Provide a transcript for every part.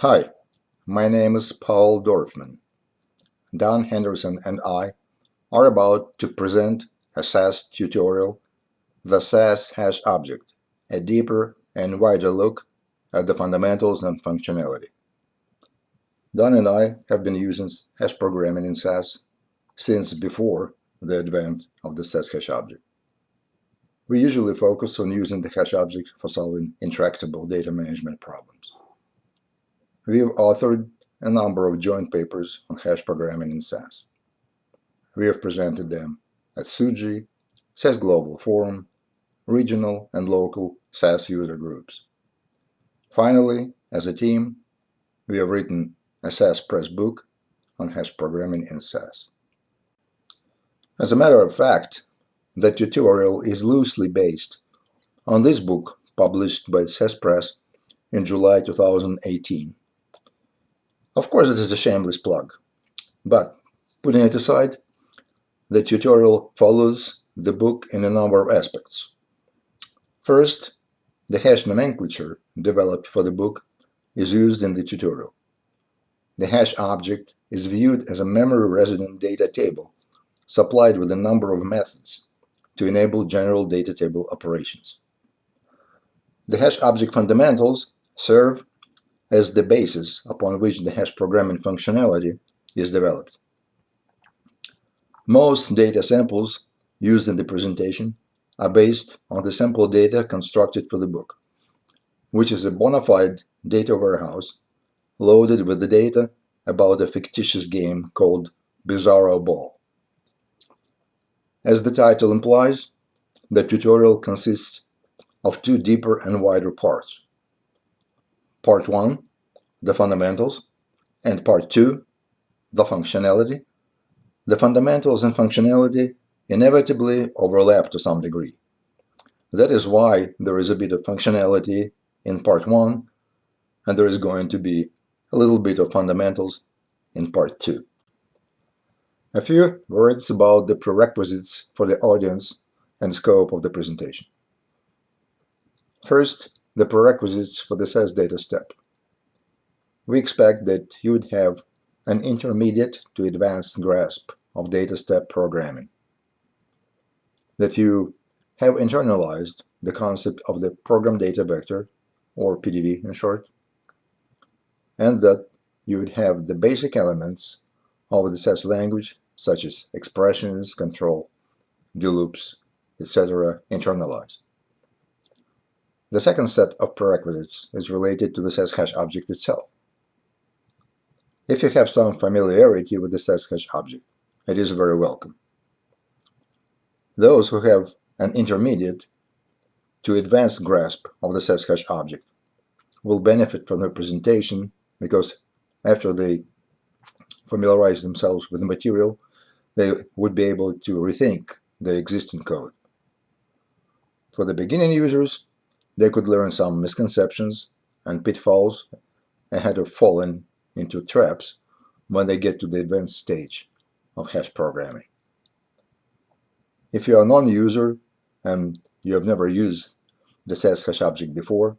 Hi, my name is Paul Dorfman. Don Henderson and I are about to present a SAS tutorial, the SAS hash object, a deeper and wider look at the fundamentals and functionality. Don and I have been using hash programming in SAS since before the advent of the SAS hash object. We usually focus on using the hash object for solving intractable data management problems. We've authored a number of joint papers on hash programming in SAS. We have presented them at SUGI, SAS Global Forum, regional and local SAS user groups. Finally, as a team, we have written a SAS Press book on hash programming in SAS. As a matter of fact, the tutorial is loosely based on this book published by SAS Press in July 2018. Of course, it is a shameless plug, but putting it aside, the tutorial follows the book in a number of aspects. First, the hash nomenclature developed for the book is used in the tutorial. The hash object is viewed as a memory-resident data table supplied with a number of methods to enable general data table operations. The hash object fundamentals serve as the basis upon which the hash programming functionality is developed. Most data samples used in the presentation are based on the sample data constructed for the book, which is a bona fide data warehouse loaded with the data about a fictitious game called Bizarro Ball. As the title implies, the tutorial consists of two deeper and wider parts. Part 1, the fundamentals, and Part 2, the functionality. The fundamentals and functionality inevitably overlap to some degree. That is why there is a bit of functionality in Part 1, and there is going to be a little bit of fundamentals in Part 2. A few words about the prerequisites for the audience and scope of the presentation. First, the prerequisites for the SAS data step. We expect that you would have an intermediate to advanced grasp of data step programming, that you have internalized the concept of the program data vector, or PDV in short, and that you would have the basic elements of the SAS language, such as expressions, control, do loops, etc., internalized. The second set of prerequisites is related to the SAS hash object itself. If you have some familiarity with the SAS hash object, it is very welcome. Those who have an intermediate to advanced grasp of the SAS hash object will benefit from the presentation because after they familiarize themselves with the material, they would be able to rethink the existing code. For the beginning users, they could learn some misconceptions and pitfalls ahead of falling into traps when they get to the advanced stage of hash programming. If you are a non-user and you have never used the SAS hash object before,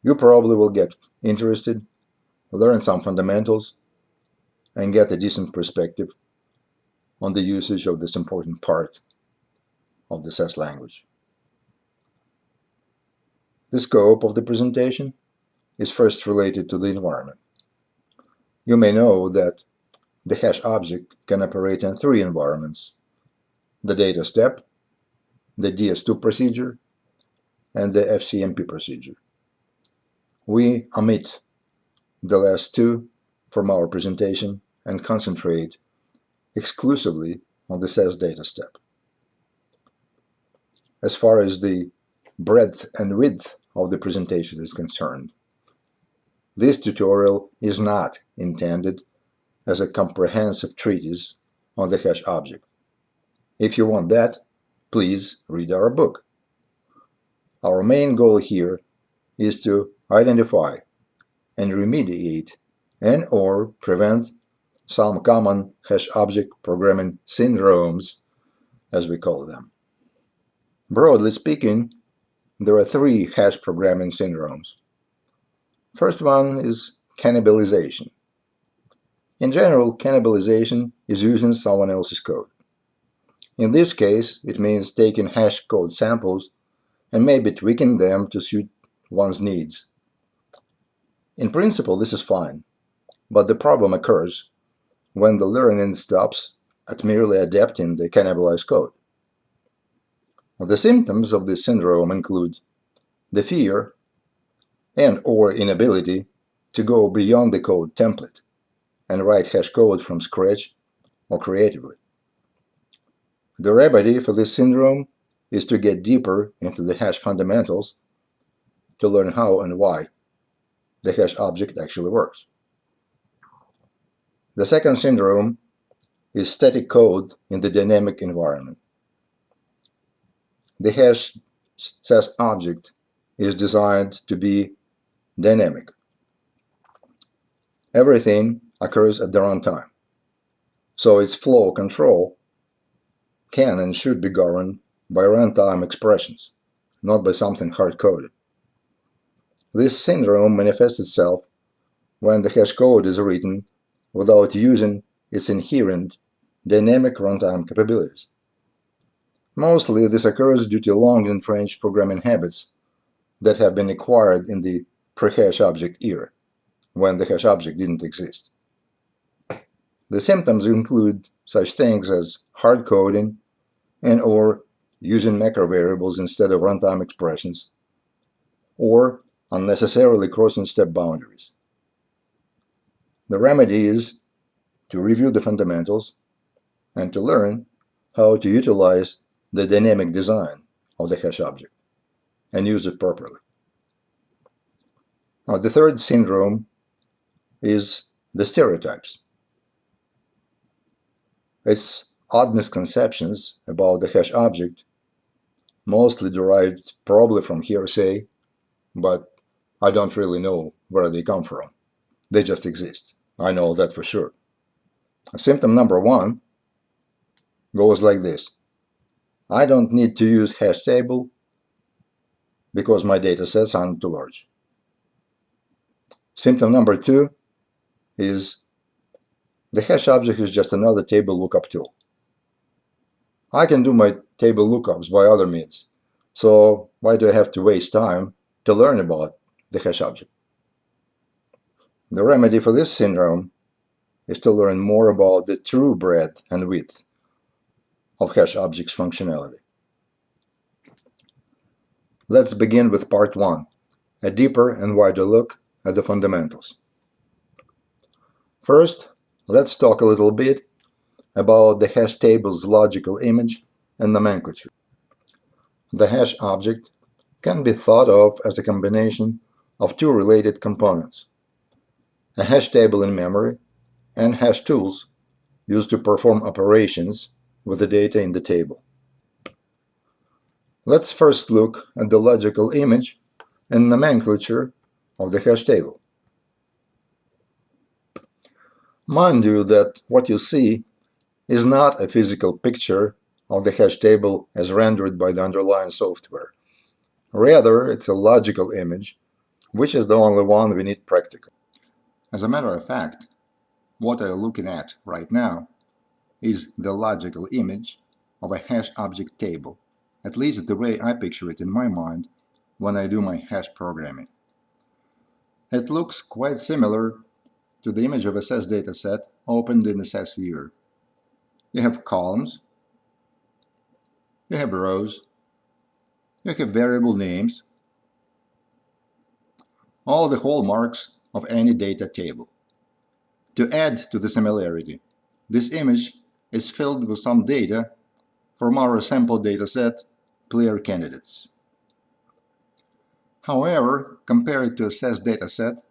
you probably will get interested, learn some fundamentals, and get a decent perspective on the usage of this important part of the SAS language. The scope of the presentation is first related to the environment. You may know that the hash object can operate in three environments: the data step, the DS2 procedure, and the FCMP procedure. We omit the last two from our presentation and concentrate exclusively on the SAS data step. As far as the breadth and width of the presentation is concerned, this tutorial is not intended as a comprehensive treatise on the hash object. If you want that, please read our book. Our main goal here is to identify and remediate and/or prevent some common hash object programming syndromes, as we call them. Broadly speaking, there are three hash programming syndromes. First one is cannibalization. In general, cannibalization is using someone else's code. In this case, it means taking hash code samples and maybe tweaking them to suit one's needs. In principle, this is fine, but the problem occurs when the learning stops at merely adapting the cannibalized code. The symptoms of this syndrome include the fear and/or inability to go beyond the code template and write hash code from scratch or creatively. The remedy for this syndrome is to get deeper into the hash fundamentals to learn how and why the hash object actually works. The second syndrome is static code in the dynamic environment. The hash SAS object is designed to be dynamic. Everything occurs at the runtime, so its flow control can and should be governed by runtime expressions, not by something hard-coded. This syndrome manifests itself when the hash code is written without using its inherent dynamic runtime capabilities. Mostly, this occurs due to long-entrenched programming habits that have been acquired in the pre-hash object era, when the hash object didn't exist. The symptoms include such things as hard coding and/or using macro variables instead of runtime expressions, or unnecessarily crossing step boundaries. The remedy is to review the fundamentals and to learn how to utilize the dynamic design of the hash object and use it properly. Now, the third syndrome is the stereotypes. It's odd misconceptions about the hash object, mostly derived probably from hearsay, but I don't really know where they come from. They just exist. I know that for sure. Symptom number one goes like this. I don't need to use hash table because my data sets aren't too large. Symptom number two is the hash object is just another table lookup tool. I can do my table lookups by other means, so why do I have to waste time to learn about the hash object? The remedy for this syndrome is to learn more about the true breadth and width of hash objects functionality. Let's begin with part one, a deeper and wider look at the fundamentals. First, let's talk a little bit about the hash table's logical image and nomenclature. The hash object can be thought of as a combination of two related components, a hash table in memory and hash tools used to perform operations with the data in the table. Let's first look at the logical image and nomenclature of the hash table. Mind you that what you see is not a physical picture of the hash table as rendered by the underlying software. Rather, it's a logical image, which is the only one we need practically. As a matter of fact, what I'm looking at right now is the logical image of a hash object table, at least the way I picture it in my mind when I do my hash programming. It looks quite similar to the image of a SAS dataset opened in the SAS viewer. You have columns, you have rows, you have variable names, all the hallmarks of any data table. To add to the similarity, this image is filled with some data from our sample dataset, player candidates. However, compared to a SAS dataset,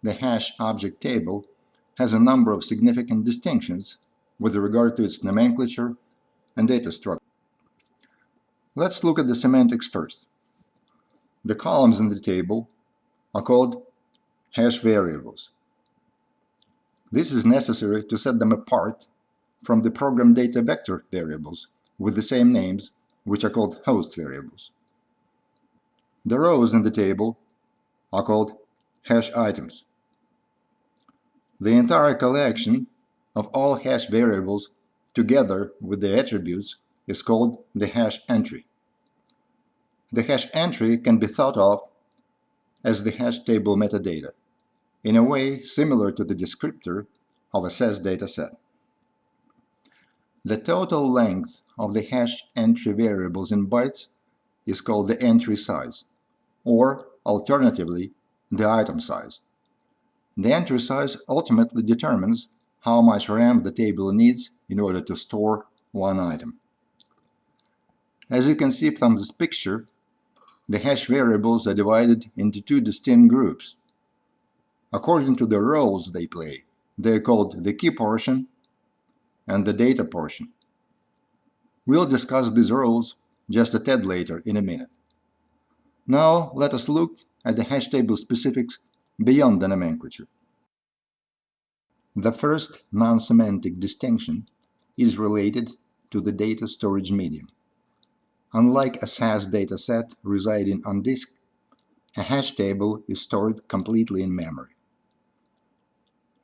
the hash object table has a number of significant distinctions with regard to its nomenclature and data structure. Let's look at the semantics first. The columns in the table are called hash variables. This is necessary to set them apart from the program data vector variables with the same names, which are called host variables. The rows in the table are called Hash items. The entire collection of all hash variables together with their attributes is called the hash entry. The hash entry can be thought of as the hash table metadata, in a way similar to the descriptor of a SAS dataset. The total length of the hash entry variables in bytes is called the entry size, or alternatively, the item size. The entry size ultimately determines how much RAM the table needs in order to store one item. As you can see from this picture, the hash variables are divided into two distinct groups. According to the roles they play, they are called the key portion and the data portion. We'll discuss these roles just a tad later in a minute. Now let us look at the hash table specifics beyond the nomenclature. The first non-semantic distinction is related to the data storage medium. Unlike a SAS dataset residing on disk, a hash table is stored completely in memory.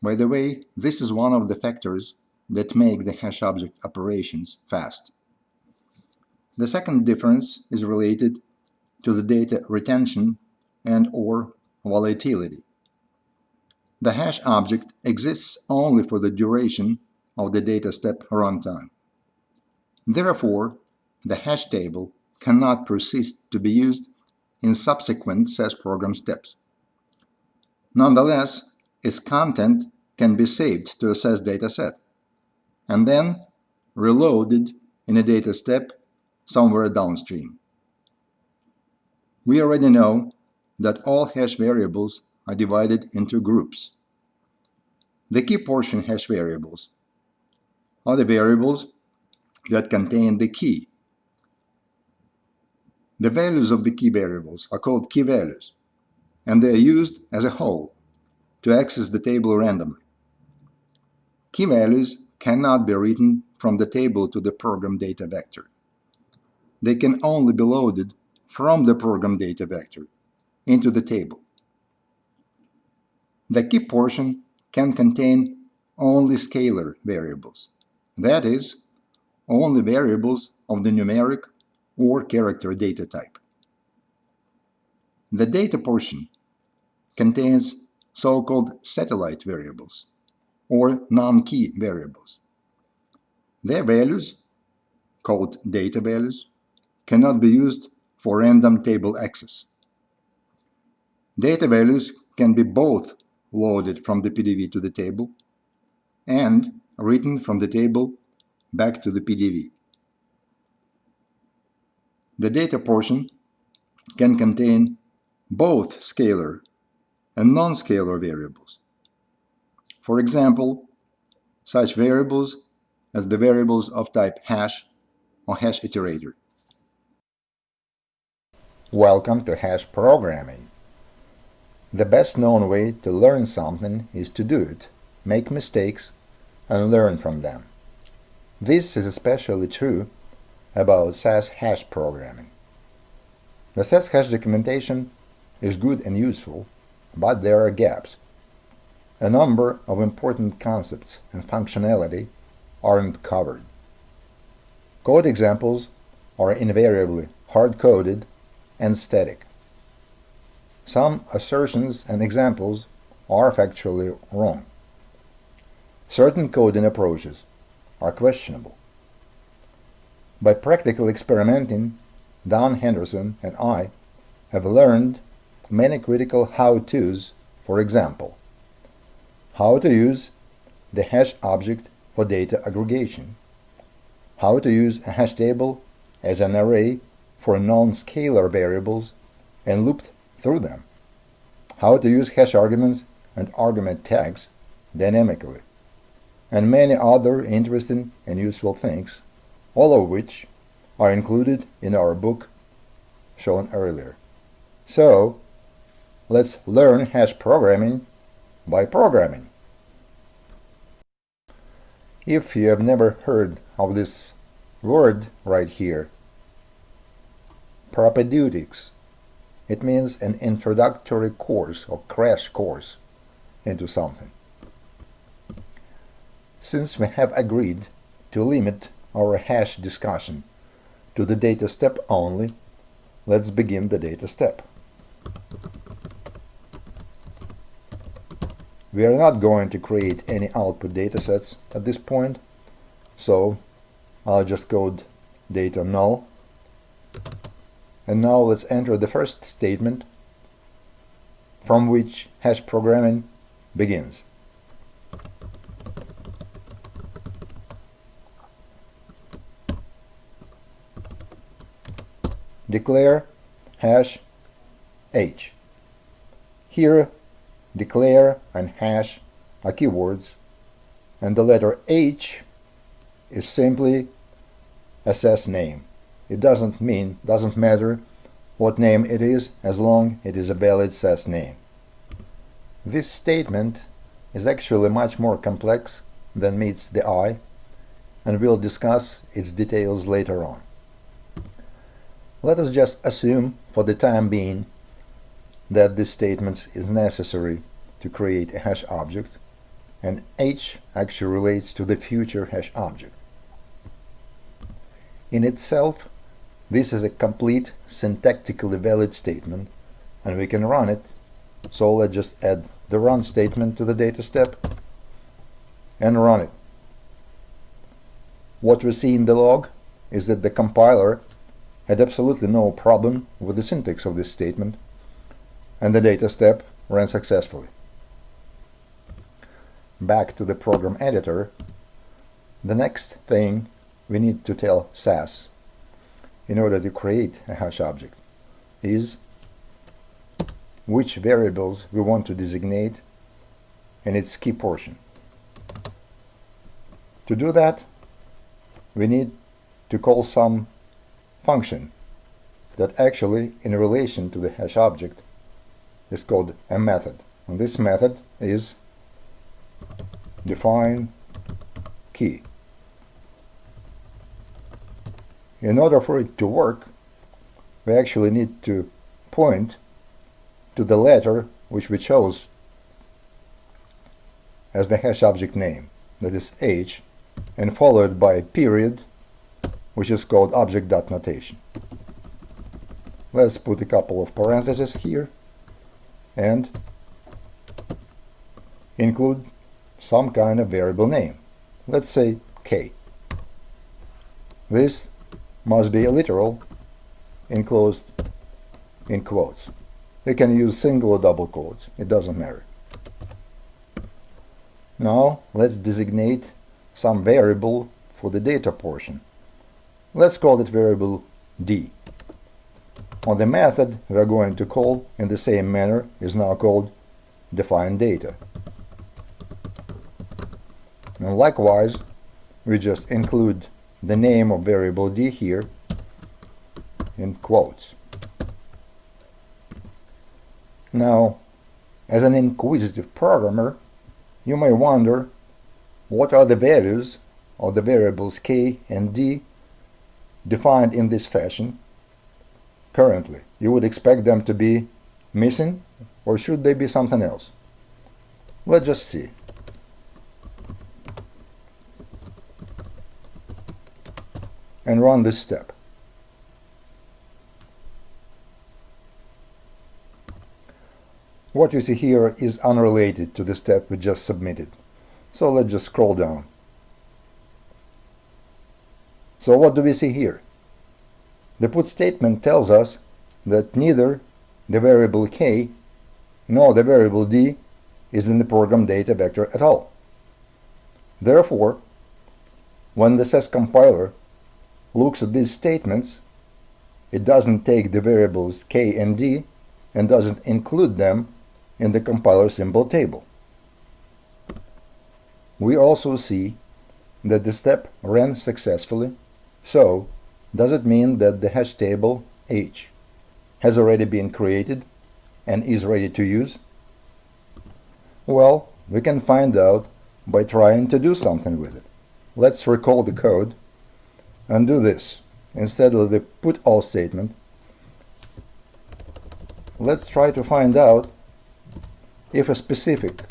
By the way, this is one of the factors that make the hash object operations fast. The second difference is related to the data retention and/or volatility. The hash object exists only for the duration of the data step runtime. Therefore, the hash table cannot persist to be used in subsequent SAS program steps. Nonetheless, its content can be saved to a SAS dataset and then reloaded in a data step somewhere downstream. We already know that all hash variables are divided into groups. The key portion hash variables are the variables that contain the key. The values of the key variables are called key values, and they are used as a whole to access the table randomly. Key values cannot be written from the table to the program data vector. They can only be loaded from the program data vector into the table. The key portion can contain only scalar variables, that is, only variables of the numeric or character data type. The data portion contains so-called satellite variables, or non-key variables. Their values, called data values, cannot be used for random table access. Data values can be both loaded from the PDV to the table and written from the table back to the PDV. The data portion can contain both scalar and non-scalar variables. For example, such variables as the variables of type hash or hash iterator. Welcome to hash programming. The best known way to learn something is to do it, make mistakes, and learn from them. This is especially true about SAS hash programming. The SAS hash documentation is good and useful, but there are gaps. A number of important concepts and functionality aren't covered. Code examples are invariably hard-coded and static. Some assertions and examples are factually wrong. Certain coding approaches are questionable. By practical experimenting, Don Henderson and I have learned many critical how-tos. For example, how to use the hash object for data aggregation, how to use a hash table as an array for non-scalar variables and loop through them, how to use hash arguments and argument tags dynamically, and many other interesting and useful things, all of which are included in our book shown earlier. So, let's learn hash programming by programming. If you have never heard of this word right here, propaedeutics, It means an introductory course or crash course into something. Since we have agreed to limit our hash discussion to the data step only, let's begin the data step. We are not going to create any output datasets at this point, so I'll just code data null. And now let's enter the first statement from which hash programming begins. Declare hash h. Here, declare and hash are keywords, and the letter h is simply a SAS name. It doesn't matter what name it is as long as it is a valid SAS name. This statement is actually much more complex than meets the eye, and we'll discuss its details later on. Let us just assume for the time being that this statement is necessary to create a hash object, and h actually relates to the future hash object. In itself, this is a complete syntactically valid statement, and we can run it, so let's just add the run statement to the data step and run it. What we see in the log is that the compiler had absolutely no problem with the syntax of this statement, and the data step ran successfully. Back to the program editor, the next thing we need to tell SAS in order to create a hash object is which variables we want to designate in its key portion. To do that, we need to call some function that actually, in relation to the hash object, is called a method. And this method is define key. In order for it to work, we actually need to point to the letter which we chose as the hash object name, that is h, and followed by a period, which is called object.notation. Let's put a couple of parentheses here and include some kind of variable name. Let's say k. This must be a literal enclosed in quotes. You can use single or double quotes, it doesn't matter. Now let's designate some variable for the data portion. Let's call it variable d. On the method we are going to call in the same manner is now called define data. And likewise, we just include the name of variable d here in quotes. Now, as an inquisitive programmer, you may wonder what are the values of the variables k and d defined in this fashion currently. You would expect them to be missing, or should they be something else? Let's just see. And run this step. What you see here is unrelated to the step we just submitted. So let's just scroll down. So what do we see here? The put statement tells us that neither the variable k nor the variable d is in the program data vector at all. Therefore, when the SAS compiler looks at these statements, it doesn't take the variables k and d and doesn't include them in the compiler symbol table. We also see that the step ran successfully, so does it mean that the hash table h has already been created and is ready to use? Well, we can find out by trying to do something with it. Let's recall the code and do this. Instead of the put all statement, let's try to find out if a specific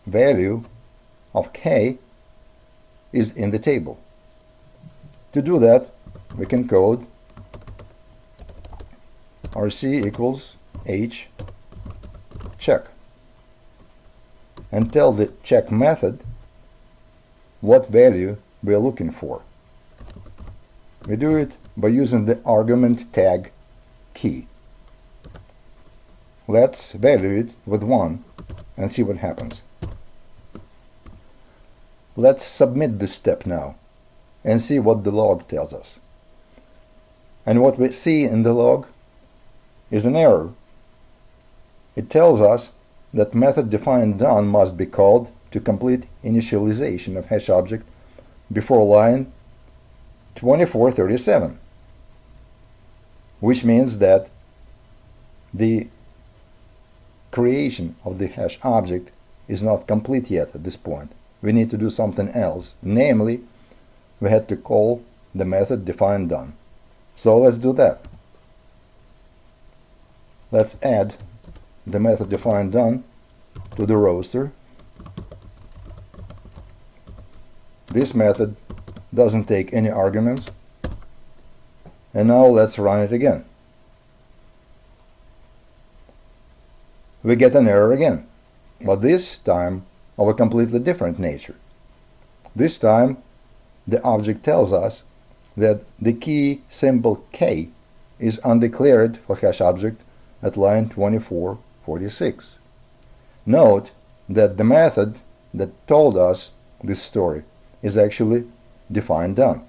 value of k is in the table. To do that, we can code rc equals h check and tell the check method what value we are looking for. We do it by using the argument tag key. Let's value it with 1 and see what happens. Let's submit this step now and see what the log tells us. And what we see in the log is an error. It tells us that method defined done must be called to complete initialization of hash object before line 2437, which means that the creation of the hash object is not complete yet at this point. We need to do something else, namely we had to call the method defined done. So let's do that. Let's add the method defined done to the roster. This method doesn't take any arguments. And now let's run it again. We get an error again, but this time of a completely different nature. This time the object tells us that the key symbol k is undeclared for hash object at line 2446. Note that the method that told us this story is actually defined done.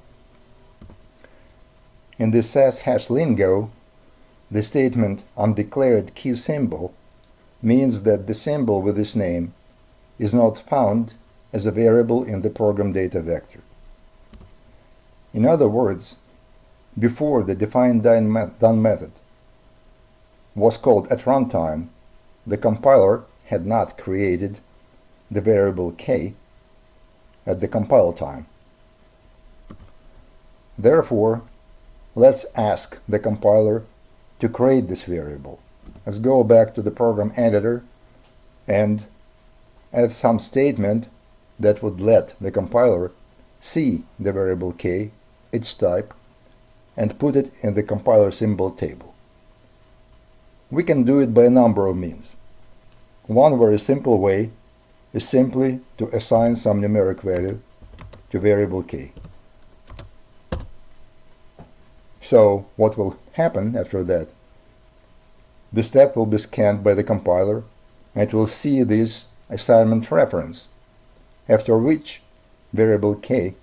In the SAS hash lingo, the statement undeclared key symbol means that the symbol with this name is not found as a variable in the program data vector. In other words, before the defined done method was called at runtime, the compiler had not created the variable k at the compile time. Therefore, let's ask the compiler to create this variable. Let's go back to the program editor and add some statement that would let the compiler see the variable k, its type, and put it in the compiler symbol table. We can do it by a number of means. One very simple way is simply to assign some numeric value to variable k. So what will happen after that? The step will be scanned by the compiler and it will see this assignment reference, after which variable k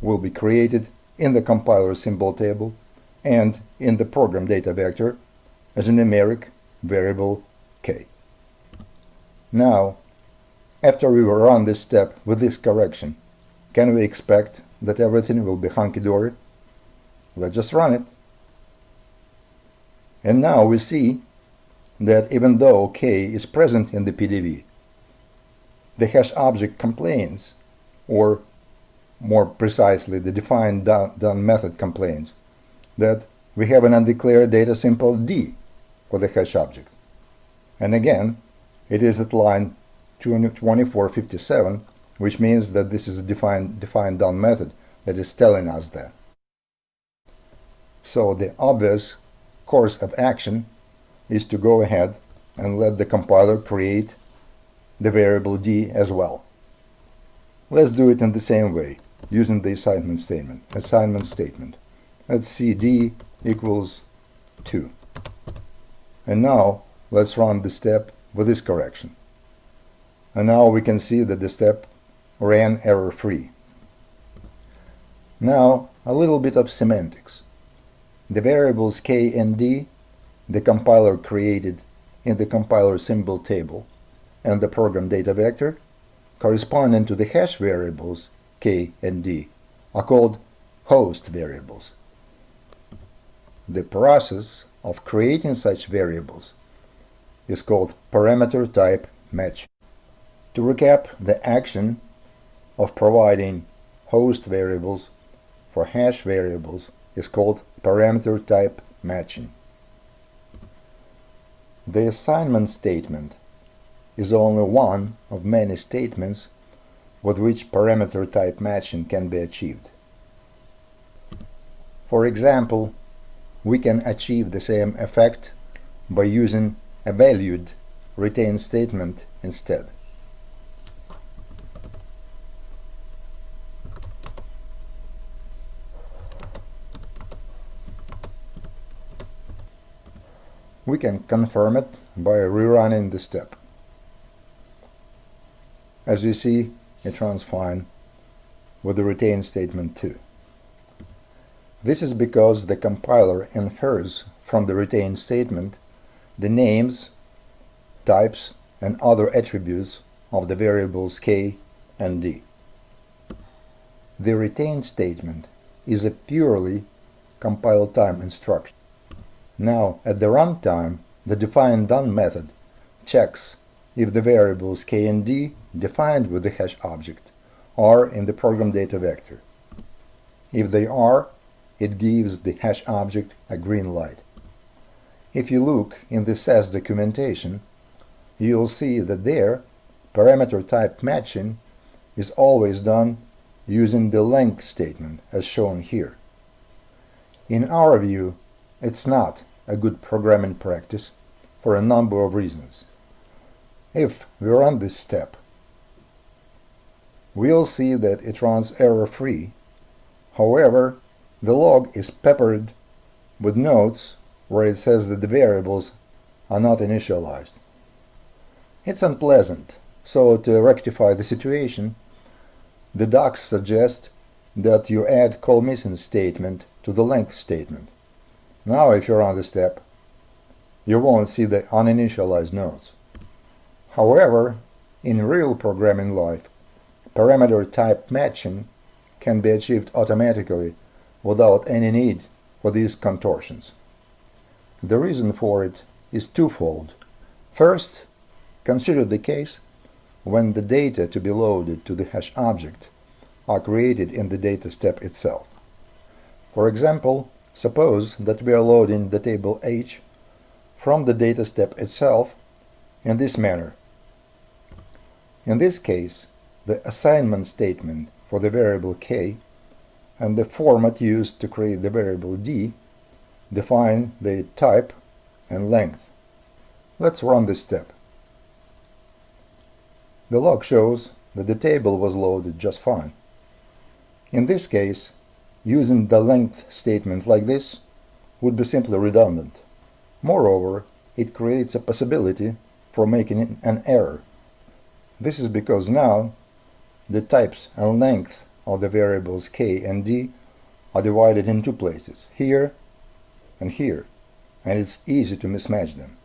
will be created in the compiler symbol table and in the program data vector as a numeric variable k. Now, after we run this step with this correction, can we expect that everything will be hunky-dory? Let's just run it. And now we see that even though k is present in the PDV, the hash object complains, or more precisely, the defined done method complains, that we have an undeclared data symbol d for the hash object. And again, it is at line 2457, which means that this is a defined done method that is telling us that. So the obvious course of action is to go ahead and let the compiler create the variable d as well. Let's do it in the same way, using the assignment statement. Let's see d equals 2. And now let's run the step with this correction. And now we can see that the step ran error-free. Now a little bit of semantics. The variables k and d the compiler created in the compiler symbol table and the program data vector corresponding to the hash variables k and d are called host variables. The process of creating such variables is called parameter type matching. To recap, the action of providing host variables for hash variables is called parameter type matching. The assignment statement is only one of many statements with which parameter type matching can be achieved. For example, we can achieve the same effect by using a valued retain statement instead. We can confirm it by rerunning the step. As you see, it runs fine with the retain statement too. This is because the compiler infers from the retain statement the names, types, and other attributes of the variables k and d. The retain statement is a purely compile time instruction. Now, at the runtime, the define_done method checks if the variables k and d defined with the hash object are in the program data vector. If they are, it gives the hash object a green light. If you look in the SAS documentation, you'll see that there, parameter type matching is always done using the length statement as shown here. In our view, it's not a good programming practice for a number of reasons. If we run this step, we'll see that it runs error-free. However, the log is peppered with notes where it says that the variables are not initialized. It's unpleasant, so to rectify the situation, the docs suggest that you add call_missing statement to the length statement. Now if you run the step, you won't see the uninitialized nodes. However, in real programming life, parameter type matching can be achieved automatically without any need for these contortions. The reason for it is twofold. First, consider the case when the data to be loaded to the hash object are created in the data step itself. For example, suppose that we are loading the table H from the data step itself in this manner. In this case, the assignment statement for the variable k and the format used to create the variable d define the type and length. Let's run this step. The log shows that the table was loaded just fine. In this case, using the length statement like this would be simply redundant. Moreover, it creates a possibility for making an error. This is because now the types and length of the variables k and d are divided in two places, here and here, and it's easy to mismatch them.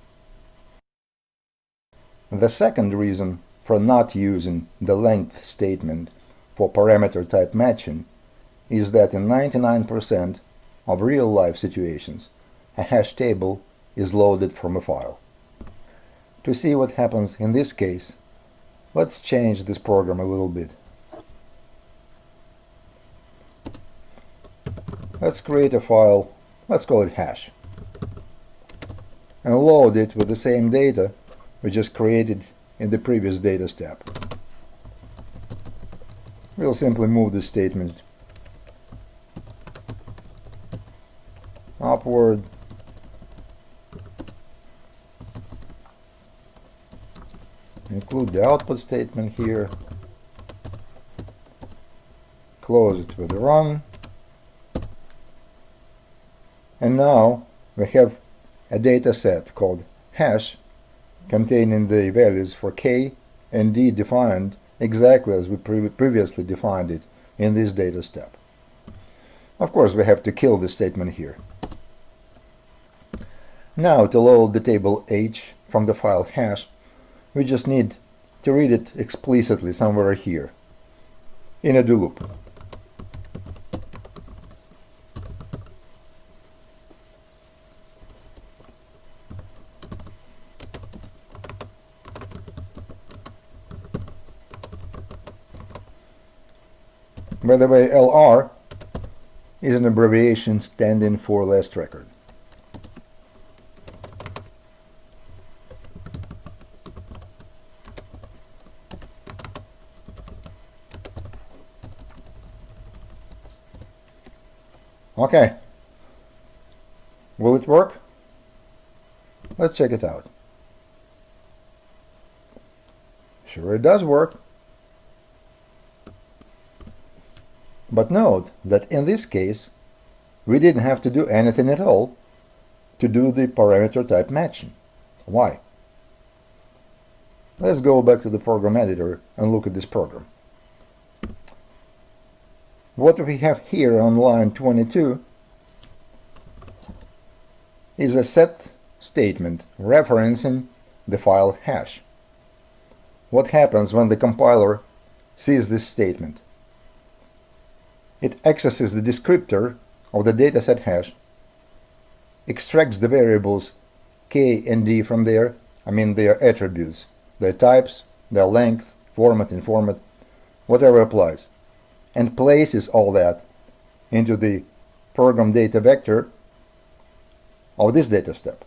The second reason for not using the length statement for parameter type matching is that in 99% of real-life situations, a hash table is loaded from a file. To see what happens in this case, let's change this program a little bit. Let's create a file, let's call it hash, and load it with the same data we just created in the previous data step. We'll simply move the statement upward, include the output statement here, close it with a run, and now we have a data set called hash containing the values for k and d defined exactly as we previously defined it in this data step. Of course, we have to kill this statement here. Now, to load the table H from the file hash, we just need to read it explicitly somewhere here in a do loop. By the way, LR is an abbreviation standing for last record. Okay, will it work? Let's check it out. Sure, it does work. But note that in this case, we didn't have to do anything at all to do the parameter type matching. Why? Let's go back to the program editor and look at this program. What we have here on line 22 is a set statement referencing the file hash. What happens when the compiler sees this statement? It accesses the descriptor of the dataset hash, extracts the variables k and d from there, their attributes, their types, their length, format, informat, whatever applies, and places all that into the program data vector of this data step.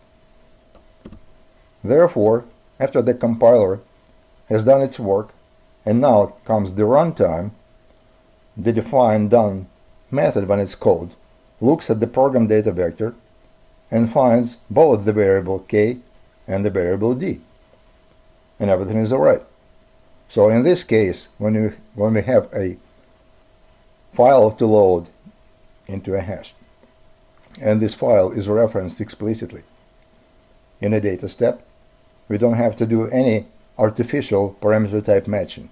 Therefore, after the compiler has done its work, and now comes the runtime, the define done method, when it's called, looks at the program data vector and finds both the variable k and the variable d, and everything is alright. So in this case, when we have a file to load into a hash, and this file is referenced explicitly in a data step, we don't have to do any artificial parameter type matching,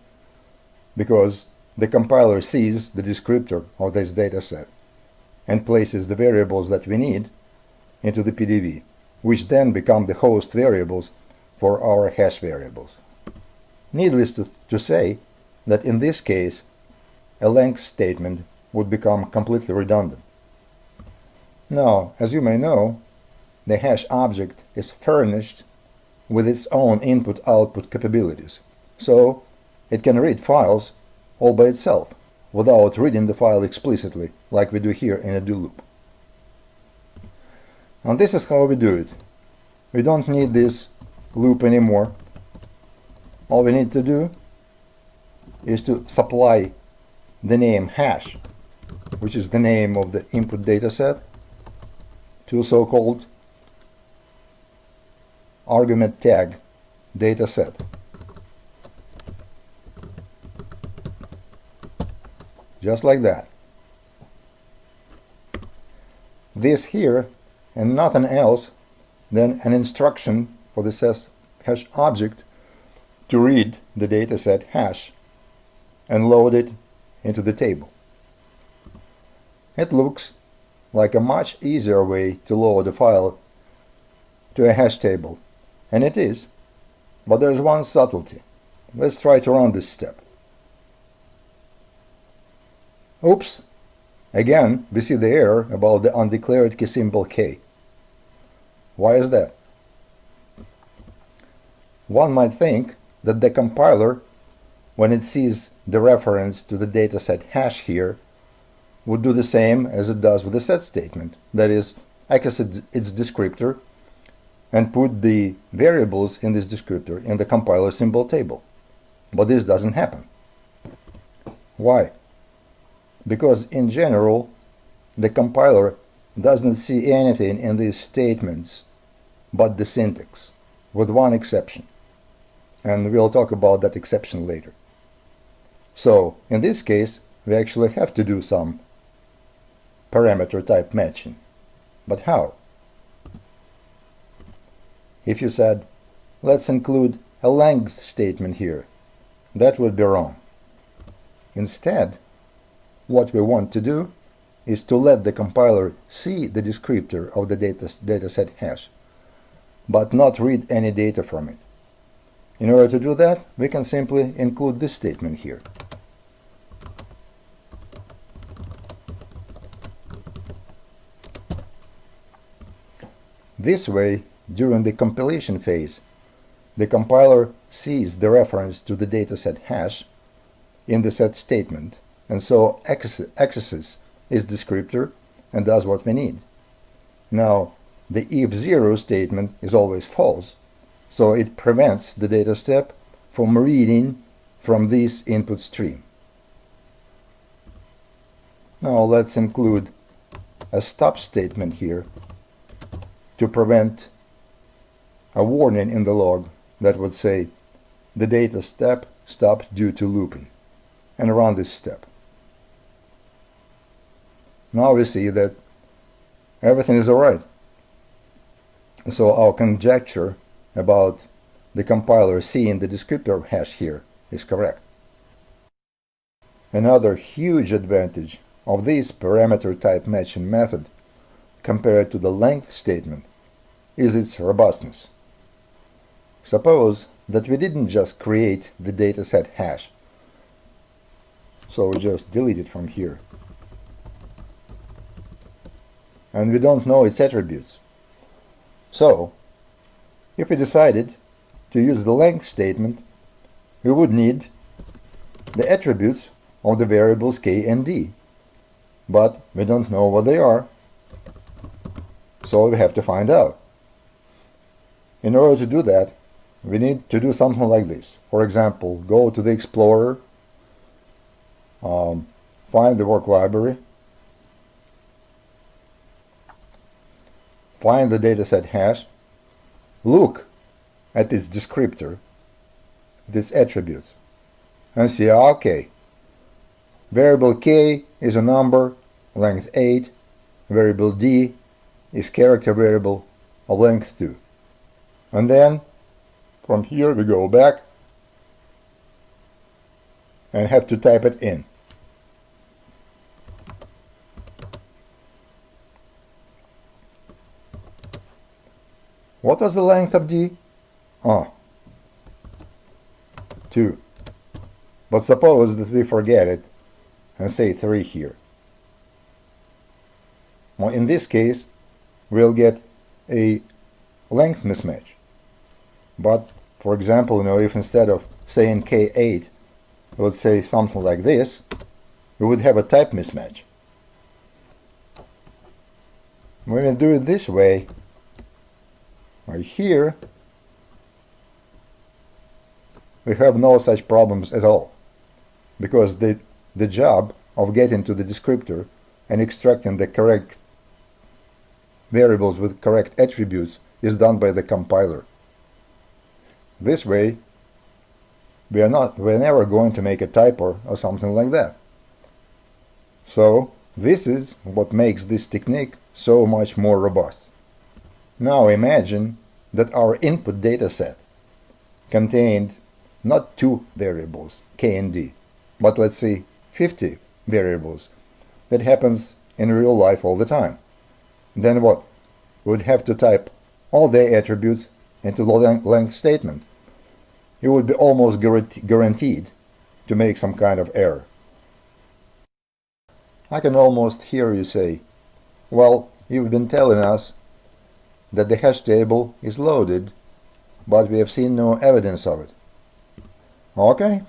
because the compiler sees the descriptor of this data set and places the variables that we need into the PDV, which then become the host variables for our hash variables. Needless to say that in this case, a length statement would become completely redundant. Now, as you may know, the hash object is furnished with its own input-output capabilities, so it can read files all by itself without reading the file explicitly like we do here in a do loop. And this is how we do it. We don't need this loop anymore. All we need to do is to supply the name hash, which is the name of the input dataset, to a so-called argument tag dataset. Just like that. This here and nothing else than an instruction for the SAS hash object to read the dataset hash and load it into the table. It looks like a much easier way to load a file to a hash table, and it is, but there's one subtlety. Let's try to run this step. Oops! Again, we see the error about the undeclared key symbol k. Why is that? One might think that the compiler, when it sees the reference to the dataset hash here, would do the same as it does with the set statement, that is, access its descriptor and put the variables in this descriptor in the compiler symbol table. But this doesn't happen. Why? Because in general, the compiler doesn't see anything in these statements but the syntax, with one exception. And we'll talk about that exception later. So, in this case, we actually have to do some parameter type matching. But how? If you said, let's include a length statement here, that would be wrong. Instead, what we want to do is to let the compiler see the descriptor of the dataset hash, but not read any data from it. In order to do that, we can simply include this statement here. This way, during the compilation phase, the compiler sees the reference to the dataset hash in the set statement, and so accesses its descriptor and does what we need. Now, the if 0 statement is always false, so it prevents the data step from reading from this input stream. Now let's include a stop statement here to prevent a warning in the log that would say the data step stopped due to looping, and run this step. Now we see that everything is alright. So our conjecture about the compiler seeing the descriptor hash here is correct. Another huge advantage of this parameter type matching method compared to the length statement is its robustness. Suppose that we didn't just create the dataset hash, so we just delete it from here, and we don't know its attributes. So, if we decided to use the length statement, we would need the attributes of the variables k and d, but we don't know what they are, so we have to find out. In order to do that, we need to do something like this. For example, go to the Explorer, find the work library, find the dataset hash, look at its descriptor, its attributes, and see, okay, variable k is a number, length 8, variable d is character variable of length 2. And then, from here we go back and have to type it in. What was the length of d? 2. But suppose that we forget it and say 3 here. Well, in this case, we'll get a length mismatch. But, for example, if instead of saying k8, we would say something like this, we would have a type mismatch. When we do it this way, right here, we have no such problems at all, because the job of getting to the descriptor and extracting the correct variables with correct attributes is done by the compiler. This way, we're never going to make a typo or something like that. So this is what makes this technique so much more robust. Now imagine that our input dataset contained not 2 variables, k and d, but let's say 50 variables. That happens in real life all the time. Then what? We would have to type all the attributes into the length statement. You would be almost guaranteed to make some kind of error. I can almost hear you say, well, you've been telling us that the hash table is loaded, but we have seen no evidence of it. Okay,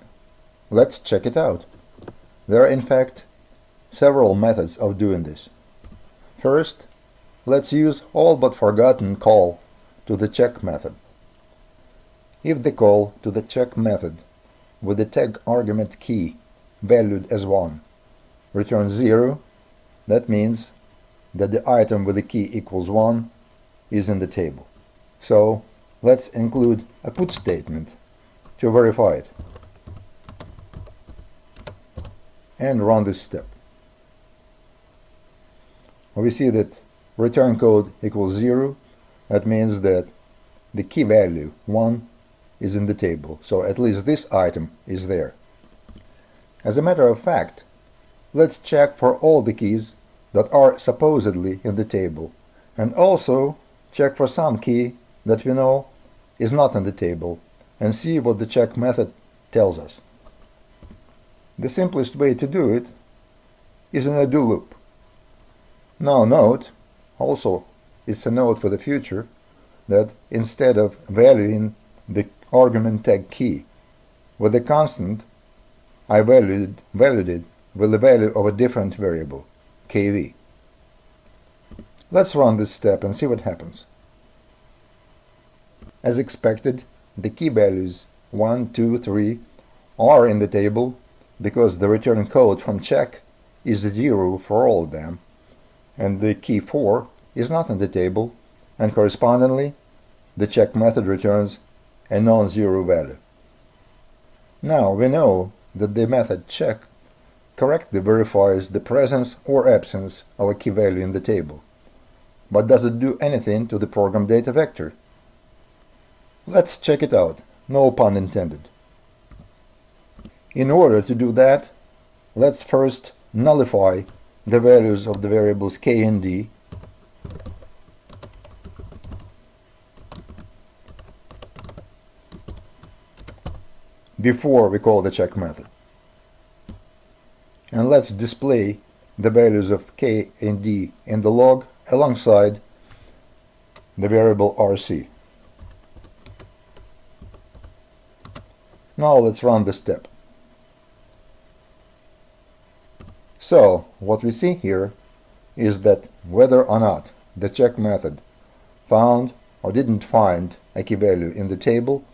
let's check it out. There are in fact several methods of doing this. First, let's use all but forgotten call to the check method. If the call to the check method with the tag argument key valued as 1 returns 0, that means that the item with the key equals 1 is in the table. So let's include a put statement to verify it and run this step. We see that return code equals 0. That means that the key value 1 is in the table, so at least this item is there. As a matter of fact, let's check for all the keys that are supposedly in the table, and also check for some key that we know is not in the table, and see what the check method tells us. The simplest way to do it is in a do loop. Now note, also it's a note for the future, that instead of valuing the argument tag key with a constant, I valued it with the value of a different variable, kv. Let's run this step and see what happens. As expected, the key values 1, 2, 3 are in the table because the return code from check is 0 for all of them, and the key 4 is not in the table, and correspondingly, the check method returns a non-zero value. Now we know that the method check correctly verifies the presence or absence of a key value in the table. But does it do anything to the program data vector? Let's check it out, no pun intended. In order to do that, let's first nullify the values of the variables k and d before we call the check method. And let's display the values of k and d in the log alongside the variable rc. Now let's run the step. So what we see here is that whether or not the check method found or didn't find a key value in the table,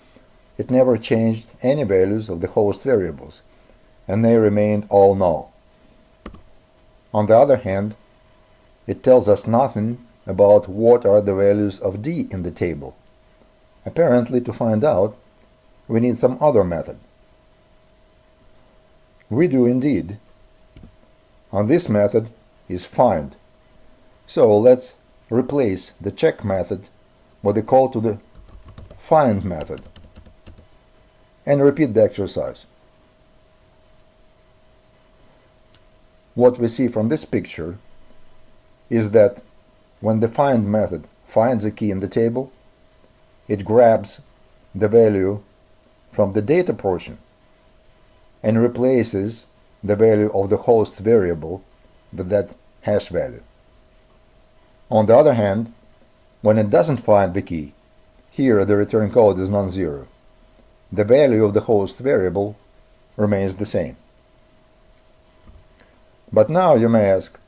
it never changed any values of the host variables, and they remained all null. On the other hand, it tells us nothing about what are the values of d in the table. Apparently, to find out, we need some other method. We do indeed. And this method is find. So let's replace the check method with a call to the find method and repeat the exercise. What we see from this picture is that when the find method finds a key in the table, it grabs the value from the data portion and replaces the value of the host variable with that hash value. On the other hand, when it doesn't find the key, here the return code is non-zero, the value of the host variable remains the same. But now you may ask,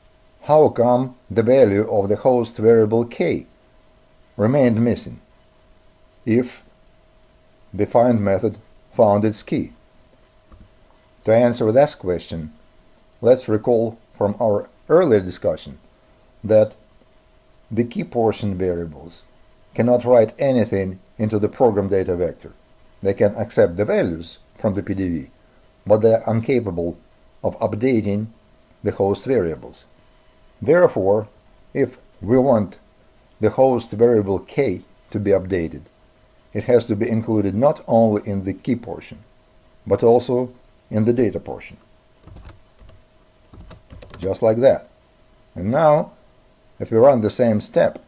how come the value of the host variable k remained missing if the find method found its key? To answer that question, let's recall from our earlier discussion that the key portion variables cannot write anything into the program data vector. They can accept the values from the PDV, but they are incapable of updating the host variables. Therefore, if we want the host variable k to be updated, it has to be included not only in the key portion, but also in the data portion. Just like that. And now, if we run the same step,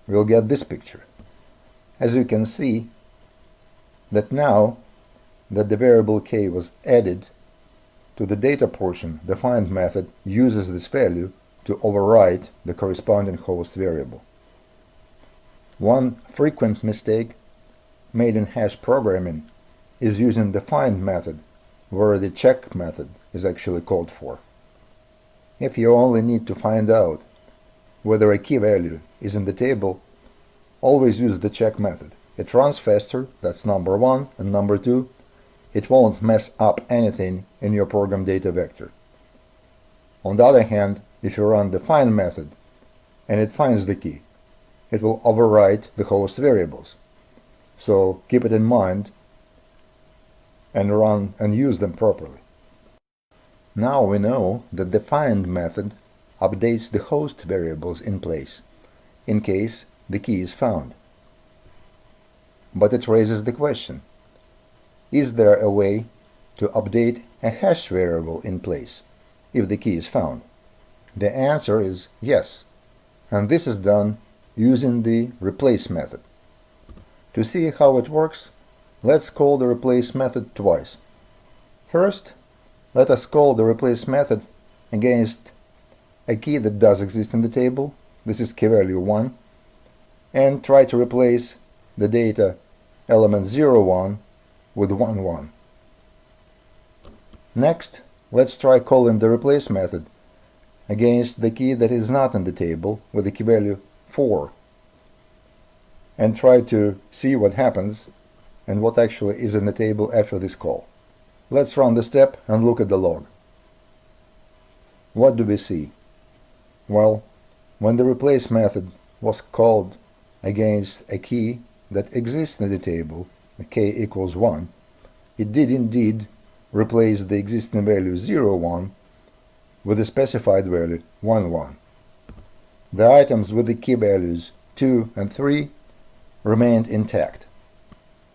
we'll get this picture. As you can see, that now that the variable k was added to the data portion, the find method uses this value to overwrite the corresponding host variable. One frequent mistake made in hash programming is using the find method where the check method is actually called for. If you only need to find out whether a key value is in the table, always use the check method. It runs faster, that's number one, and number two, it won't mess up anything in your program data vector. On the other hand, if you run the find method and it finds the key, it will overwrite the host variables. So keep it in mind and run and use them properly. Now we know that the find method updates the host variables in place in case the key is found. But it raises the question, is there a way to update a hash variable in place if the key is found? The answer is yes, and this is done using the replace method. To see how it works, let's call the replace method twice. First, let us call the replace method against a key that does exist in the table, this is key value 1, and try to replace the data element 0, 1 with 1, 1. Next, let's try calling the replace method against the key that is not in the table with the key value 4, and try to see what happens and what actually is in the table after this call. Let's run the step and look at the log. What do we see? Well, when the replace method was called against a key that exists in the table, k equals 1, it did indeed replace the existing value 0, 1 with the specified value 1, 1. The items with the key values 2 and 3 remained intact.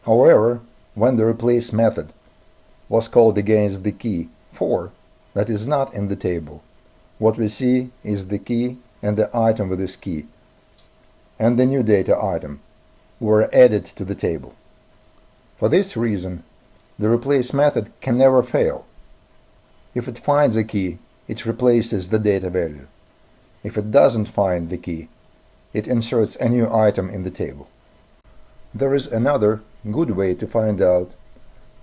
However, when the replace method was called against the key 4 that is not in the table, what we see is the key and the item with this key and the new data item were added to the table. For this reason, the replace method can never fail. If it finds a key, it replaces the data value. If it doesn't find the key, it inserts a new item in the table. There is another good way to find out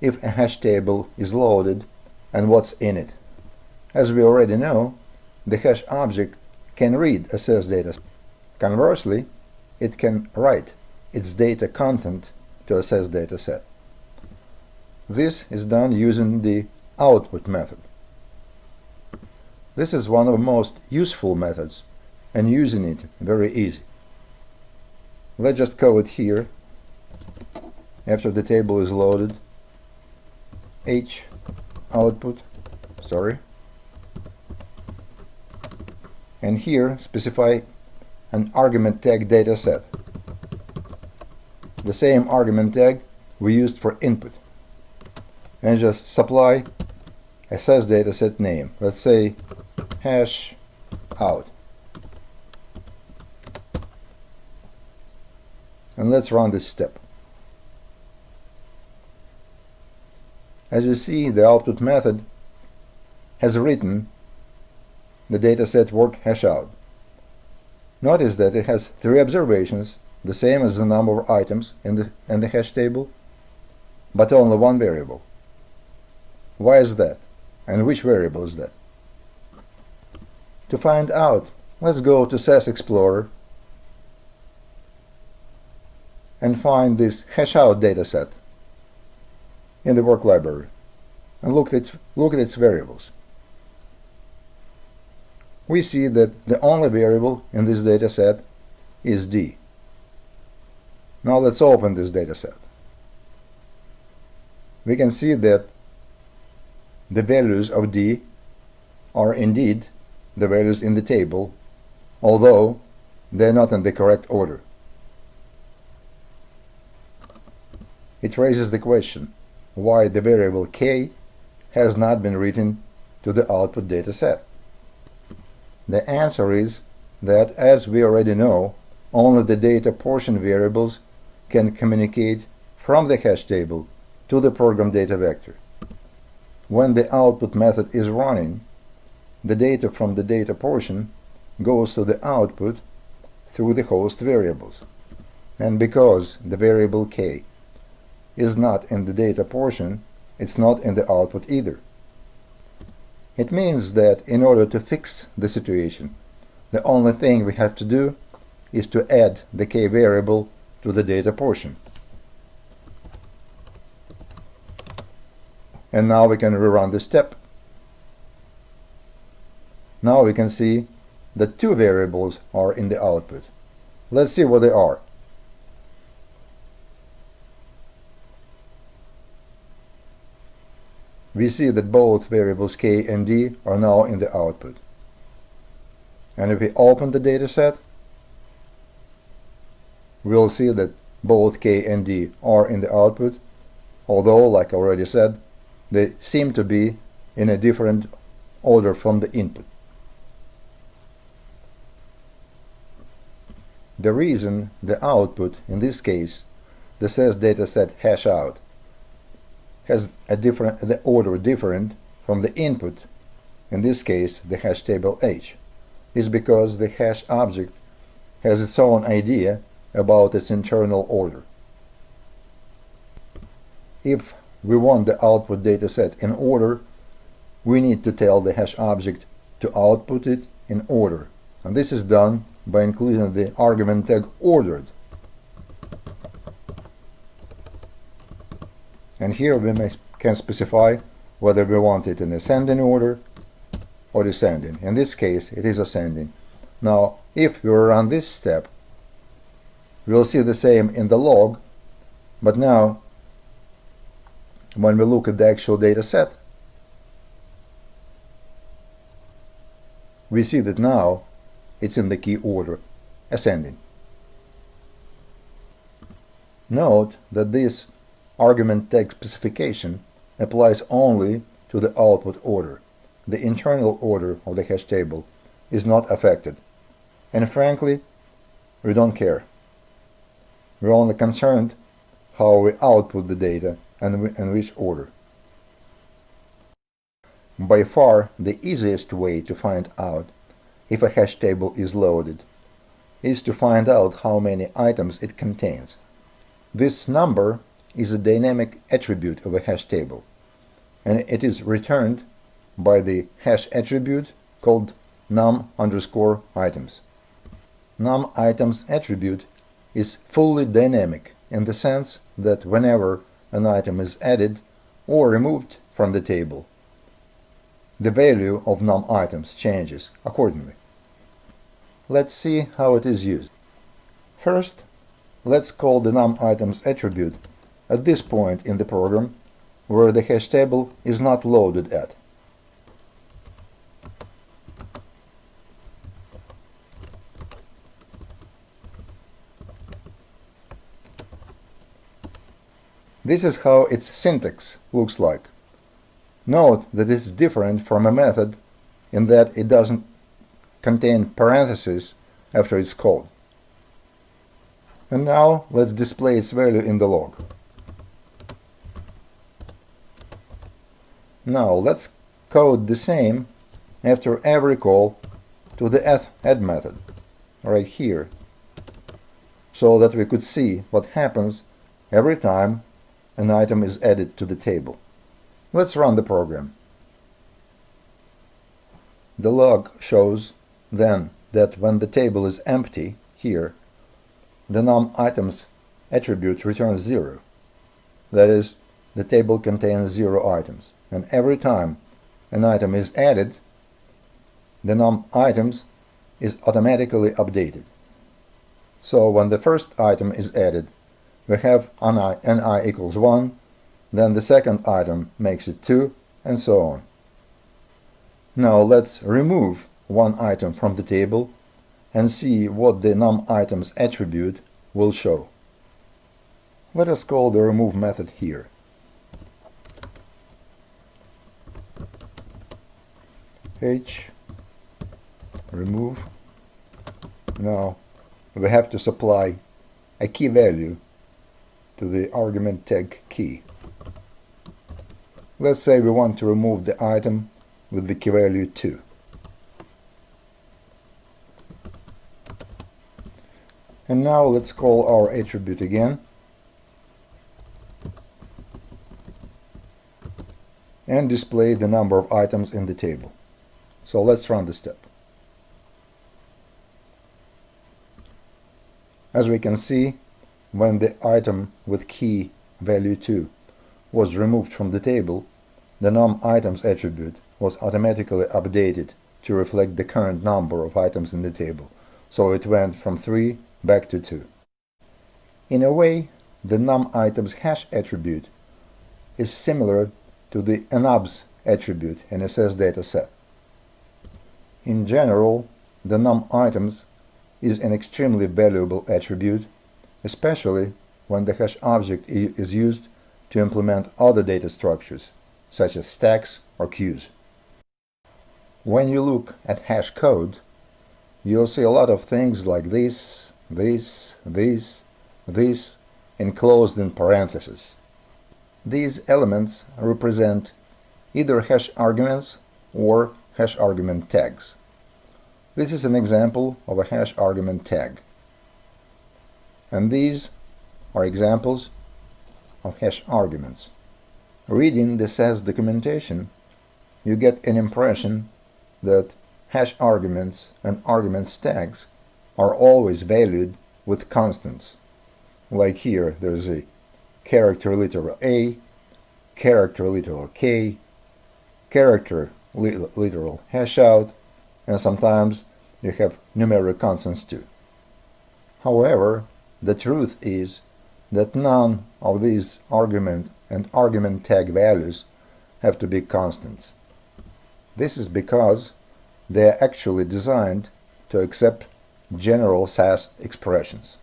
if a hash table is loaded and what's in it. As we already know, the hash object can read a SAS data. Conversely, it can write its data content to a SAS dataset. This is done using the output method. This is one of the most useful methods, and using it very easy. Let's just code here, after the table is loaded, h output, and here specify an argument tag dataset, the same argument tag we used for input, and just supply a SAS dataset name. Let's say hash out. And let's run this step. As you see, the output method has written the dataset word hash out. Notice that it has 3 observations, the same as the number of items in the hash table, but only one variable. Why is that? And which variable is that? To find out, let's go to SAS Explorer and find this hash out dataset in the work library and look at its variables. We see that the only variable in this dataset is d. Now let's open this dataset. We can see that the values of d are indeed the values in the table, although they're not in the correct order. It raises the question why the variable k has not been written to the output dataset. The answer is that, as we already know, only the data portion variables can communicate from the hash table to the program data vector. When the output method is running, the data from the data portion goes to the output through the host variables. And because the variable k is not in the data portion, it's not in the output either. It means that in order to fix the situation, the only thing we have to do is to add the k variable to the data portion. And now we can rerun the step. Now we can see that 2 variables are in the output. Let's see what they are. We see that both variables k and d are now in the output. And if we open the dataset, we'll see that both k and d are in the output, although, like I already said, they seem to be in a different order from the input. The reason the output, in this case, the SAS dataset hash out, has the order different from the input, in this case the hash table h, is because the hash object has its own idea about its internal order. If we want the output dataset in order, we need to tell the hash object to output it in order, and this is done by including the argument tag ordered. And here we can specify whether we want it in ascending order or descending. In this case, it is ascending. Now, if we run this step, we'll see the same in the log, but now, when we look at the actual data set, we see that now it's in the key order, ascending. Note that this argument tag specification applies only to the output order. The internal order of the hash table is not affected. And frankly, we don't care. We're only concerned how we output the data and in which order. By far, the easiest way to find out if a hash table is loaded is to find out how many items it contains. This number is a dynamic attribute of a hash table, and it is returned by the hash attribute called num_items. Num_items attribute is fully dynamic in the sense that whenever an item is added or removed from the table, the value of num_items changes accordingly. Let's see how it is used. First, let's call the num_items attribute at this point in the program where the hash table is not loaded at. This is how its syntax looks like. Note that it's different from a method in that it doesn't contain parentheses after it's called. And now let's display its value in the log. Now let's code the same after every call to the add method, right here, so that we could see what happens every time an item is added to the table. Let's run the program. The log shows then that when the table is empty, here, the num_items attribute returns 0. That is, the table contains 0 items, and every time an item is added, the num_items is automatically updated. So when the first item is added, we have ni equals 1, then the second item makes it 2, and so on. Now let's remove one item from the table and see what the num_items attribute will show. Let us call the remove method here. Remove. Now we have to supply a key value to the argument tag key. Let's say we want to remove the item with the key value 2. And now let's call our attribute again and display the number of items in the table. So let's run the step. As we can see, when the item with key value 2 was removed from the table, the num_items attribute was automatically updated to reflect the current number of items in the table, so it went from 3 back to 2. In a way, the num_items hash attribute is similar to the enubs attribute in a SAS dataset. In general, the num_items is an extremely valuable attribute, especially when the hash object is used to implement other data structures, such as stacks or queues. When you look at hash code, you'll see a lot of things like this, enclosed in parentheses. These elements represent either hash arguments or hash argument tags. This is an example of a hash argument tag. And these are examples of hash arguments. Reading the SAS documentation, you get an impression that hash arguments and argument tags are always valued with constants. Like here, there's a character literal A, character literal K, character literal hash out, and sometimes you have numeric constants too. However, the truth is that none of these argument and argument tag values have to be constants. This is because they are actually designed to accept general SAS expressions.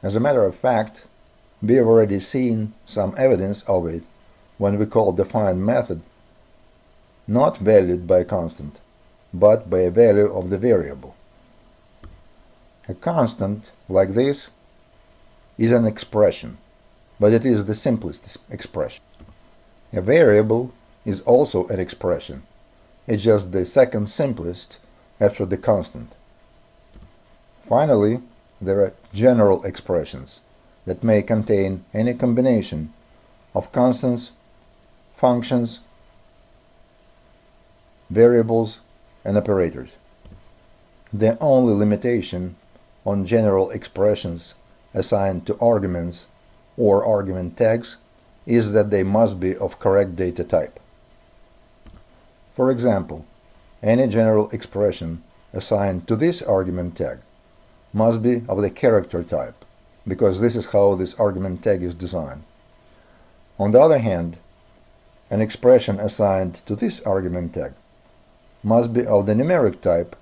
As a matter of fact, we have already seen some evidence of it when we call the find method not valued by a constant, but by a value of the variable. A constant like this is an expression, but it is the simplest expression. A variable is also an expression. It's just the second simplest after the constant. Finally, there are general expressions that may contain any combination of constants, functions, variables, and operators. The only limitation on general expressions assigned to arguments or argument tags is that they must be of correct data type. For example, any general expression assigned to this argument tag must be of the character type, because this is how this argument tag is designed. On the other hand, an expression assigned to this argument tag must be of the numeric type,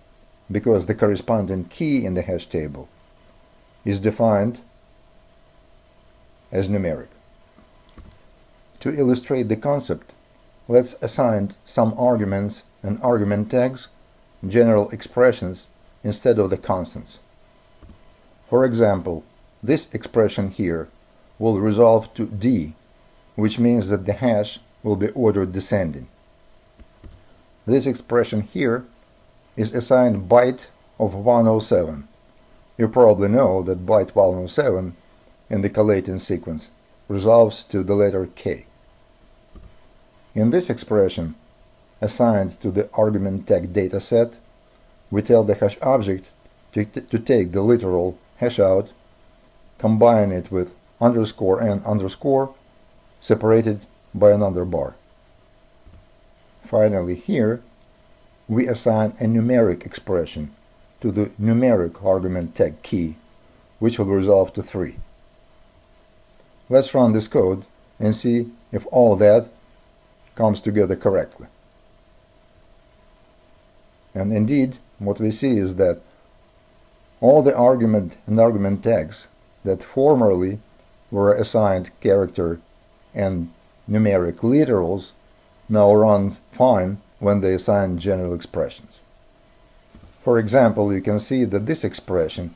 because the corresponding key in the hash table is defined as numeric. To illustrate the concept, let's assign some arguments and argument tags general expressions instead of the constants. For example, this expression here will resolve to D, which means that the hash will be ordered descending. This expression here is assigned byte of 107. You probably know that byte 107 in the collating sequence resolves to the letter K. In this expression, assigned to the argument tag dataset, we tell the hash object to take the literal hash out, combine it with underscore and underscore, separated by another bar. Finally, here, we assign a numeric expression to the numeric argument tag key, which will resolve to 3. Let's run this code and see if all that comes together correctly. And indeed, what we see is that all the argument and argument tags that formerly were assigned character and numeric literals now run fine when they assign general expressions. For example, you can see that this expression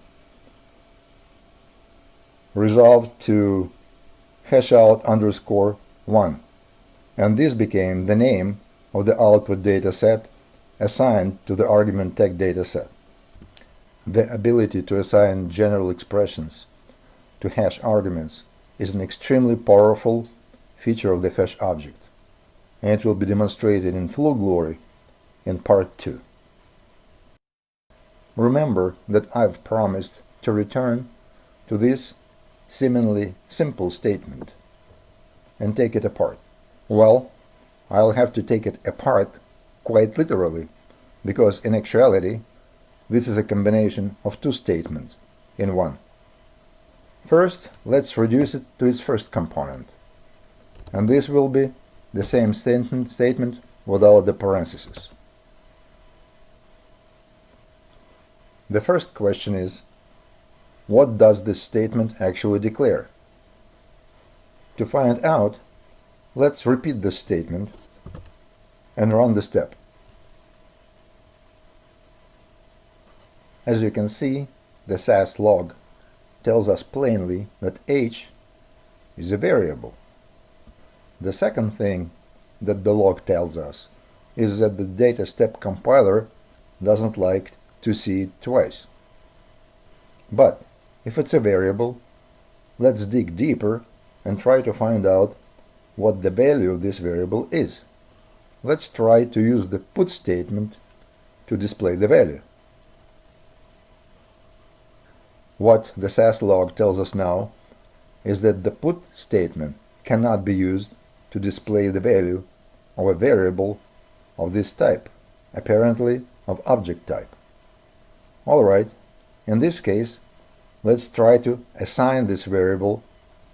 resolved to hash out underscore 1, and this became the name of the output dataset assigned to the argument tag dataset. The ability to assign general expressions to hash arguments is an extremely powerful feature of the hash object, and it will be demonstrated in full glory in part 2. Remember that I've promised to return to this seemingly simple statement and take it apart. Well, I'll have to take it apart quite literally, because in actuality, this is a combination of two statements in one. First, let's reduce it to its first component, and this will be the same statement without the parentheses. The first question is, what does this statement actually declare? To find out, let's repeat this statement and run the step. As you can see, the SAS log tells us plainly that h is a variable. The second thing that the log tells us is that the data step compiler doesn't like to see it twice. But if it's a variable, let's dig deeper and try to find out what the value of this variable is. Let's try to use the put statement to display the value. What the SAS log tells us now is that the put statement cannot be used to display the value of a variable of this type, apparently of object type. Alright, in this case, let's try to assign this variable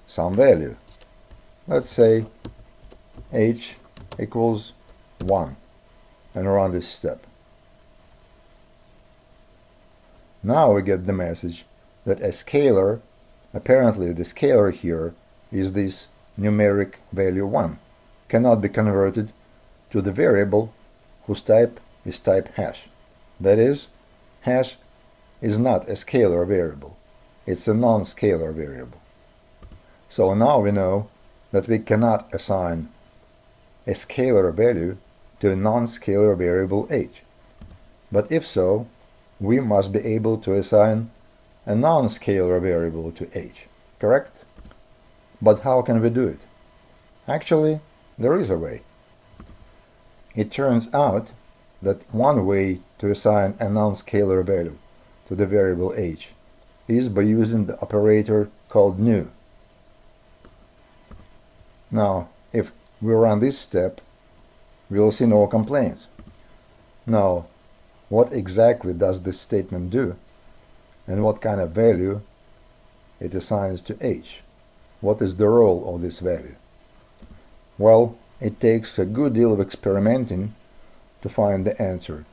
some value. Let's say h equals 1 and run this step. Now we get the message that a scalar, apparently the scalar here is this numeric value 1, cannot be converted to the variable whose type is type hash. That is, hash is not a scalar variable. It's a non-scalar variable. So now we know that we cannot assign a scalar value to a non-scalar variable h. But if so, we must be able to assign a non-scalar variable to h, correct? But how can we do it? Actually, there is a way. It turns out that one way to assign a non-scalar value to the variable h is by using the operator called new. Now, if we run this step, we will see no complaints. Now, what exactly does this statement do, and what kind of value it assigns to h? What is the role of this value? Well, it takes a good deal of experimenting to find the answer,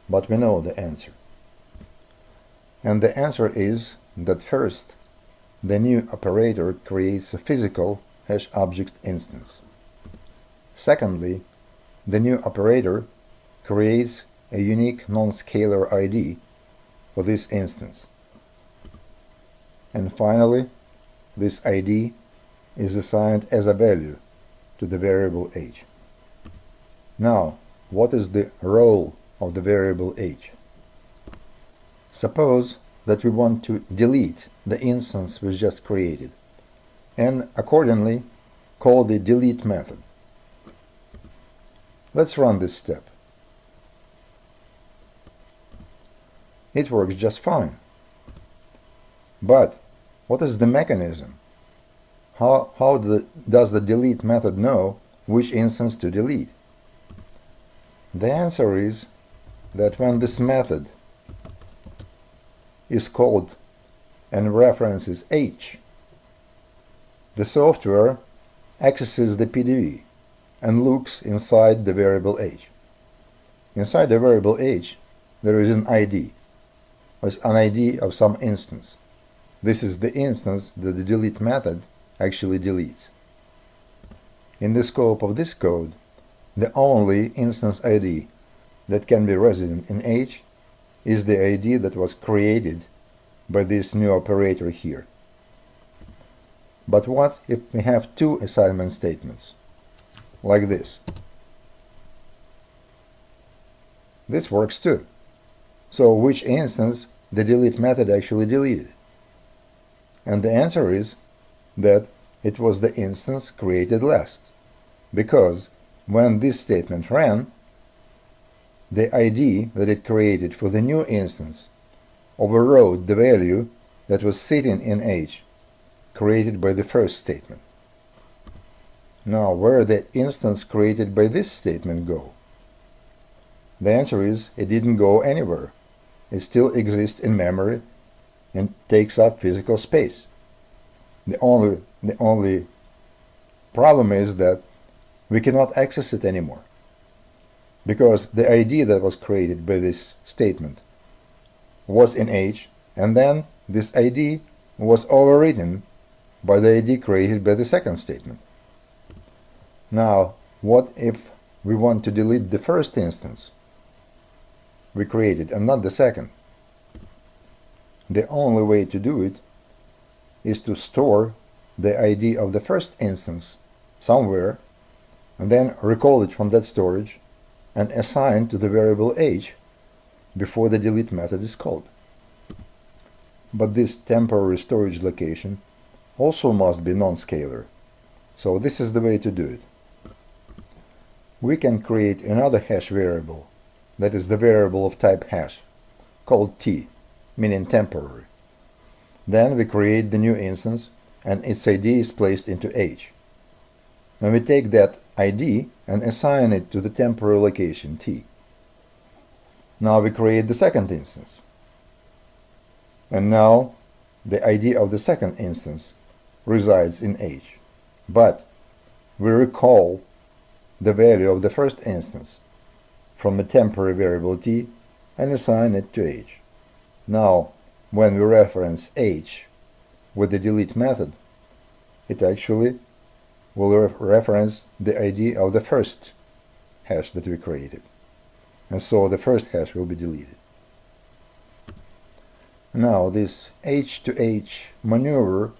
but we know the answer. And the answer is that first, the new operator creates a physical hash object instance. Secondly, the new operator creates a unique non-scalar ID for this instance. And finally, this ID is assigned as a value to the variable h. Now, what is the role of the variable h? Suppose that we want to delete the instance we just created, and accordingly call the delete method. Let's run this step. It works just fine. But what is the mechanism? How does the delete method know which instance to delete? The answer is that when this method is called and references h, the software accesses the PDV and looks inside the variable h. Inside the variable h, there is an ID, an ID of some instance. This is the instance that the delete method actually deletes. In the scope of this code, the only instance ID that can be resident in h is the ID that was created by this new operator here. But what if we have two assignment statements, like this? This works too. So which instance the delete method actually deleted? And the answer is that it was the instance created last, because when this statement ran, the ID that it created for the new instance overrode the value that was sitting in h, created by the first statement. Now, where did the instance created by this statement go? The answer is it didn't go anywhere. It still exists in memory and takes up physical space. The only problem is that we cannot access it anymore, because the ID that was created by this statement was in h, and then this ID was overwritten by the ID created by the second statement. Now, what if we want to delete the first instance we created and not the second? The only way to do it is to store the ID of the first instance somewhere and then recall it from that storage and assign to the variable h before the delete method is called. But this temporary storage location also must be non-scalar, so this is the way to do it. We can create another hash variable, that is the variable of type hash, called t, meaning temporary. Then we create the new instance and its ID is placed into h. And we take that ID and assign it to the temporary location t. Now we create the second instance. And now the ID of the second instance resides in H. But we recall the value of the first instance from a temporary variable t and assign it to H. Now, when we reference H with the delete method, it actually will reference the ID of the first hash that we created. And so the first hash will be deleted. Now this H to H maneuver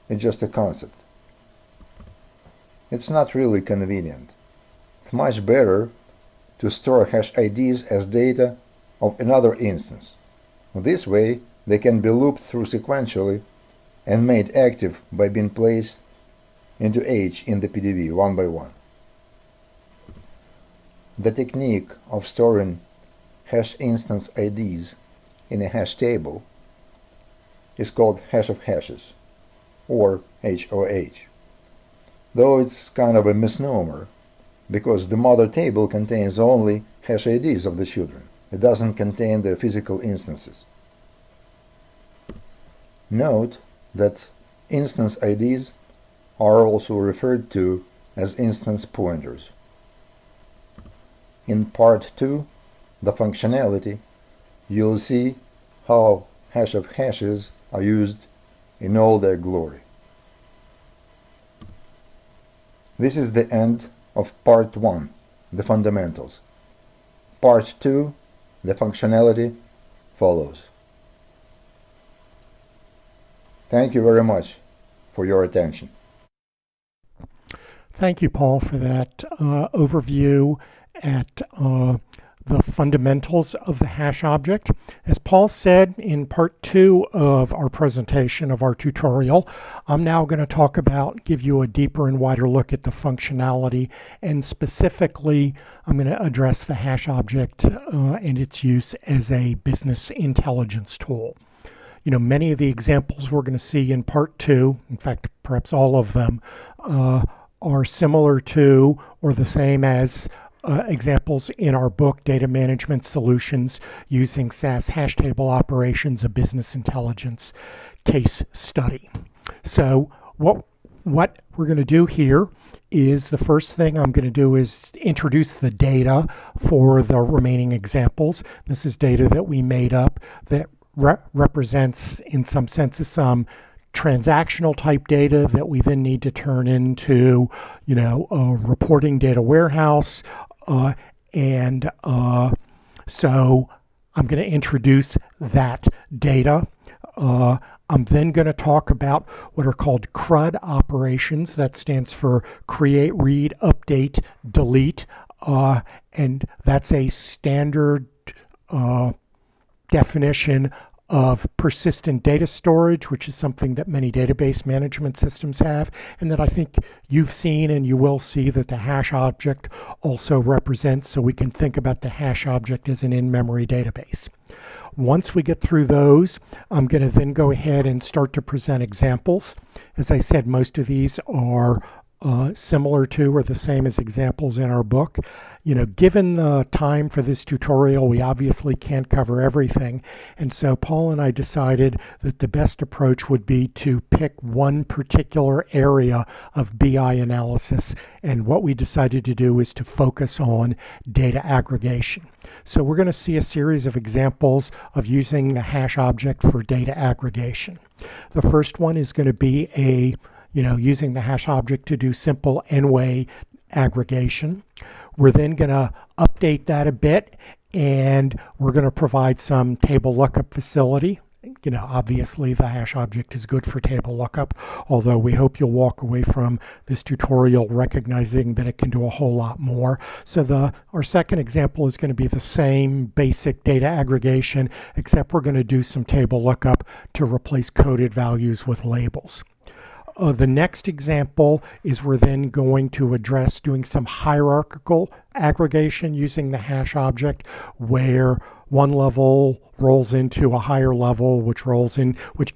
is just a concept. It's not really convenient. It's much better to store hash IDs as data of another instance. This way they can be looped through sequentially and made active by being placed into H in the PDV one by one. The technique of storing hash instance IDs in a hash table is called hash of hashes, or HOH, though it's kind of a misnomer because the mother table contains only hash IDs of the children. It doesn't contain their physical instances. Note that instance IDs are also referred to as instance pointers. In part 2, the functionality, you'll see how hash of hashes are used in all their glory. This is the end of part 1, the fundamentals. Part 2, the functionality, follows. Thank you very much for your attention. Thank you, Paul, for that overview at the fundamentals of the hash object. As Paul said in part 2 of our presentation of our tutorial, I'm now going to give you a deeper and wider look at the functionality, and specifically I'm going to address the hash object and its use as a business intelligence tool. You know, many of the examples we're going to see in part 2, in fact, perhaps all of them, are similar to or the same as examples in our book, Data Management Solutions Using SAS Hash Table Operations, a Business Intelligence Case Study. So what we're going to do here is the first thing I'm going to do is introduce the data for the remaining examples. This is data that we made up that represents, in some senses, some transactional type data that we then need to turn into, you know, a reporting data warehouse. So I'm going to introduce that data. I'm then going to talk about what are called CRUD operations. That stands for create, read, update, delete. And that's a standard definition of persistent data storage, which is something that many database management systems have, and that I think you've seen and you will see that the hash object also represents, so we can think about the hash object as an in-memory database. Once we get through those, I'm going to then go ahead and start to present examples. As I said, most of these are similar to or the same as examples in our book. You know, given the time for this tutorial, we obviously can't cover everything, and so Paul and I decided that the best approach would be to pick one particular area of BI analysis, and what we decided to do is to focus on data aggregation. So we're going to see a series of examples of using the hash object for data aggregation. The first one is going to be using the hash object to do simple n-way aggregation. We're then going to update that a bit, and we're going to provide some table lookup facility. You know, obviously the hash object is good for table lookup, although we hope you'll walk away from this tutorial recognizing that it can do a whole lot more. So our second example is going to be the same basic data aggregation, except we're going to do some table lookup to replace coded values with labels. The next example is we're then going to address doing some hierarchical aggregation using the hash object, where one level rolls into a higher level, which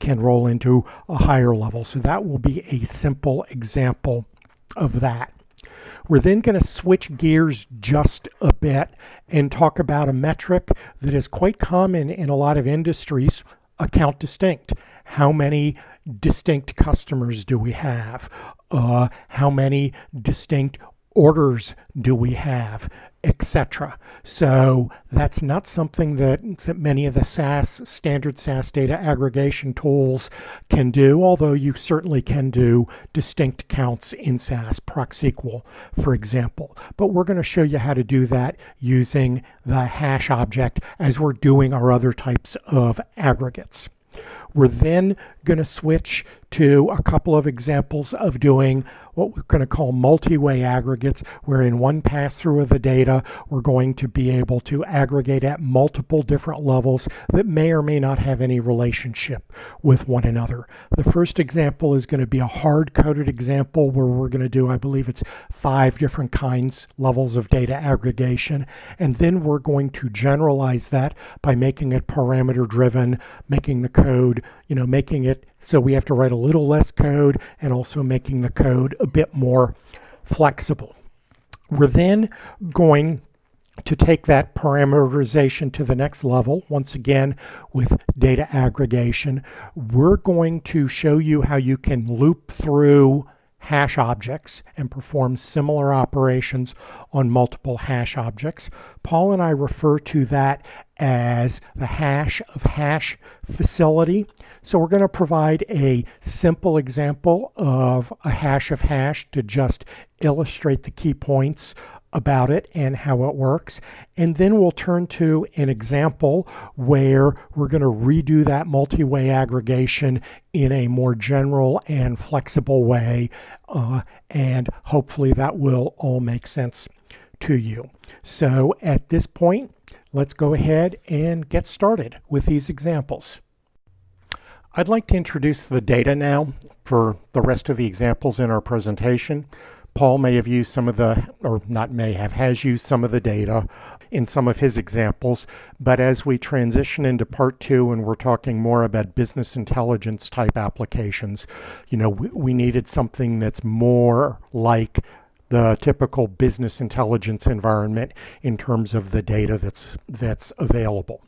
can roll into a higher level. So that will be a simple example of that. We're then going to switch gears just a bit and talk about a metric that is quite common in a lot of industries, account distinct. How many distinct customers do we have? How many distinct orders do we have, etc. So that's not something that many of the standard SAS data aggregation tools can do, although you certainly can do distinct counts in SAS, proc-SQL, for example. But we're going to show you how to do that using the hash object as we're doing our other types of aggregates. We're then going to switch to a couple of examples of doing what we're going to call multi-way aggregates, where in one pass-through of the data, we're going to be able to aggregate at multiple different levels that may or may not have any relationship with one another. The first example is going to be a hard-coded example where we're going to do, I believe it's 5 different levels of data aggregation, and then we're going to generalize that by making it parameter-driven, making the code, making it so we have to write a little less code, and also making the code a bit more flexible. We're then going to take that parameterization to the next level, once again with data aggregation. We're going to show you how you can loop through hash objects and perform similar operations on multiple hash objects. Paul and I refer to that as the hash of hash facility. So we're going to provide a simple example of a hash of hash to just illustrate the key points about it and how it works. And then we'll turn to an example where we're going to redo that multi-way aggregation in a more general and flexible way. And hopefully that will all make sense to you. So at this point, let's go ahead and get started with these examples. I'd like to introduce the data now for the rest of the examples in our presentation. Paul may have used some of the, or not may have, has used some of the data in some of his examples, but as we transition into part 2 and we're talking more about business intelligence type applications, we needed something that's more like the typical business intelligence environment in terms of the data that's available.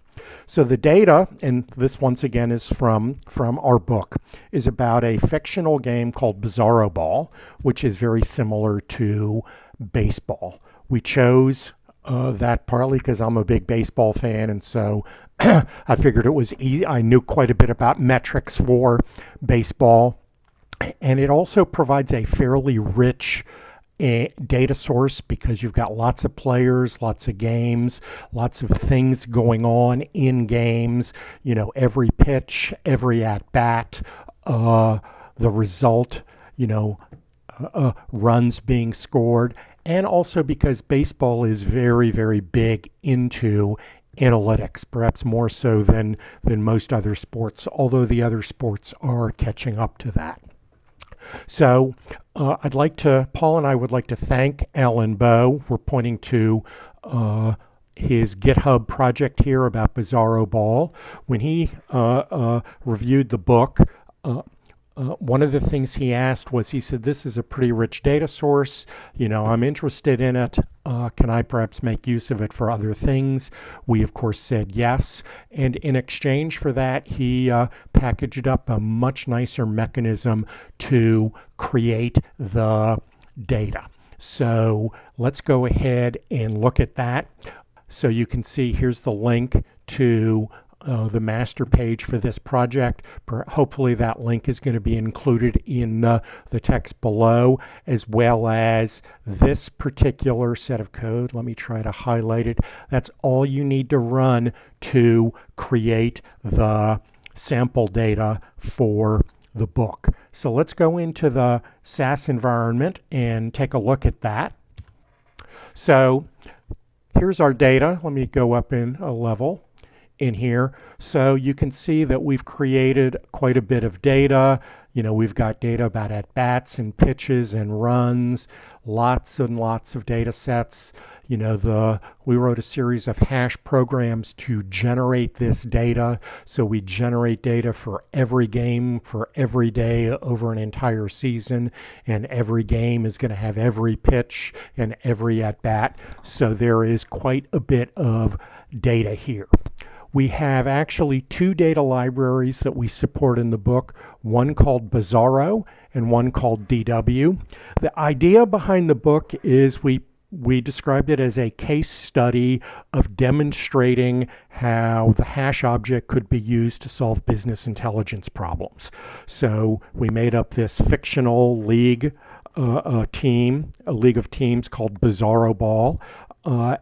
So the data, and this once again is from our book, is about a fictional game called Bizarro Ball, which is very similar to baseball. We chose that partly because I'm a big baseball fan, and so I figured it was easy. I knew quite a bit about metrics for baseball, and it also provides a fairly rich data source because you've got lots of players, lots of games, lots of things going on in games, every pitch, every at-bat, the result, runs being scored, and also because baseball is very, very big into analytics, perhaps more so than most other sports, although the other sports are catching up to that. So Paul and I would like to thank Alan Bowe. We're pointing to his GitHub project here about Bizarro Ball. When he reviewed the book, one of the things he asked was, he said, this is a pretty rich data source. I'm interested in it. Can I perhaps make use of it for other things? We, of course, said yes. And in exchange for that, he packaged up a much nicer mechanism to create the data. So let's go ahead and look at that. So you can see here's the link to the master page for this project. Hopefully that link is going to be included in the text below, as well as this particular set of code. Let me try to highlight it. That's all you need to run to create the sample data for the book. So let's go into the SAS environment and take a look at that. So here's our data. Let me go up in a level in here. So you can see that we've created quite a bit of data. We've got data about at-bats and pitches and runs, lots and lots of data sets. We wrote a series of hash programs to generate this data. So we generate data for every game, for every day over an entire season, and every game is going to have every pitch and every at-bat. So there is quite a bit of data here. We have actually two data libraries that we support in the book, one called Bizarro and one called DW. The idea behind the book is we described it as a case study of demonstrating how the hash object could be used to solve business intelligence problems. So we made up this fictional league team, a league of teams called Bizarro Ball,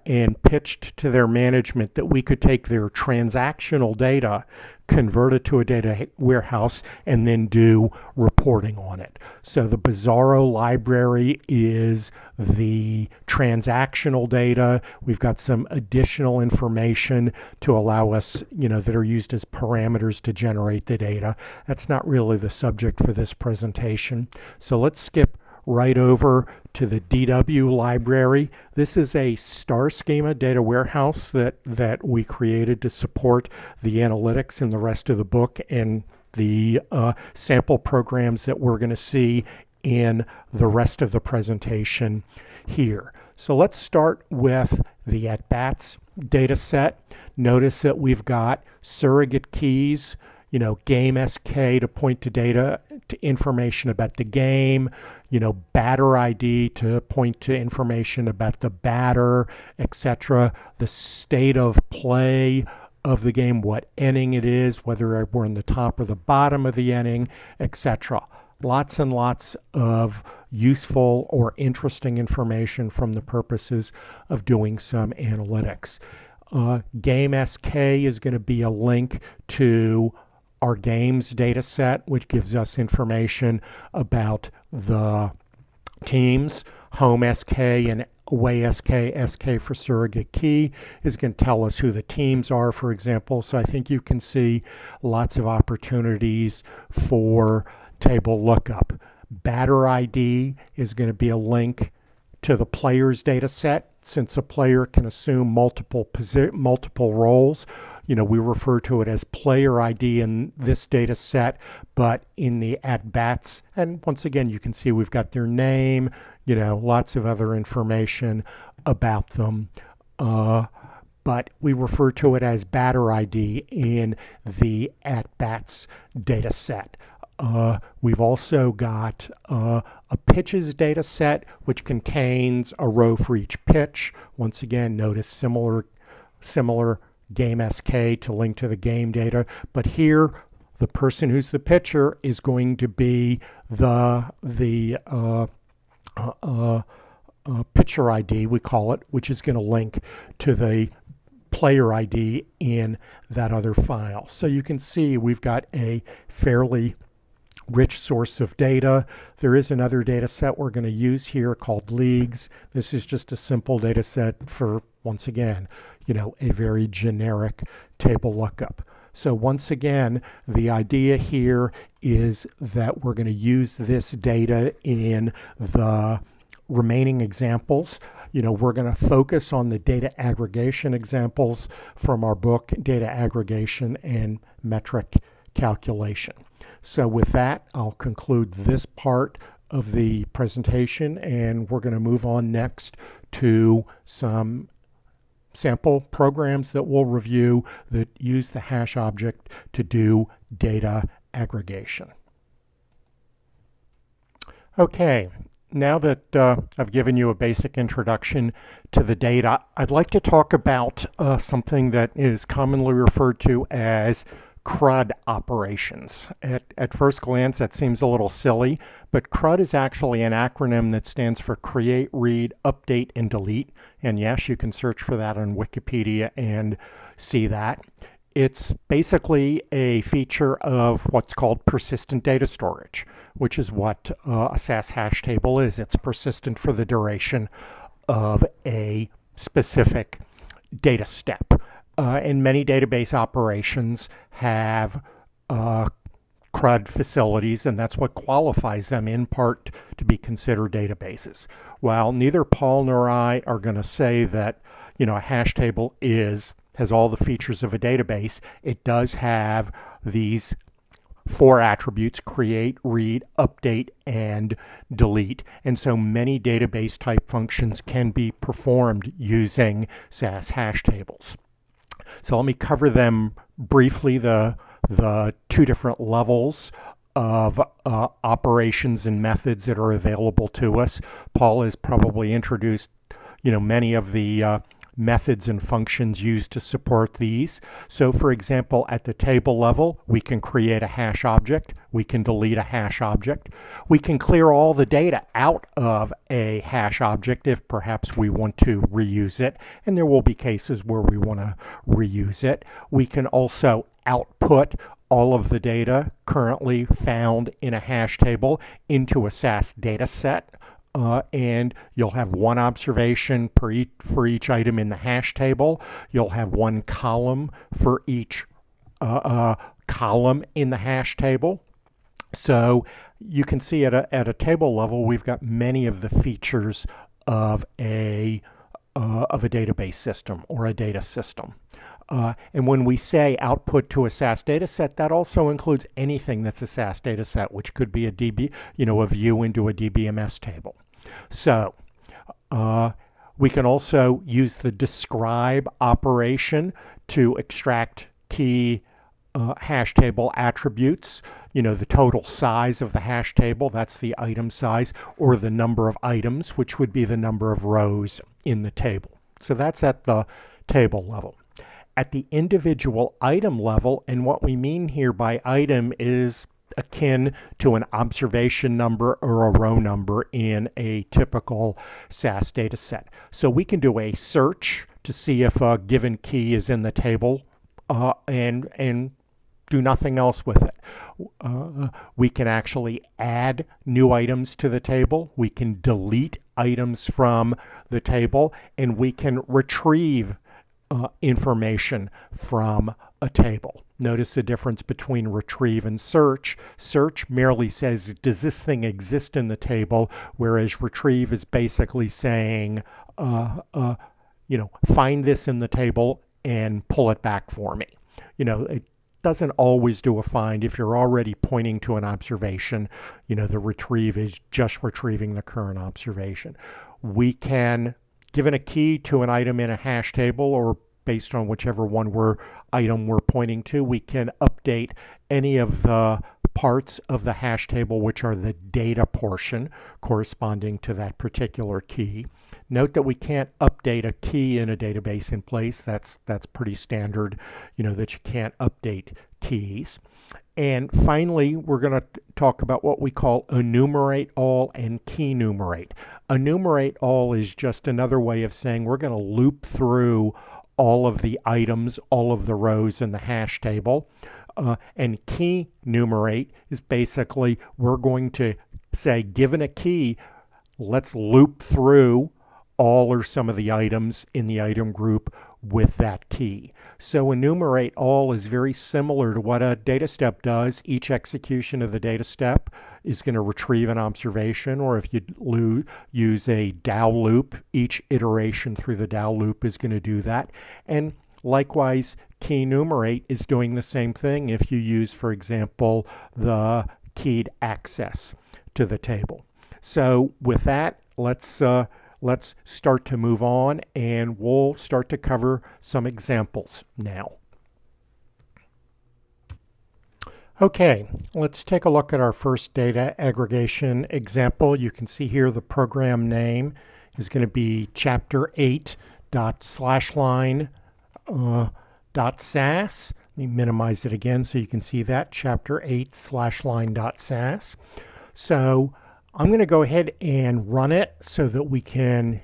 and pitched to their management that we could take their transactional data, convert it to a data warehouse, and then do reporting on it. So the Bizarro library is the transactional data. We've got some additional information to allow us, that are used as parameters to generate the data. That's not really the subject for this presentation. So let's skip right over to the DW library. This is a star schema data warehouse that we created to support the analytics in the rest of the book and the sample programs that we're going to see in the rest of the presentation here. So let's start with the at-bats data set. Notice that we've got surrogate keys, game SK to point to data, to information about the game, batter ID to point to information about the batter, etc., the state of play of the game, what inning it is, whether we're in the top or the bottom of the inning, etc. Lots and lots of useful or interesting information from the purposes of doing some analytics. Game SK is going to be a link to our games data set, which gives us information about the teams. Home SK and away SK for surrogate key is going to tell us who the teams are, for example. So I think you can see lots of opportunities for table lookup. Batter ID is going to be a link to the player's data set. Since a player can assume multiple roles, we refer to it as player ID in this data set, but in the at-bats, and once again, you can see we've got their name, lots of other information about them, but we refer to it as batter ID in the at-bats data set. We've also got a pitches data set, which contains a row for each pitch. Once again, notice similar game SK to link to the game data, but here the person who's the pitcher is going to be the pitcher ID, we call it, which is going to link to the player ID in that other file. So you can see we've got a fairly rich source of data. There is another data set we're going to use here called leagues. This is just a simple data set for, once again, a very generic table lookup. So once again, the idea here is that we're going to use this data in the remaining examples. We're going to focus on the data aggregation examples from our book, Data Aggregation and Metric Calculation. So with that, I'll conclude this part of the presentation, and we're going to move on next to some sample programs that we'll review that use the hash object to do data aggregation. Okay, now that I've given you a basic introduction to the data, I'd like to talk about something that is commonly referred to as CRUD operations. At first glance, that seems a little silly, but CRUD is actually an acronym that stands for Create, Read, Update, and Delete. And yes, you can search for that on Wikipedia and see that. It's basically a feature of what's called persistent data storage, which is what a SAS hash table is. It's persistent for the duration of a specific data step. And many database operations have CRUD CRUD facilities, and that's what qualifies them in part to be considered databases. While neither Paul nor I are going to say that, a hash table has all the features of a database, it does have these 4 attributes: create, read, update, and delete. And so many database type functions can be performed using SAS hash tables. So let me cover them briefly, the 2 different levels of operations and methods that are available to us. Paul has probably introduced many of the methods and functions used to support these. So for example, at the table level, we can create a hash object, we can delete a hash object, we can clear all the data out of a hash object if perhaps we want to reuse it, and there will be cases where we want to reuse it. We can also output all of the data currently found in a hash table into a SAS data set. And you'll have 1 observation for each item in the hash table. You'll have 1 column for each column in the hash table. So you can see at a table level, we've got many of the features of a database system or a data system. And when we say output to a SAS data set, that also includes anything that's a SAS data set, which could be a view into a DBMS table. So we can also use the describe operation to extract key hash table attributes. The total size of the hash table, that's the item size, or the number of items, which would be the number of rows in the table. So that's at the table level. At the individual item level, and what we mean here by item is akin to an observation number or a row number in a typical SAS data set. So we can do a search to see if a given key is in the table and do nothing else with it. We can actually add new items to the table. We can delete items from the table, and we can retrieve information from a table. Notice the difference between retrieve and search. Search merely says, does this thing exist in the table? Whereas retrieve is basically saying, find this in the table and pull it back for me. It doesn't always do a find. If you're already pointing to an observation, the retrieve is just retrieving the current observation. We can, given a key to an item in a hash table, or based on whichever item we're pointing to, we can update any of the parts of the hash table which are the data portion corresponding to that particular key. Note that we can't update a key in a database in place. That's pretty standard, that you can't update keys. And finally, we're going to talk about what we call enumerate all and key numerate. Enumerate all is just another way of saying we're going to loop through all of the items, all of the rows in the hash table. And key numerate is basically we're going to say, given a key, let's loop through all or some of the items in the item group with that key. So enumerate all is very similar to what a data step does. Each execution of the data step is going to retrieve an observation, or if you use a DAO loop, each iteration through the DAO loop is going to do that. And likewise, key numerate is doing the same thing if you use, for example, the keyed access to the table. So with that, let's start to move on, and we'll start to cover some examples now. Okay, let's take a look at our first data aggregation example. You can see here the program name is going to be chapter 8./line.sas. Let me minimize it again so you can see that, chapter 8/line.sas. So I'm going to go ahead and run it so that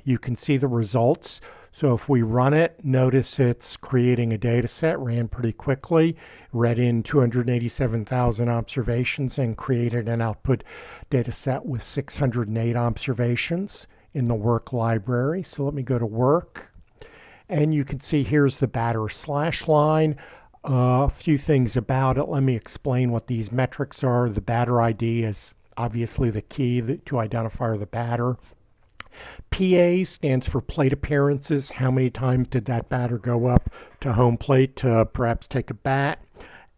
you can see the results. So if we run it, notice it's creating a data set, ran pretty quickly, read in 287,000 observations and created an output data set with 608 observations in the work library. So let me go to work, and you can see here's the batter/line. A few things about it. Let me explain what these metrics are. The batter ID is obviously the key to identify the batter. PA stands for plate appearances. How many times did that batter go up to home plate to perhaps take a bat?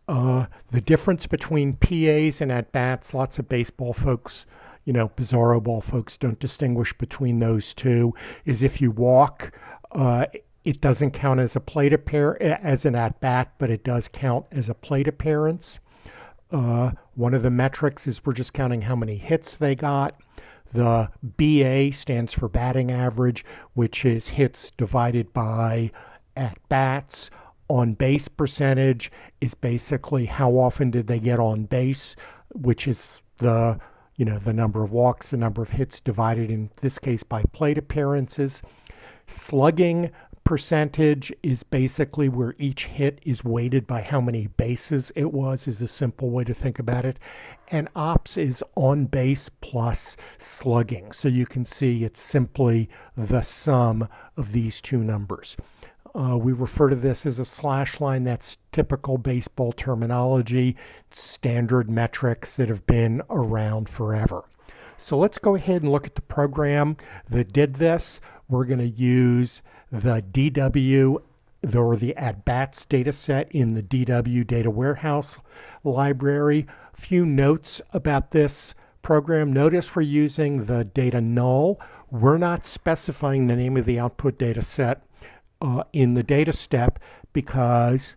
The difference between PAs and at-bats, lots of baseball folks, bizarro ball folks don't distinguish between those two, is if you walk, it doesn't count as a plate as an at-bat, but it does count as a plate appearance. One of the metrics is we're just counting how many hits they got. The BA stands for batting average, which is hits divided by at-bats. On base percentage is basically how often did they get on base, which is the number of walks, the number of hits divided in this case by plate appearances. Slugging percentage is basically where each hit is weighted by how many bases it was, is a simple way to think about it. And ops is on base plus slugging. So you can see it's simply the sum of these two numbers. We refer to this as a slash line. That's typical baseball terminology, standard metrics that have been around forever. So let's go ahead and look at the program that did this. We're going to use the DW, or the at-bats data set in the DW data warehouse library. A few notes about this program. Notice we're using the data null. We're not specifying the name of the output data set in the data step, because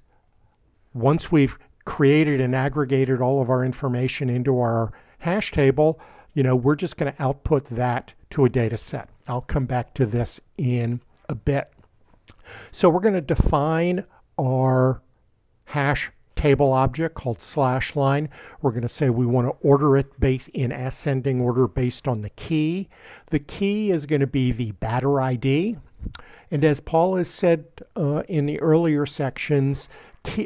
once we've created and aggregated all of our information into our hash table, we're just going to output that to a data set. I'll come back to this in a bit. So we're going to define our hash table object called slash line. We're going to say we want to order it in ascending order based on the key. The key is going to be the batter ID. And as Paul has said in the earlier sections,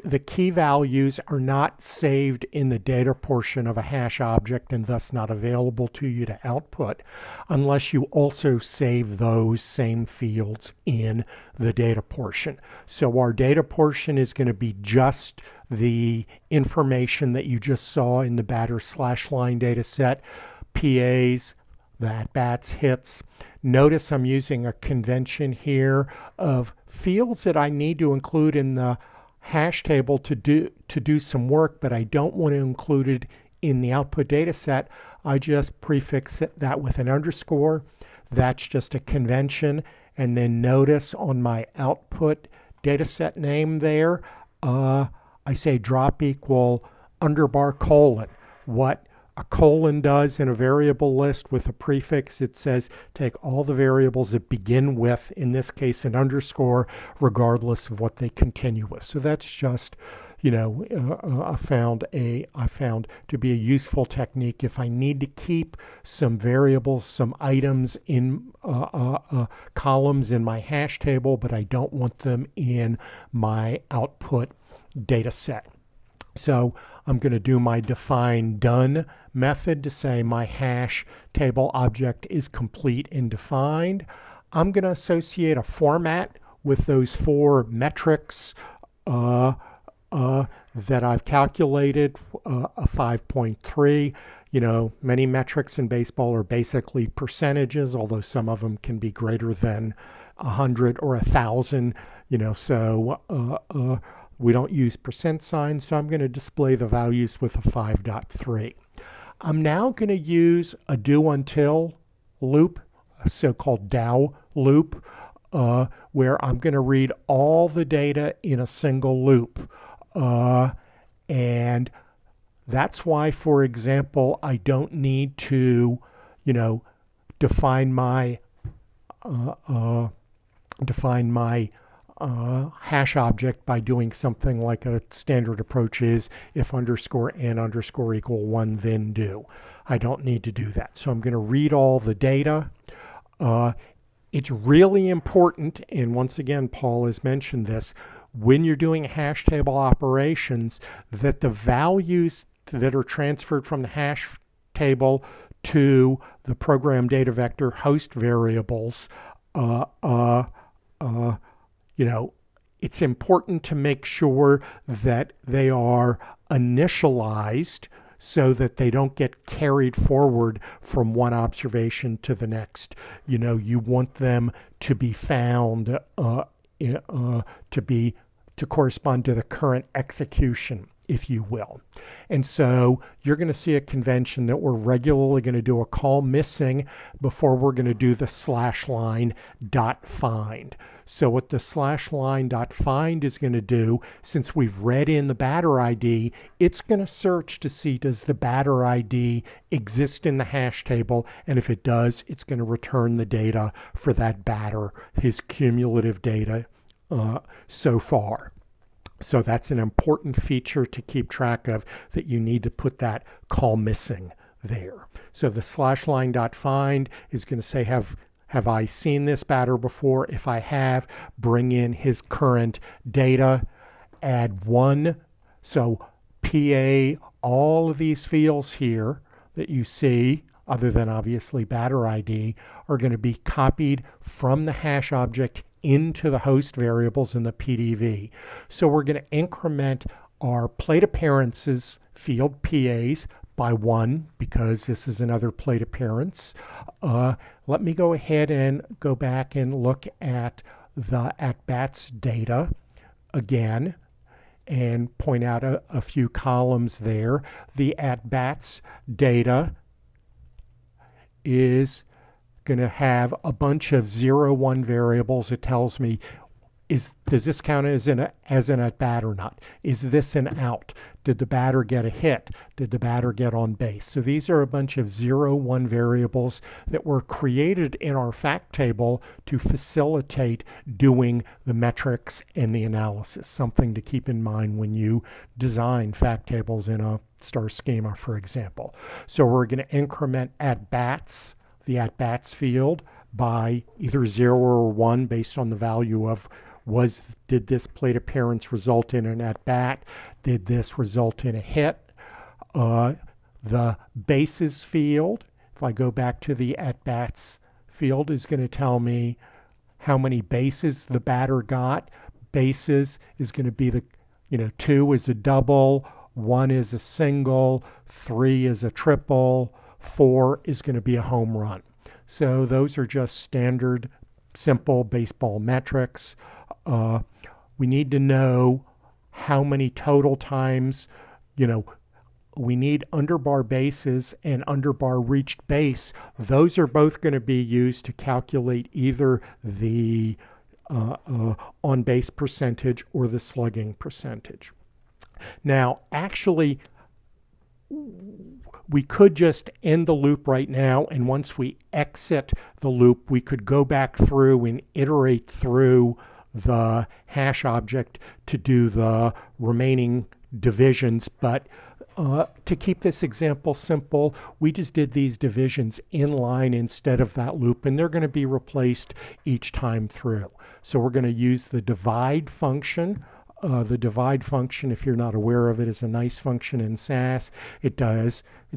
the key values are not saved in the data portion of a hash object and thus not available to you to output unless you also save those same fields in the data portion. So our data portion is going to be just the information that you just saw in the batter slash line data set, PAs, the at-bats, hits. Notice I'm using a convention here of fields that I need to include in the hash table to do some work, but I don't want to include it in the output data set. I just prefix that with an underscore. That's just a convention. And then notice on my output data set name there, I say drop equal underbar colon. What a colon does in a variable list with a prefix, it says take all the variables that begin with, in this case, an underscore, regardless of what they continue with. So that's just, I found to be a useful technique if I need to keep some variables, some items in columns in my hash table, but I don't want them in my output data set. So I'm going to do my define done method to say my hash table object is complete and defined. I'm going to associate a format with those four metrics that I've calculated, a 5.3. Many metrics in baseball are basically percentages, although some of them can be greater than 100 or 1,000, so we don't use percent signs, so I'm going to display the values with a 5.3. I'm now going to use a do until loop, a so-called DAO loop, where I'm going to read all the data in a single loop. And that's why, for example, I don't need to, define my hash object by doing something like a standard approach is if underscore n underscore equal 1 then do. I don't need to do that. So I'm going to read all the data. It's really important, and once again Paul has mentioned this, when you're doing hash table operations, that the values that are transferred from the hash table to the program data vector host variables it's important to make sure that they are initialized so that they don't get carried forward from one observation to the next. You want them to be found to correspond to the current execution, if you will. And so you're going to see a convention that we're regularly going to do a call missing before we're going to do the /line dot find. So what the /line dot find is going to do, since we've read in the batter ID, it's going to search to see does the batter ID exist in the hash table, and if it does, it's going to return the data for that batter, his cumulative data so far. So that's an important feature to keep track of, that you need to put that call missing there. So the /line dot find is going to say, have I seen this batter before? If I have, bring in his current data, add 1. So PA, all of these fields here that you see, other than obviously batter ID, are going to be copied from the hash object into the host variables in the PDV. So we're going to increment our plate appearances field PAs by 1 because this is another plate appearance. Let me go ahead and go back and look at the at-bats data again and point out a few columns there. The at-bats data is going to have a bunch of 0, 1 variables. It tells me, does this count as an at bat or not? Is this an out? Did the batter get a hit? Did the batter get on base? So these are a bunch of 0, 1 variables that were created in our fact table to facilitate doing the metrics and the analysis. Something to keep in mind when you design fact tables in a star schema, for example. So we're going to increment at bats, the at bats field, by either 0 or 1 based on the value of did this plate appearance result in an at bat? Did this result in a hit? The bases field, if I go back to the at bats field, is going to tell me how many bases the batter got. Bases is going to be 2 is a double, 1 is a single, 3 is a triple, 4 is going to be a home run. So those are just standard, simple baseball metrics. We need to know how many total times, we need underbar bases and underbar reached base. Those are both going to be used to calculate either the on base percentage or the slugging percentage. Now, actually, we could just end the loop right now, and once we exit the loop, we could go back through and iterate through the hash object to do the remaining divisions. But to keep this example simple, we just did these divisions in line instead of that loop, and they're going to be replaced each time through. So we're going to use the divide function. The divide function, if you're not aware of it, is a nice function in SAS. It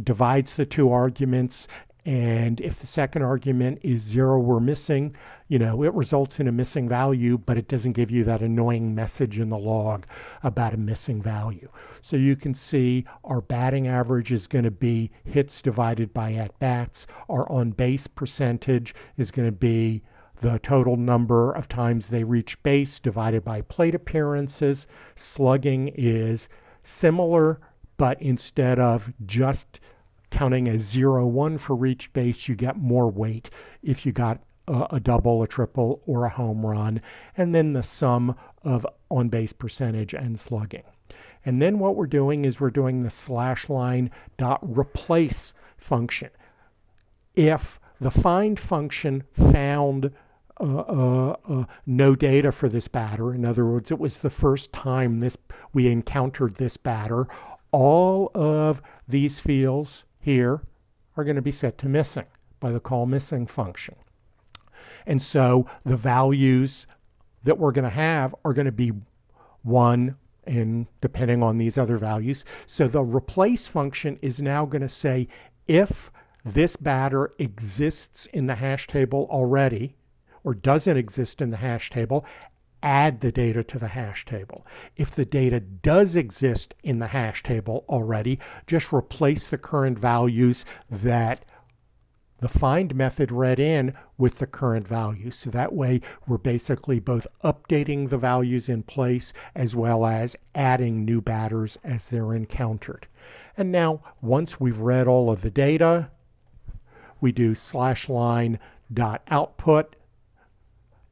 divides the two arguments, and if the second argument is 0 or missing, it results in a missing value, but it doesn't give you that annoying message in the log about a missing value. So you can see our batting average is going to be hits divided by at-bats. Our on-base percentage is going to be the total number of times they reach base divided by plate appearances. Slugging is similar, but instead of just counting as 0, 1 for reach base, you get more weight if you got a double, a triple, or a home run, and then the sum of on-base percentage and slugging. And then what we're doing is we're doing the /line dot replace function. If the find function found no data for this batter, in other words, it was the first time we encountered this batter, all of these fields here are going to be set to missing by the call missing function. And so the values that we're going to have are going to be 1, and depending on these other values. So the replace function is now going to say, if this batter exists in the hash table already, or doesn't exist in the hash table, add the data to the hash table. If the data does exist in the hash table already, just replace the current values that the find method read in with the current values. So that way we're basically both updating the values in place as well as adding new batters as they're encountered. And now once we've read all of the data, we do /line.output,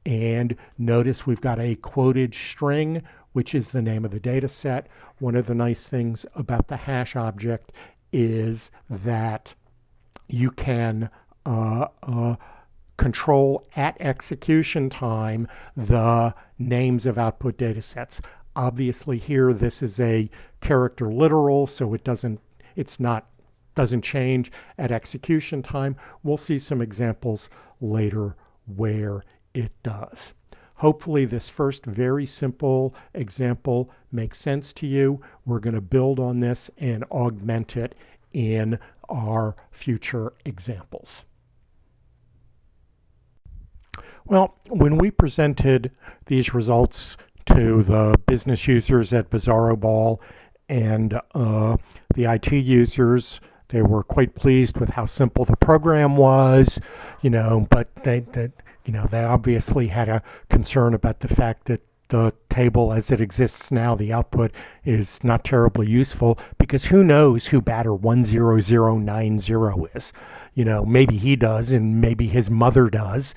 and notice we've got a quoted string, which is the name of the data set. One of the nice things about the hash object is that you can control at execution time the names of output data sets. Obviously here this is a character literal, so it doesn't change at execution time. We'll see some examples later where it does. Hopefully this first very simple example makes sense to you. We're going to build on this and augment it in our future examples. Well, when we presented these results to the business users at Bizarro Ball and the IT users, they were quite pleased with how simple the program was, but they obviously had a concern about the fact that the table as it exists now, the output, is not terribly useful, because who knows who batter 10090 is. Maybe he does, and maybe his mother does,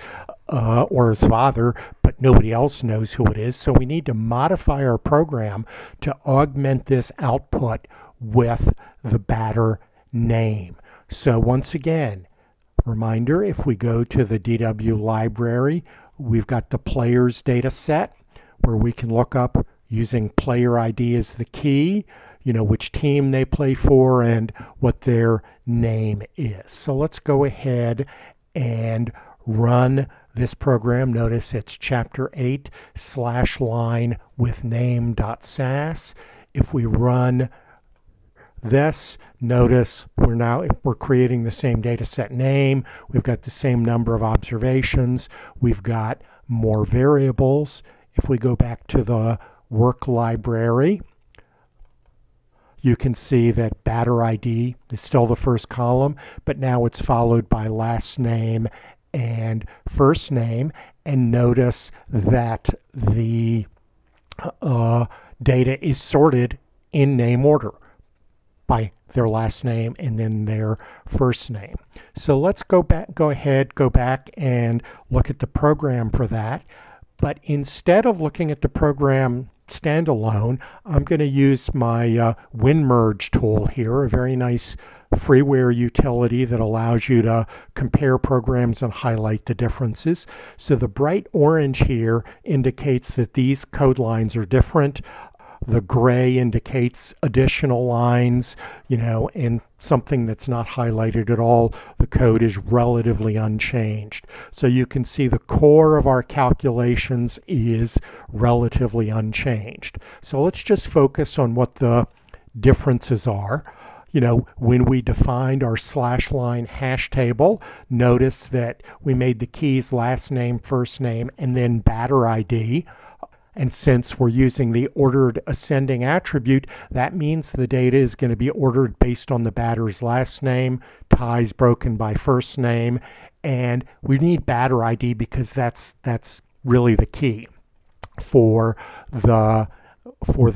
or his father, but nobody else knows who it is. So we need to modify our program to augment this output with the batter name. So once again, reminder, if we go to the DW library, we've got the players data set where we can look up using player ID as the key, which team they play for and what their name is. So let's go ahead and run this program. Notice it's chapter 8 /line with name.sas. If we run this, notice we're creating the same data set name. We've got the same number of observations. We've got more variables. If we go back to the work library, you can see that batter ID is still the first column, but now it's followed by last name and first name. And notice that the data is sorted in name order by their last name and then their first name. So let's go back and look at the program for that. But instead of looking at the program standalone, I'm going to use my WinMerge tool here, a very nice freeware utility that allows you to compare programs and highlight the differences. So the bright orange here indicates that these code lines are different. The gray indicates additional lines, and something that's not highlighted at all, the code is relatively unchanged. So you can see the core of our calculations is relatively unchanged. So let's just focus on what the differences are. When we defined our /line hash table, notice that we made the keys last name, first name, and then batter ID. And since we're using the ordered ascending attribute, that means the data is going to be ordered based on the batter's last name, ties broken by first name, and we need batter ID because that's really the key for the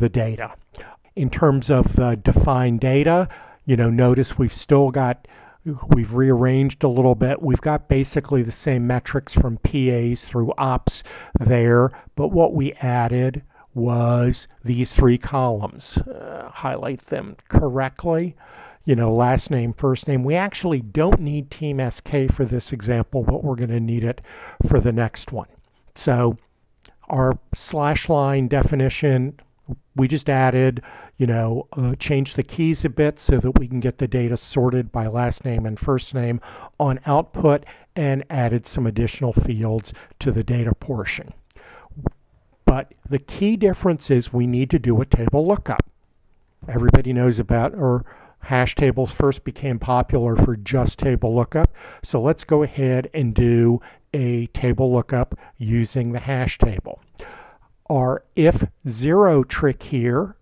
data. In terms of the defined data, notice we've rearranged a little bit. We've got basically the same metrics from PAs through ops there, but what we added was these 3 columns. Highlight them correctly. Last name, first name. We actually don't need Team SK for this example, but we're going to need it for the next one. So our /line definition, we just added, change the keys a bit so that we can get the data sorted by last name and first name on output, and added some additional fields to the data portion. But the key difference is we need to do a table lookup. Everybody knows about, or hash tables first became popular for just table lookup. So let's go ahead and do a table lookup using the hash table. our if zero trick here,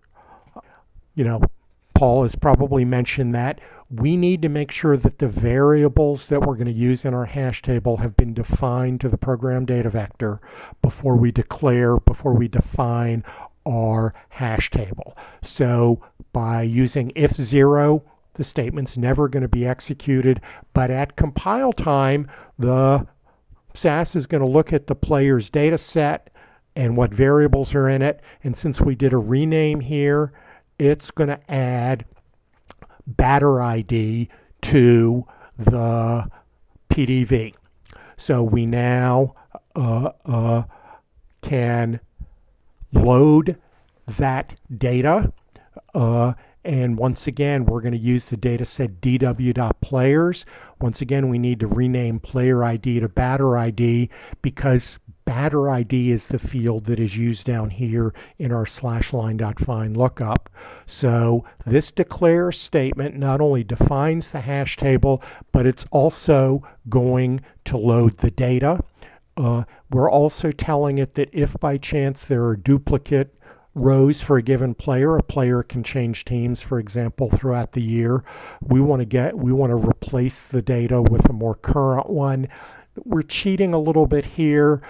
Paul has probably mentioned that we need to make sure that the variables that we're going to use in our hash table have been defined to the program data vector before we define our hash table. So by using if zero, the statement's never going to be executed, but at compile time, the SAS is going to look at the player's data set and what variables are in it, and since we did a rename here, it's going to add batter ID to the PDV. So we now can load that data, and once again we're going to use the data set dw.players. Once again we need to rename player ID to batter ID because batter ID is the field that is used down here in our /line.find lookup. So this declare statement not only defines the hash table, but it's also going to load the data. We're also telling it that if by chance there are duplicate rows for a given player, a player can change teams, for example, throughout the year. We want to replace the data with a more current one. We're cheating a little bit here,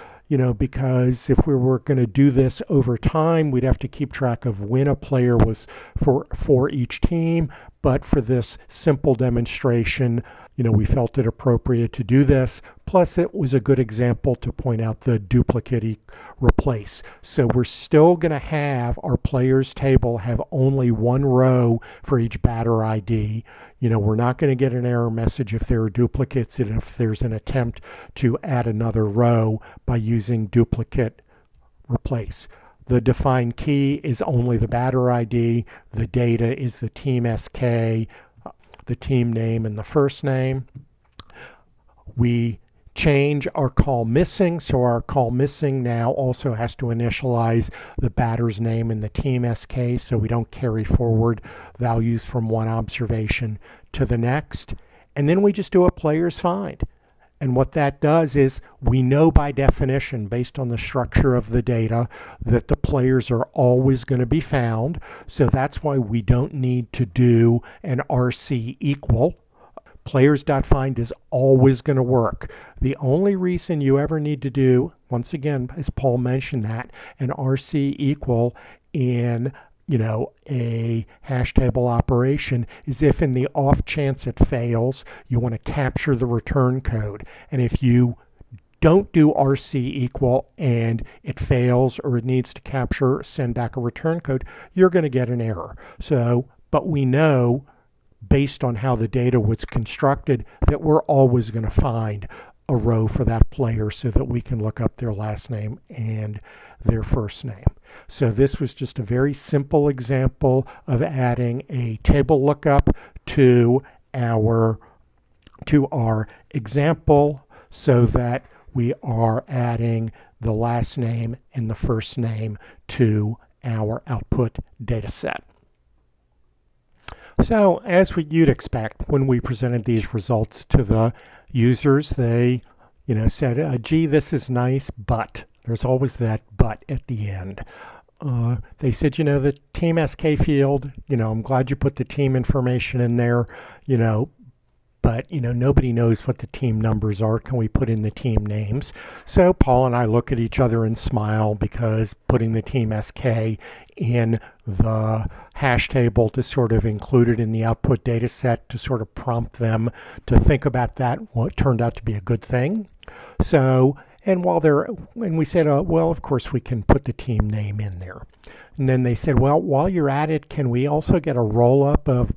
because if we were going to do this over time, we'd have to keep track of when a player was for each team. But for this simple demonstration, we felt it appropriate to do this. Plus, it was a good example to point out the duplicate replace. So we're still going to have our players table have only one row for each batter ID. We're not going to get an error message if there are duplicates and if there's an attempt to add another row by using duplicate replace. The defined key is only the batter ID. The data is the team SK, the team name, and the first name. We change our call missing, so our call missing now also has to initialize the batter's name and the team SK, so we don't carry forward values from one observation to the next. And then we just do a player's find. And what that does is we know by definition, based on the structure of the data, that the players are always going to be found. So that's why we don't need to do an RC equal. Players.find is always going to work. The only reason you ever need to do, once again, as Paul mentioned that, an RC equal in a hash table operation is if in the off chance it fails, you want to capture the return code. And if you don't do RC equal and it fails or it needs to send back a return code, you're going to get an error. So, but we know based on how the data was constructed that we're always going to find a row for that player so that we can look up their last name and their first name. So this was just a very simple example of adding a table lookup to our example so that we are adding the last name and the first name to our output data set. So as you'd expect, when we presented these results to the users, they said, gee, this is nice, but there's always that but at the end. They said, the team SK field, I'm glad you put the team information in there, but nobody knows what the team numbers are. Can we put in the team names? So Paul and I look at each other and smile because putting the team SK in the hash table to sort of include it in the output data set to sort of prompt them to think about that, what turned out to be a good thing. So, and we said, well, of course we can put the team name in there. And then they said, well, while you're at it, can we also get a roll-up of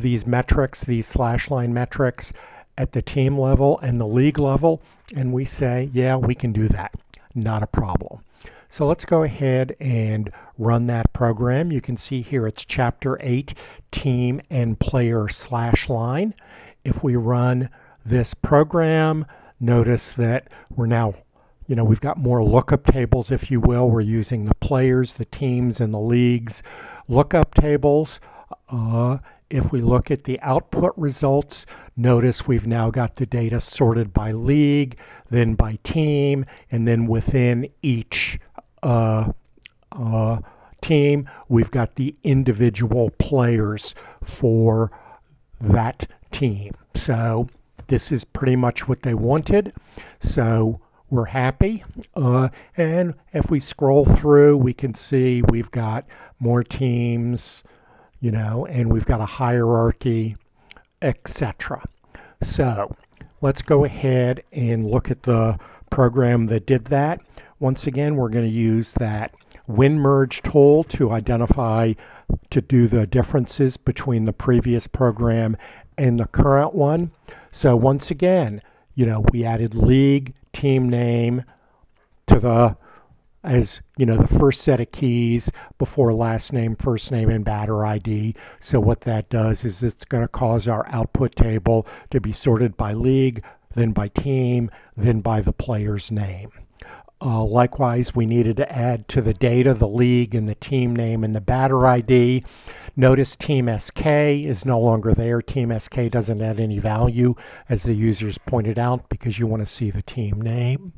these metrics, these /line metrics at the team level and the league level? And we say, yeah, we can do that. Not a problem. So let's go ahead and run that program. You can see here it's chapter 8, team and player /line. If we run this program, notice that we're now, we've got more lookup tables, if you will. We're using the players, the teams, and the leagues lookup tables. If we look at the output results, notice we've now got the data sorted by league, then by team, and then within each team, we've got the individual players for that team. So this is pretty much what they wanted. So we're happy. And if we scroll through, we can see we've got more teams, and we've got a hierarchy, etc. So let's go ahead and look at the program that did that. Once again, we're going to use that WinMerge tool to do the differences between the previous program and the current one. So once again, we added league, team name to the first set of keys before last name, first name, and batter ID. So what that does is it's going to cause our output table to be sorted by league, then by team, then by the player's name. Likewise, we needed to add to the data the league and the team name and the batter ID. Notice Team SK is no longer there. Team SK doesn't add any value, as the users pointed out, because you want to see the team name.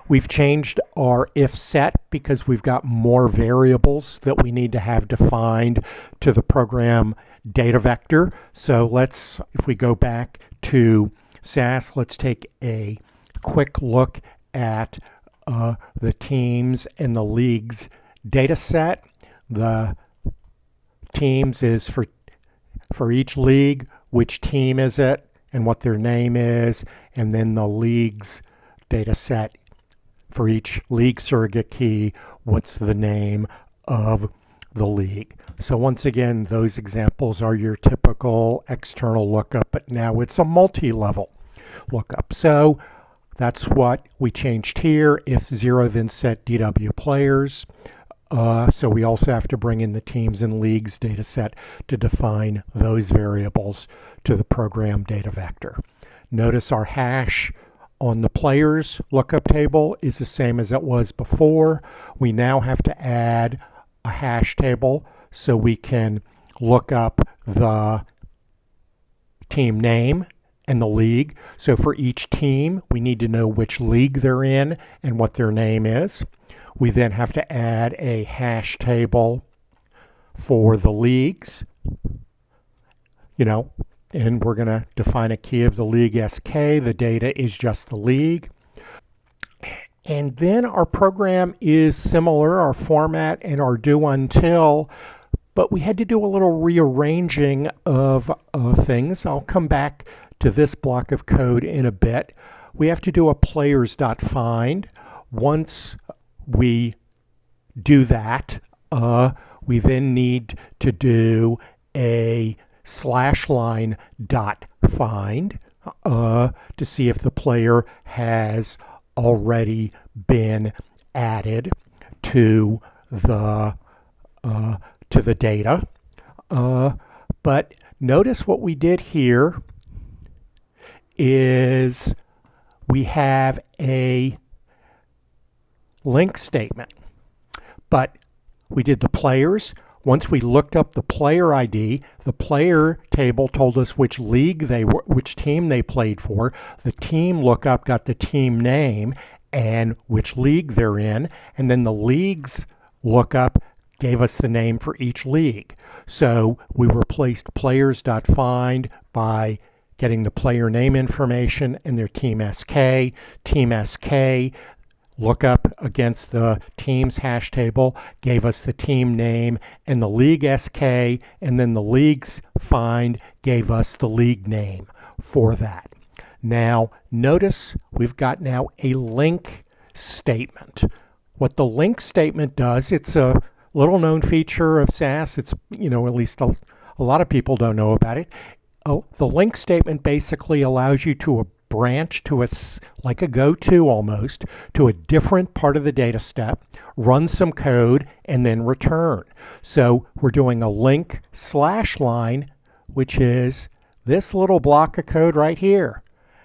We've changed our if set because we've got more variables that we need to have defined to the program data vector. So if we go back to SAS, let's take a quick look at the teams and the leagues data set. The teams is for each league, which team is it and what their name is, and then the leagues data set for each league surrogate key, what's the name of the league. So once again, those examples are your typical external lookup, but now it's a multi-level lookup. So that's what we changed here. If 0, then set DW players. So we also have to bring in the teams and leagues data set to define those variables to the program data vector. Notice our hash on the players lookup table is the same as it was before. We now have to add a hash table so we can look up the team name and the league. So for each team, we need to know which league they're in and what their name is. We then have to add a hash table for the leagues, and we're going to define a key of the league SK. The data is just the league. And then our program is similar, our format and our do until, but we had to do a little rearranging of things. I'll come back to this block of code in a bit. We have to do a players.find. Once we do that, we then need to do a /line dot find to see if the player has already been added to the data. But notice what we did here is we have a link statement, but we did the players. Once we looked up the player ID, the player table told us which league they were, which team they played for. The team lookup got the team name and which league they're in, and then the leagues lookup gave us the name for each league. So we replaced players.find by getting the player name information and their team SK. Team SK lookup against the team's hash table gave us the team name and the league SK, and then the league's find gave us the league name for that. Now notice we've got now a link statement. What the link statement does, it's a little known feature of SAS. It's, at least a lot of people don't know about it. The link statement basically allows you to branch to like a go-to almost, to a different part of the data step, run some code, and then return. So we're doing a link /line, which is this little block of code right here.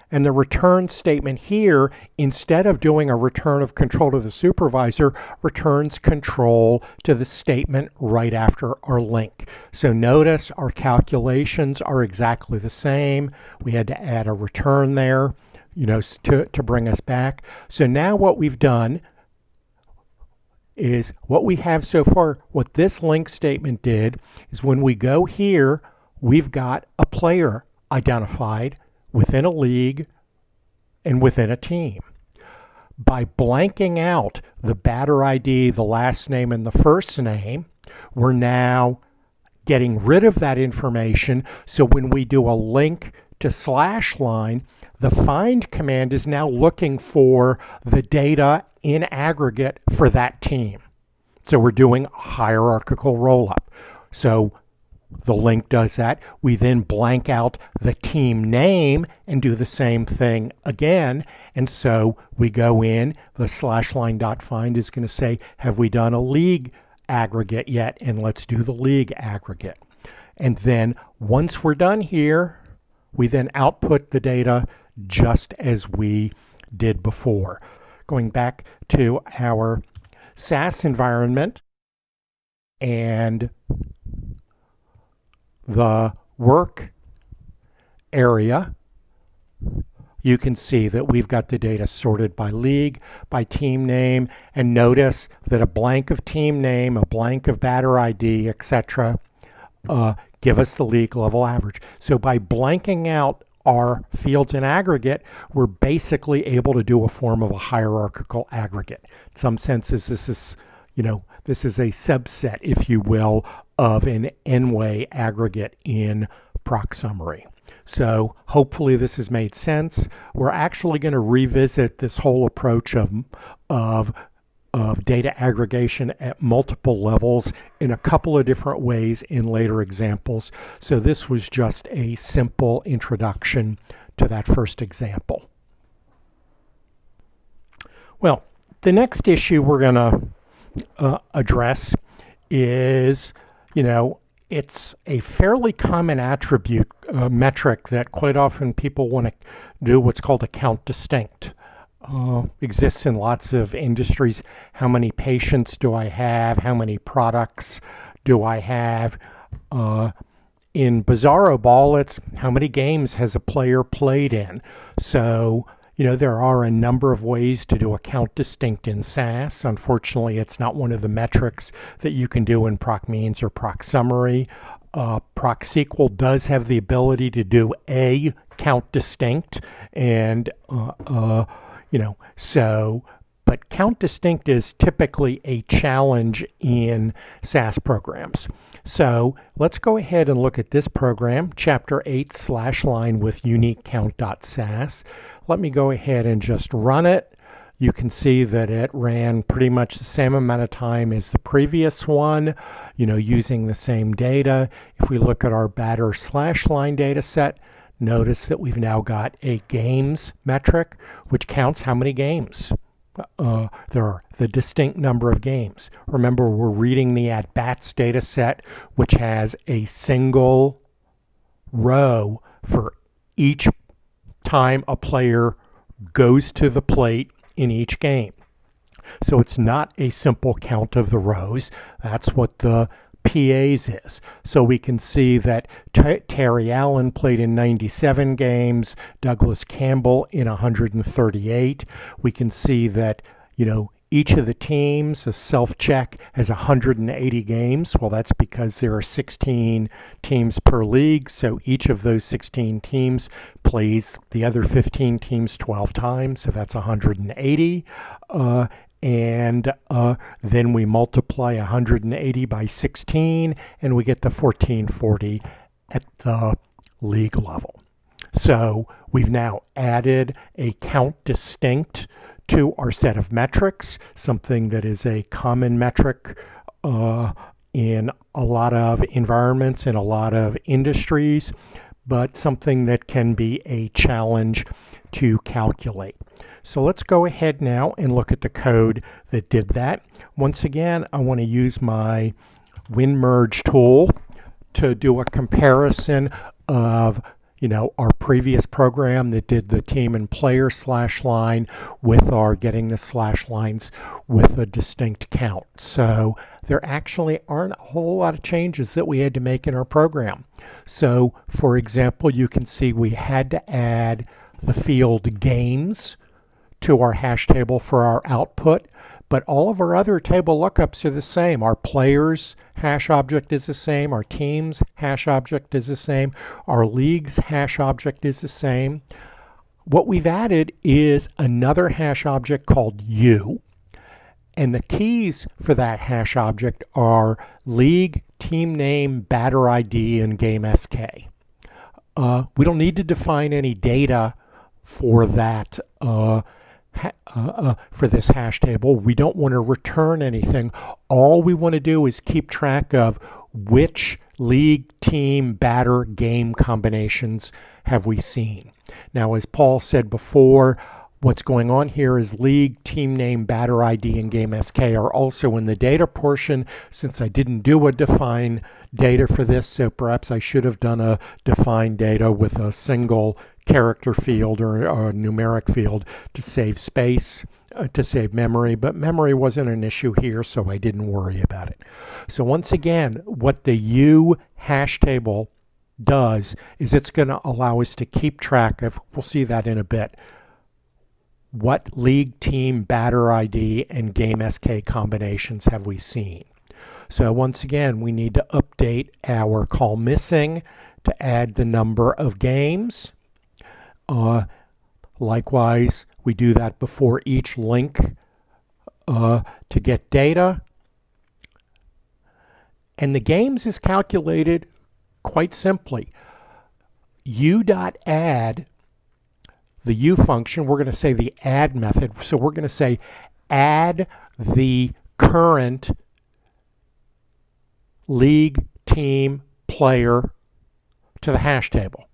And the return statement here, instead of doing a return of control to the supervisor, returns control to the statement right after our link. So notice our calculations are exactly the same. We had to add a return there, to bring us back. So now what we've done, is what we have so far. What this link statement did is when we go here, we've got a player identified within a league and within a team. By blanking out the batter ID, the last name, and the first name, we're now getting rid of that information. So when we do a link to slash line, the find command is now looking for the data in aggregate for that team. So we're doing a hierarchical roll-up. So the link does that. We then blank out the team name and do the same thing again. And so we go in, the slash line dot find is going to say, have we done a league aggregate yet? And let's do the league aggregate. And then once we're done here, we then output the data just as we did before. Going back to our SAS environment and the work area, you can see that we've got the data sorted by league, by team name, and notice that a blank of team name, a blank of batter ID, etc., give us the league level average. So by blanking out our fields in aggregate, we're basically able to do a form of a hierarchical aggregate. In some senses, this is a subset, if you will, of an n-way aggregate in proc summary. So hopefully this has made sense. We're actually going to revisit this whole approach of data aggregation at multiple levels in a couple of different ways in later examples. So this was just a simple introduction to that first example. Well, the next issue we're going to address is, it's a fairly common attribute metric that quite often people want to do what's called a count distinct. Exists in lots of industries. How many patients do I have? How many products do I have? In Bizarro Ball, it's how many games has a player played in. So, there are a number of ways to do a count distinct in SAS. Unfortunately, it's not one of the metrics that you can do in proc means or proc summary. Proc SQL does have the ability to do a count distinct, and but count distinct is typically a challenge in SAS programs. So let's go ahead and look at this program, chapter 8 /line with unique count.sas. Let me go ahead and just run it. You can see that it ran pretty much the same amount of time as the previous one, using the same data. If we look at our batter /line data set, notice that we've now got a games metric, which counts how many games there are, the distinct number of games. Remember, we're reading the at-bats data set, which has a single row for each time a player goes to the plate in each game. So it's not a simple count of the rows. That's what the PAs is. So we can see that Terry Allen played in 97 games, Douglas Campbell in 138. We can see that, each of the teams, a self-check, has 180 games. Well, that's because there are 16 teams per league, so each of those 16 teams plays the other 15 teams 12 times, so that's 180. And then we multiply 180 by 16, and we get the 1440 at the league level. So we've now added a count distinct to our set of metrics, something that is a common metric in a lot of environments, in a lot of industries, but something that can be a challenge to calculate. So let's go ahead now and look at the code that did that. Once again, I want to use my WinMerge tool to do a comparison of our previous program that did the team and player /line with our getting the /lines with a distinct count. So there actually aren't a whole lot of changes that we had to make in our program. So for example, you can see we had to add the field games to our hash table for our output, But all of our other table lookups are the same. Our players hash object is the same. Our teams hash object is the same. Our leagues hash object is the same. What we've added is another hash object called U. And the keys for that hash object are league, team name, batter ID, and game SK. We don't need to define any data for that for this hash table. We don't want to return anything. All we want to do is keep track of which league, team, batter, game combinations have we seen. Now, as Paul said before, what's going on here is league, team name, batter ID, and game SK are also in the data portion. Since I didn't do a define data for this, so perhaps I should have done a define data with a single character field or a numeric field to save space, to save memory, but memory wasn't an issue here, so I didn't worry about it. So once again, what the U hash table does is it's going to allow us to keep track of, we'll see that in a bit, what league, team, batter ID, and game SK combinations have we seen. So once again, we need to update our call missing to add the number of games. Likewise, we do that before each link to get data. And the games is calculated quite simply. U.add, the U function, we're going to say the add method. So we're going to say add the current league, team, player to the hash table.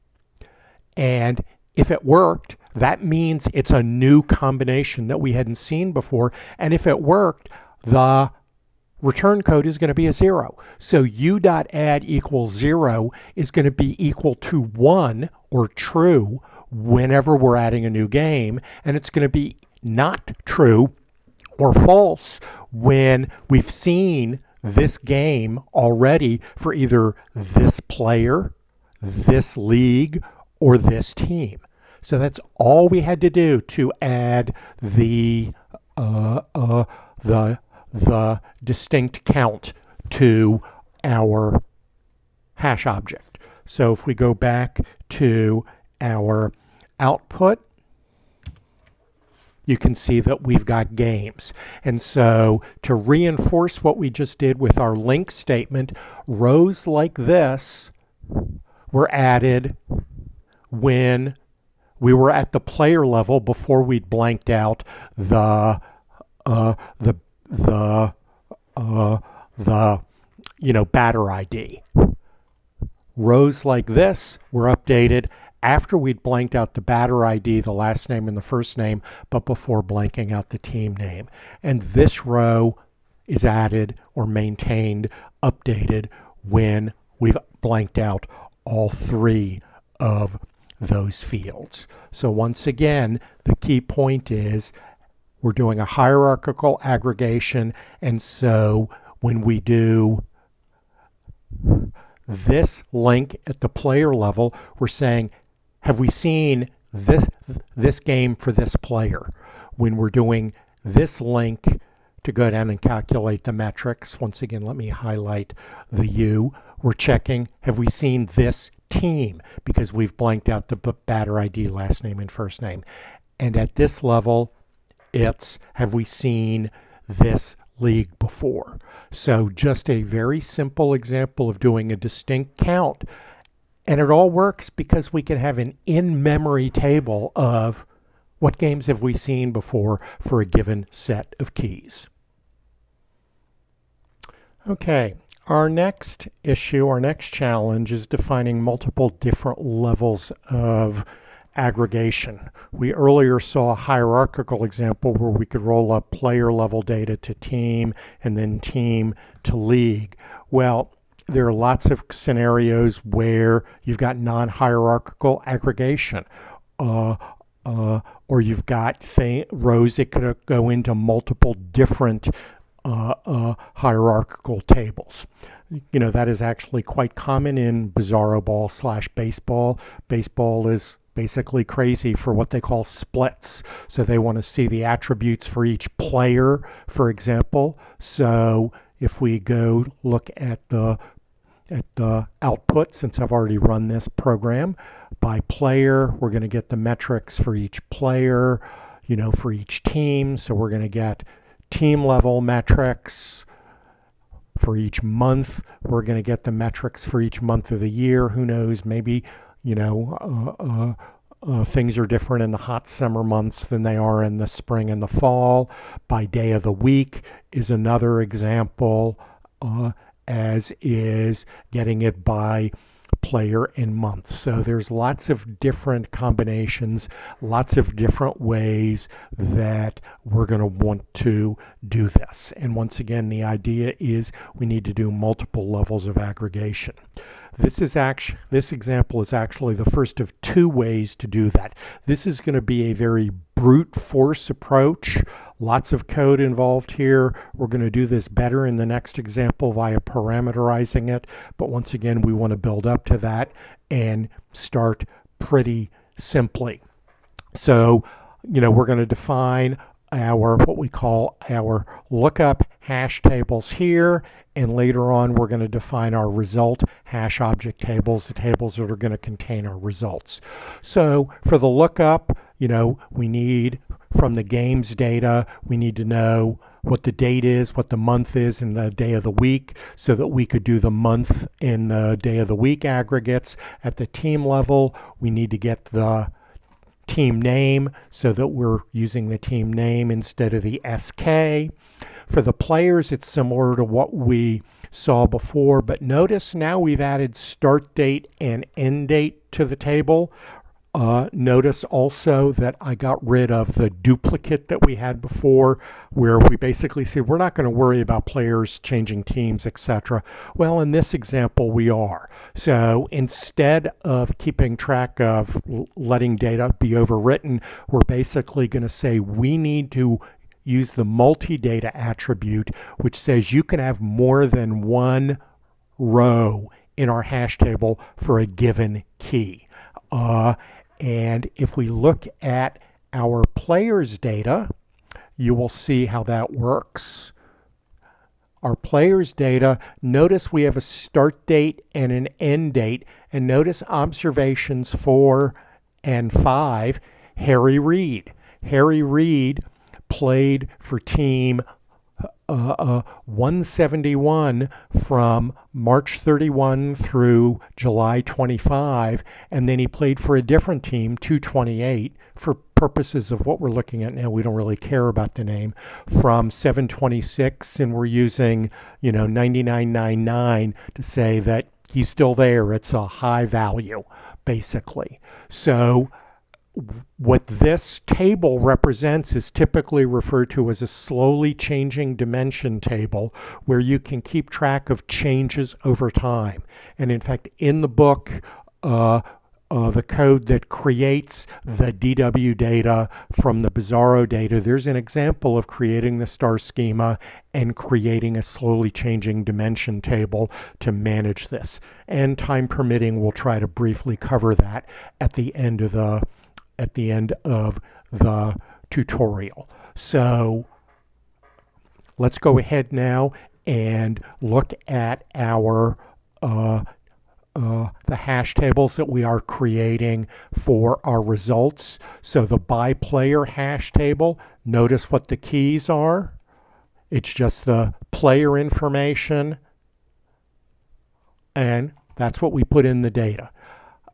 And if it worked, that means it's a new combination that we hadn't seen before. And if it worked, the return code is going to be a 0. So U.add equals 0 is going to be equal to 1 or true whenever we're adding a new game. And it's going to be not true or false when we've seen this game already for either this player, this league, or this team. So that's all we had to do to add the distinct count to our hash object. So if we go back to our output, you can see that we've got games. And so to reinforce what we just did with our link statement, rows like this were added when we were at the player level before we'd blanked out the batter ID. Rows like this were updated after we'd blanked out the batter ID, the last name and the first name, but before blanking out the team name. And this row is added or maintained, updated when we've blanked out all three of those fields. So once again, the key point is we're doing a hierarchical aggregation, and so when we do this link at the player level, we're saying, have we seen this game for this player? When we're doing this link to go down and calculate the metrics, once again, let me highlight the U, we're checking, have we seen this team? Because we've blanked out the batter ID, last name, and first name. And at this level, it's, have we seen this league before? So just a very simple example of doing a distinct count. And it all works because we can have an in-memory table of what games have we seen before for a given set of keys. Okay, our next issue, our next challenge is defining multiple different levels of aggregation. We earlier saw a hierarchical example where we could roll up player level data to team and then team to league. Well, there are lots of scenarios where you've got non-hierarchical aggregation, or you've got rows that could go into multiple different hierarchical tables. That is actually quite common in Bizarro Ball / Baseball. Baseball is basically crazy for what they call splits. So they want to see the attributes for each player, for example. So if we go look at the output, since I've already run this program, by player, we're going to get the metrics for each player, for each team. So we're going to get team level metrics. For each month, we're going to get the metrics for each month of the year. Who knows, maybe, things are different in the hot summer months than they are in the spring and the fall. By day of the week is another example, as is getting it by player and month. So there's lots of different combinations, lots of different ways that we're going to want to do this. And once again, the idea is we need to do multiple levels of aggregation. This example is actually the first of two ways to do that. This is going to be a very brute force approach. Lots of code involved here. We're going to do this better in the next example via parameterizing it. But once again, we want to build up to that and start pretty simply. So, we're going to define what we call our lookup hash tables here, and later on we're going to define our result hash object tables, the tables that are going to contain our results. So for the lookup, we need, from the game's data, we need to know what the date is, what the month is, and the day of the week, so that we could do the month and the day of the week aggregates. At the team level, we need to get the team name, so that we're using the team name instead of the SK. For the players, it's similar to what we saw before, but notice now we've added start date and end date to the table. Notice also that I got rid of the duplicate that we had before, where we basically said we're not going to worry about players changing teams, etc. Well, in this example, we are. So instead of keeping track of letting data be overwritten, we're basically going to say we need to use the multi-data attribute, which says you can have more than one row in our hash table for a given key. And if we look at our players' data, you will see how that works. Our players' data, notice we have a start date and an end date, and notice observations 4 and 5, Harry Reid. Harry Reid played for team 171 from March 31 through July 25, and then he played for a different team, 228, for purposes of what we're looking at now. We don't really care about the name, from 726, and we're using 9999 to say that he's still there. It's a high value, basically. So what this table represents is typically referred to as a slowly changing dimension table, where you can keep track of changes over time. And in fact, in the book, the code that creates the DW data from the Bizarro data, there's an example of creating the star schema and creating a slowly changing dimension table to manage this. And time permitting, we'll try to briefly cover that at the end of the tutorial. So let's go ahead now and look at our the hash tables that we are creating for our results. So the by player hash table, notice what the keys are. It's just the player information, and that's what we put in the data.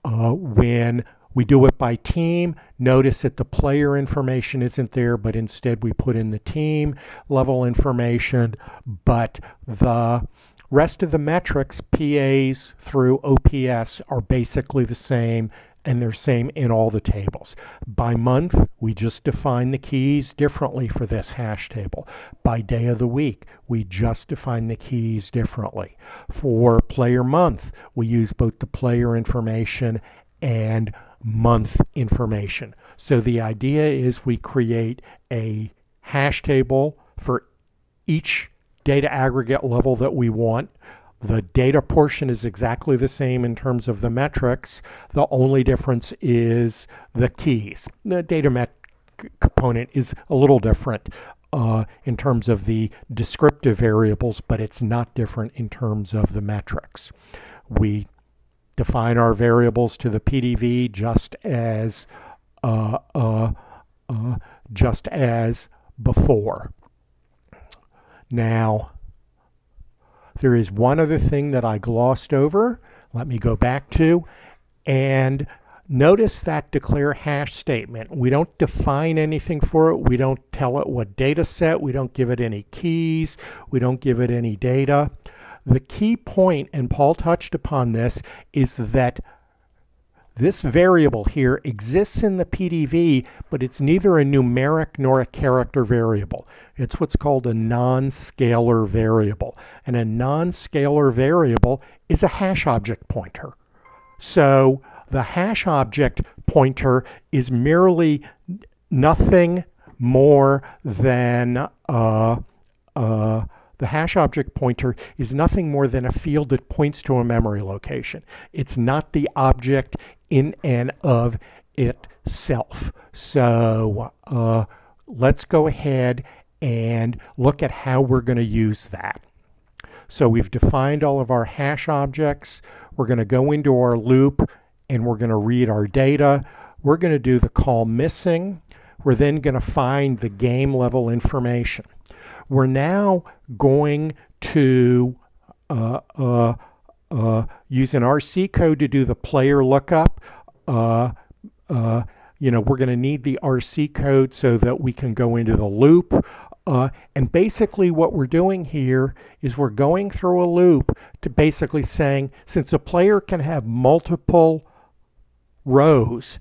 When we do it by team, notice that the player information isn't there, but instead we put in the team level information, but the rest of the metrics, PAs through OPS, are basically the same, and they're same in all the tables. By month, we just define the keys differently for this hash table. By day of the week, we just define the keys differently. For player month, we use both the player information and month information. So the idea is we create a hash table for each data aggregate level that we want. The data portion is exactly the same in terms of the metrics. The only difference is the keys. The data component is a little different in terms of the descriptive variables, but it's not different in terms of the metrics. We define our variables to the PDV just as before. Now, there is one other thing that I glossed over. Let me go back to, and notice that declare hash statement. We don't define anything for it. We don't tell it what data set. We don't give it any keys. We don't give it any data. The key point, and Paul touched upon this, is that this variable here exists in the PDV, but it's neither a numeric nor a character variable. It's what's called a non-scalar variable. And a non-scalar variable is a hash object pointer. So the hash object pointer is merely nothing more than the hash object pointer is nothing more than a field that points to a memory location. It's not the object in and of itself. So let's go ahead and look at how we're going to use that. So we've defined all of our hash objects. We're going to go into our loop and we're going to read our data. We're going to do the call missing. We're then going to find the game level information. We're now going to use an RC code to do the player lookup. We're going to need the RC code so that we can go into the loop. And basically what we're doing here is we're going through a loop to basically saying, since a player can have multiple rows,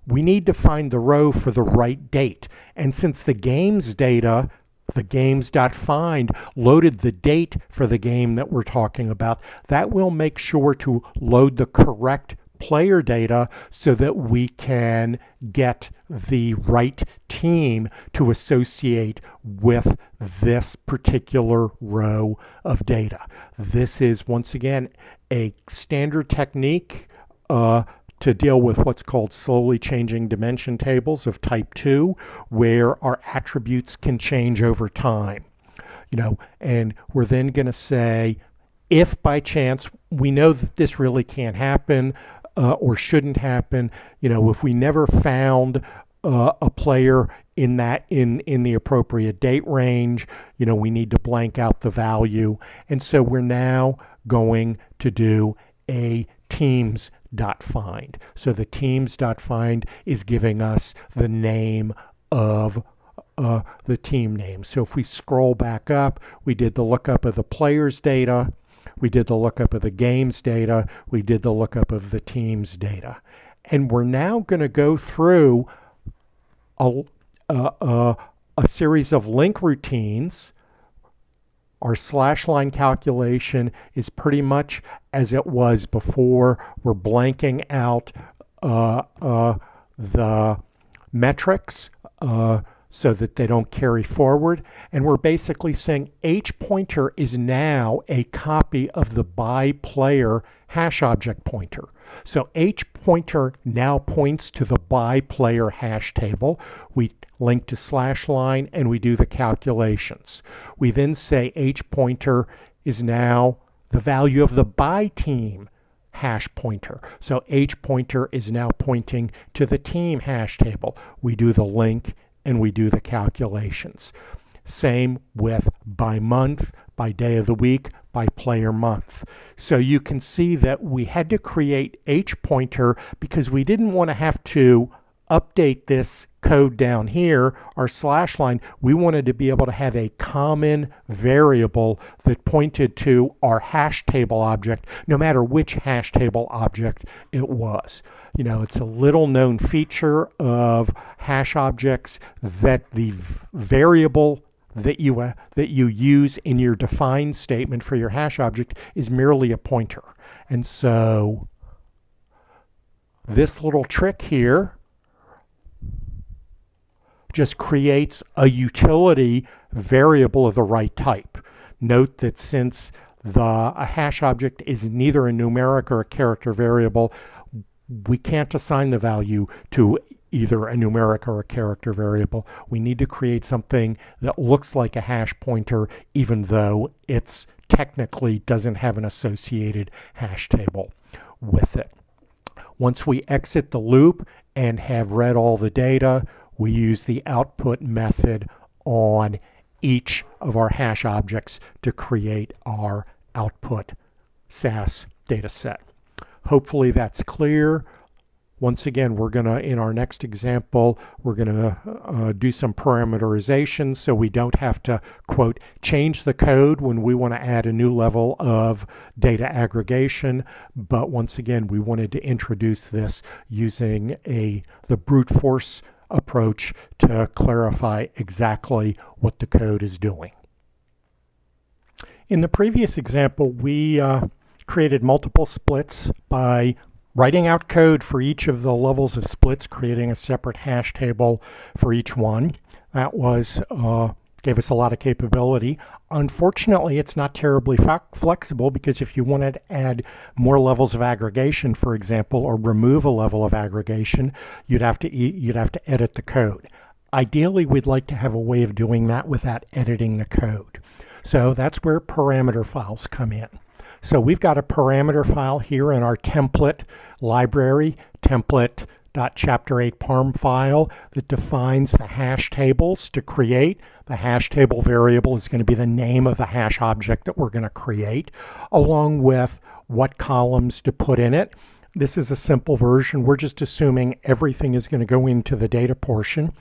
we need to find the row for the right date. And since the game's data, the games.find loaded the date for the game that we're talking about, that will make sure to load the correct player data so that we can get the right team to associate with this particular row of data. This is, once again, a standard technique to deal with what's called slowly changing dimension tables of type 2, where our attributes can change over time. And we're then going to say, if by chance we know that this really can't happen or shouldn't happen, if we never found a player in the appropriate date range, we need to blank out the value. And so we're now going to do a teams.find. So the teams.find is giving us the name of the team name. So if we scroll back up, we did the lookup of the players' data, we did the lookup of the game's data, we did the lookup of the team's data. And we're now going to go through a series of link routines. Our slash line calculation is pretty much as it was before. We're blanking out the metrics so that they don't carry forward. And we're basically saying H pointer is now a copy of the by player hash object pointer. So H pointer now points to the by player hash table. We link to slash line and we do the calculations. We then say H pointer is now the value of the by team hash pointer. So H pointer is now pointing to the team hash table. We do the link and we do the calculations. Same with by month, by day of the week, by player month. So you can see that we had to create H pointer because we didn't want to have to update this code down here, our slash line. We wanted to be able to have a common variable that pointed to our hash table object, no matter which hash table object it was. It's a little known feature of hash objects that the variable that you use in your define statement for your hash object is merely a pointer. And so this little trick here just creates a utility variable of the right type. Note that since a hash object is neither a numeric or a character variable, we can't assign the value to either a numeric or a character variable. We need to create something that looks like a hash pointer, even though it's technically doesn't have an associated hash table with it. Once we exit the loop and have read all the data, we use the output method on each of our hash objects to create our output SAS data set. Hopefully that's clear. Once again, we're going to, in our next example, we're going to do some parameterization so we don't have to, quote, change the code when we want to add a new level of data aggregation. But once again, we wanted to introduce this using the brute force approach to clarify exactly what the code is doing. In the previous example, we created multiple splits by writing out code for each of the levels of splits, creating a separate hash table for each one. That was gave us a lot of capability. Unfortunately, it's not terribly flexible, because if you wanted to add more levels of aggregation, for example, or remove a level of aggregation, you'd have to edit the code. Ideally, we'd like to have a way of doing that without editing the code. So that's where parameter files come in. So we've got a parameter file here in our template library, template.chapter8parm file, that defines the hash tables to create. The hash table variable is going to be the name of the hash object that we're going to create, along with what columns to put in it. This is a simple version. We're just assuming everything is going to go into the data portion.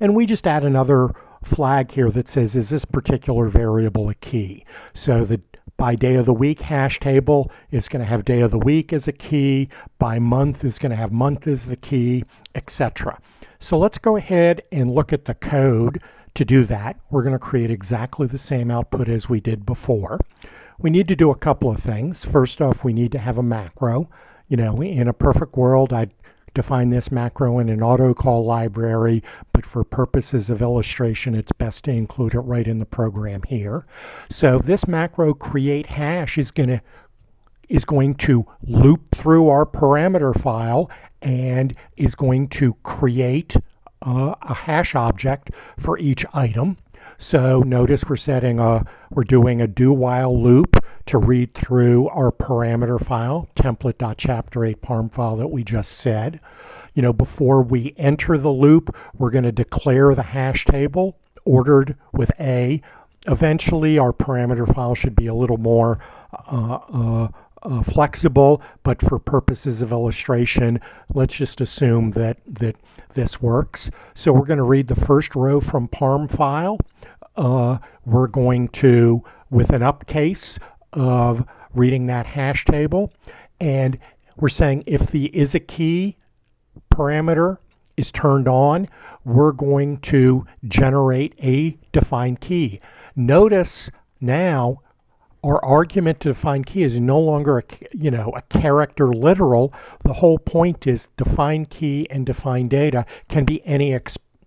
And we just add another flag here that says, is this particular variable a key? So the by day of the week hash table is going to have day of the week as a key. By month is going to have month as the key, etc. So let's go ahead and look at the code to do that. We're going to create exactly the same output as we did before. We need to do a couple of things. First off, we need to have a macro. You know, in a perfect world, I'd define this macro in an autocall library, but for purposes of illustration, it's best to include it right in the program here. So this macro create hash is going to loop through our parameter file and is going to create a hash object for each item. So notice we're doing a do while loop to read through our parameter file, template.chapter8parm file that we just said. You know, before we enter the loop, we're going to declare the hash table ordered with A. Eventually, our parameter file should be a little more flexible, but for purposes of illustration, let's just assume that this works. So we're going to read the first row from parm file. We're going to, with an upcase of reading that hash table, and we're saying if the is a key parameter is turned on, we're going to generate a defined key. Notice now our argument to define key is no longer a character literal. The whole point is define key and define data can be any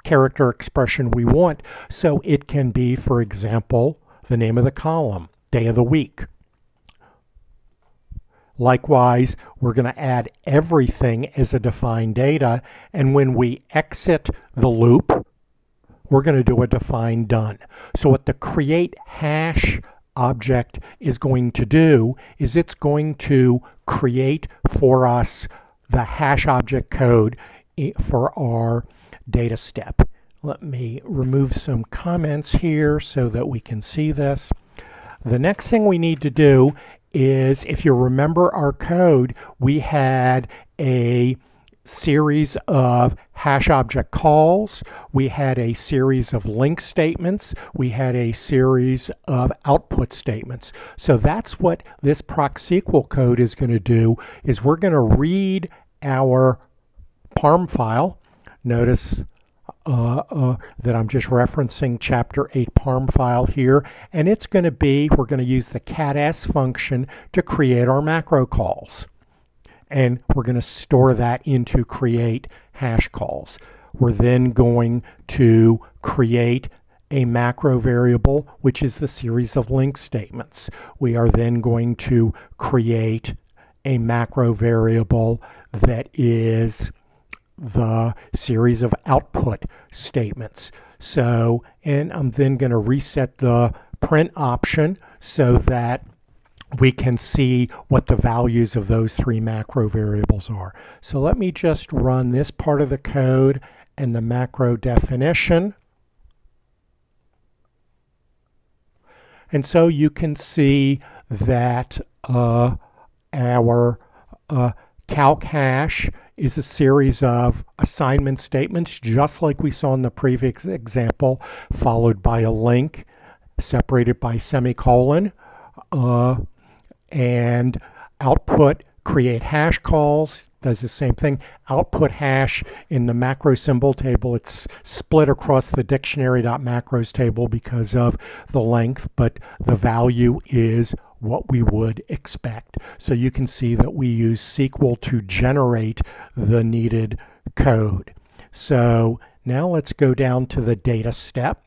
character expression we want. So it can be, for example, the name of the column, day of the week. Likewise, we're going to add everything as a defined data, and when we exit the loop, we're going to do a define done. So what the create hash object is going to do is it's going to create for us the hash object code for our data step. Let me remove some comments here so that we can see this. The next thing we need to do is, if you remember our code, we had a series of hash object calls, we had a series of link statements, we had a series of output statements. So that's what this proc-SQL code is going to do, is we're going to read our parm file. Notice that I'm just referencing chapter 8 parm file here, and it's going to be, we're going to use the cat-s function to create our macro calls, and we're going to store that into create hash calls. We're then going to create a macro variable, which is the series of link statements. We are then going to create a macro variable that is the series of output statements. So, and I'm then going to reset the print option so that we can see what the values of those three macro variables are. So let me just run this part of the code and the macro definition. And so you can see that our calc hash is a series of assignment statements, just like we saw in the previous example, followed by a link separated by semicolon, and output create hash calls does the same thing. Output hash in the macro symbol table, it's split across the dictionary.macros table because of the length, but the value is what we would expect. So you can see that we use SQL to generate the needed code. So now let's go down to the data step.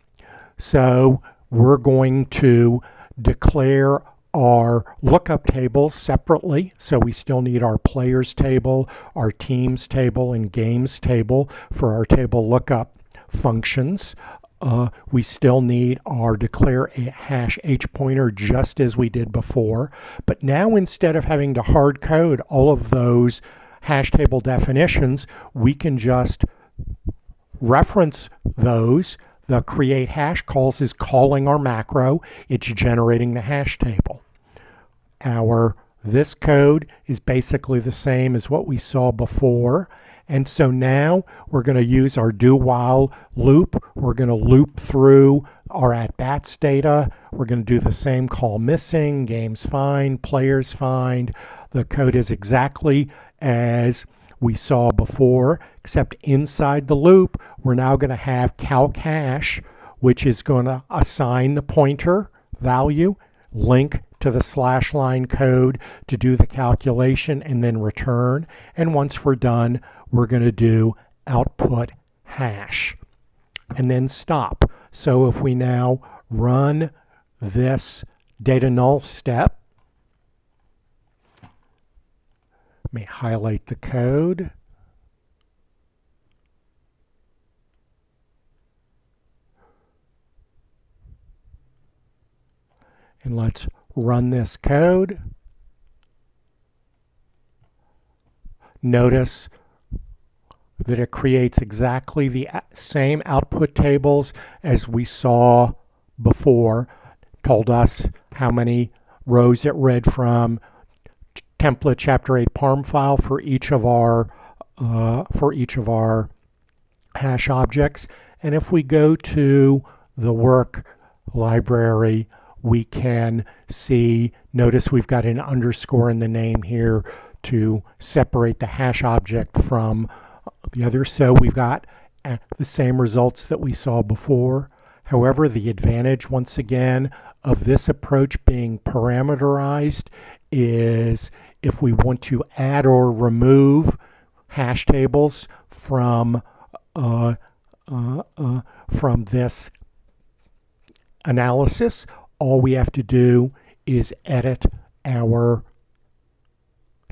So we're going to declare our lookup tables separately. So we still need our players table, our teams table, and games table for our table lookup functions. We still need our declare a hash h pointer just as we did before. But now instead of having to hard code all of those hash table definitions, we can just reference those. The create hash calls is calling our macro. It's generating the hash table. This code is basically the same as what we saw before. And so now we're going to use our do while loop. We're going to loop through our at bats data. We're going to do the same call missing, games find, players find. The code is exactly as we saw before, except inside the loop, we're now going to have calc hash, which is going to assign the pointer value, link to the slash line code to do the calculation, and then return. And once we're done, we're going to do output hash and then stop. So if we now run this data null step, let me highlight the code. And let's run this code. Notice that it creates exactly the same output tables as we saw before. Told us how many rows it read from template chapter 8 parm file for each of our hash objects. And if we go to the work library, we can see, notice we've got an underscore in the name here to separate the hash object from the other. So we've got the same results that we saw before. However, the advantage, once again, of this approach being parameterized is if we want to add or remove hash tables from this analysis, all we have to do is edit our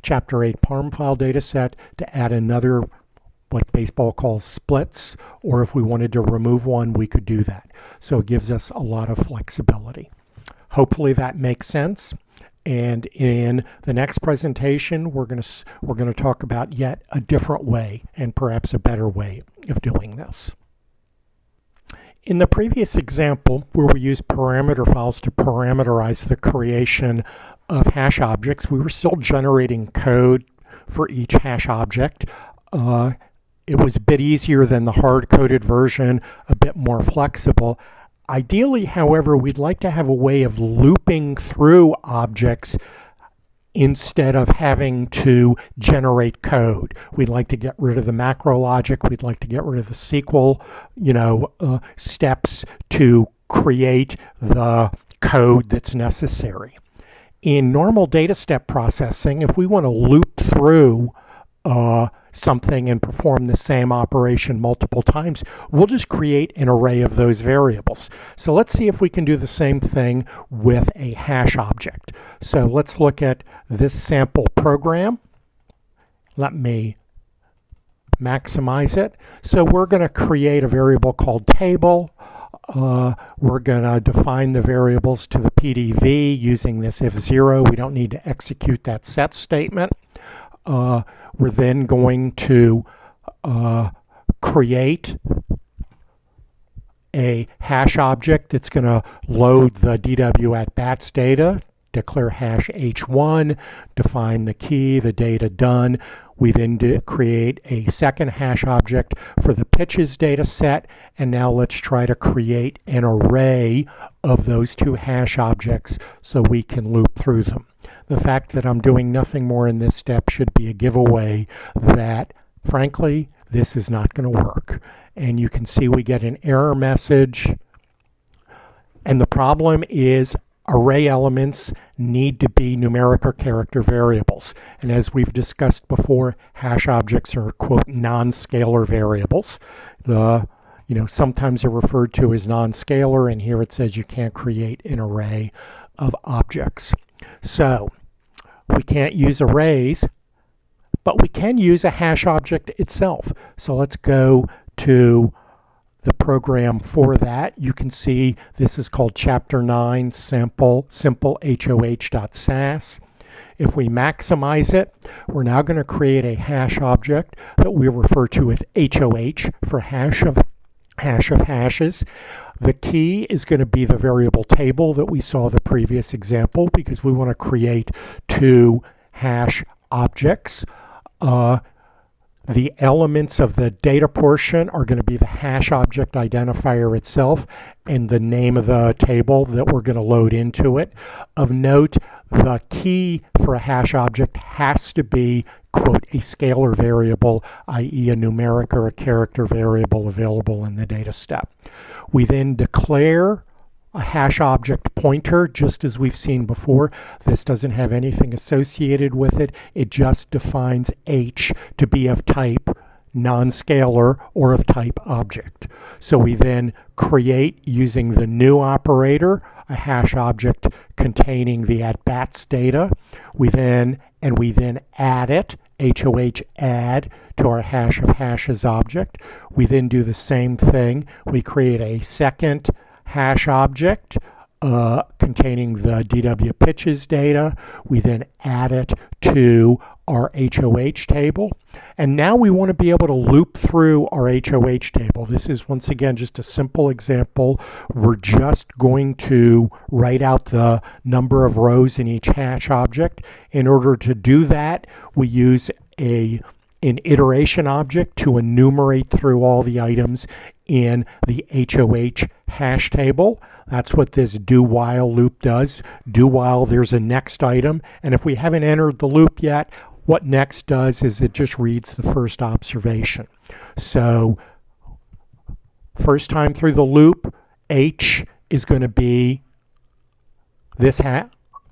chapter 8 parm file data set to add another, what baseball calls splits, or if we wanted to remove one, we could do that. So it gives us a lot of flexibility. Hopefully that makes sense. And in the next presentation, we're going to talk about yet a different way and perhaps a better way of doing this. In the previous example, where we used parameter files to parameterize the creation of hash objects, we were still generating code for each hash object. It was a bit easier than the hard-coded version, a bit more flexible. Ideally, however, we'd like to have a way of looping through objects instead of having to generate code. We'd like to get rid of the macro logic. We'd like to get rid of the SQL, steps to create the code that's necessary. In normal data step processing, if we want to loop through something and perform the same operation multiple times, we'll just create an array of those variables. So let's see if we can do the same thing with a hash object. So let's look at this sample program. Let me maximize it. So we're going to create a variable called table. We're going to define the variables to the PDV using this if zero. We don't need to execute that set statement. We're then going to create a hash object that's going to load the DW at bats data, declare hash h1, define the key, the data done. We then create a second hash object for the pitches data set, and now let's try to create an array of those two hash objects so we can loop through them. The fact that I'm doing nothing more in this step should be a giveaway that, frankly, this is not going to work. And you can see we get an error message, and the problem is array elements need to be numeric or character variables. And as we've discussed before, hash objects are, quote, non-scalar variables. Sometimes they're referred to as non-scalar, and here it says you can't create an array of objects. So we can't use arrays, but we can use a hash object itself. So let's go to the program for that. You can see this is called Chapter 9 simple hoh.sas. If we maximize it, we're now going to create a hash object that we refer to as HOH for hash of hashes. The key is going to be the variable table that we saw the previous example because we want to create two hash objects. The elements of the data portion are going to be the hash object identifier itself and the name of the table that we're going to load into it. Of note, the key for a hash object has to be, quote, a scalar variable, i.e. a numeric or a character variable available in the data step. We then declare a hash object pointer, just as we've seen before. This doesn't have anything associated with it. It just defines H to be of type non-scalar or of type object. So we then create, using the new operator, a hash object containing the at-bats data. We then add it, HOH add, to our hash of hashes object. We then do the same thing. We create a second hash object containing the DW pitches data. We then add it to our HOH table. And now we want to be able to loop through our HOH table. This is, once again, just a simple example. We're just going to write out the number of rows in each hash object. In order to do that, we use an iteration object to enumerate through all the items in the HOH hash table. That's what this do while loop does. Do while there's a next item, and if we haven't entered the loop yet, what next does is it just reads the first observation. So first time through the loop, H is going to be this hash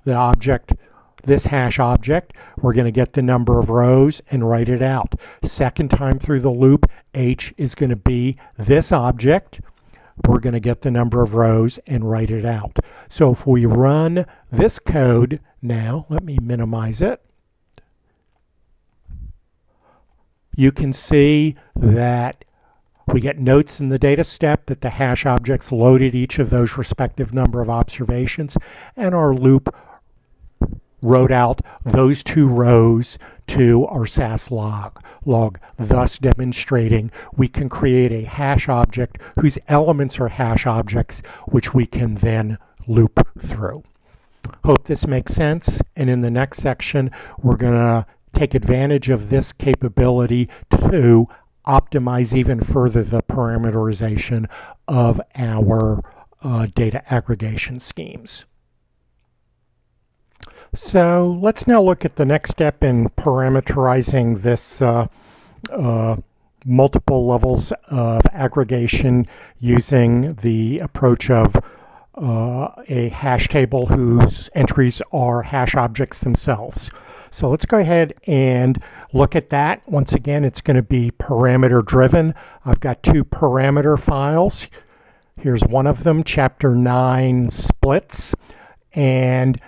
object. We're going to get the number of rows and write it out. Second time through the loop, H is going to be this object. We're going to get the number of rows and write it out. So if we run this code now, let me minimize it. You can see that we get notes in the data step that the hash objects loaded each of those respective number of observations, and our loop wrote out those two rows to our SAS log, thus demonstrating we can create a hash object whose elements are hash objects, which we can then loop through. Hope this makes sense, and in the next section we're going to take advantage of this capability to optimize even further the parameterization of our data aggregation schemes. So let's now look at the next step in parameterizing this multiple levels of aggregation using the approach of a hash table whose entries are hash objects themselves. So let's go ahead and look at that. Once again, it's going to be parameter driven. I've got two parameter files. Here's one of them, chapter 9 splits, and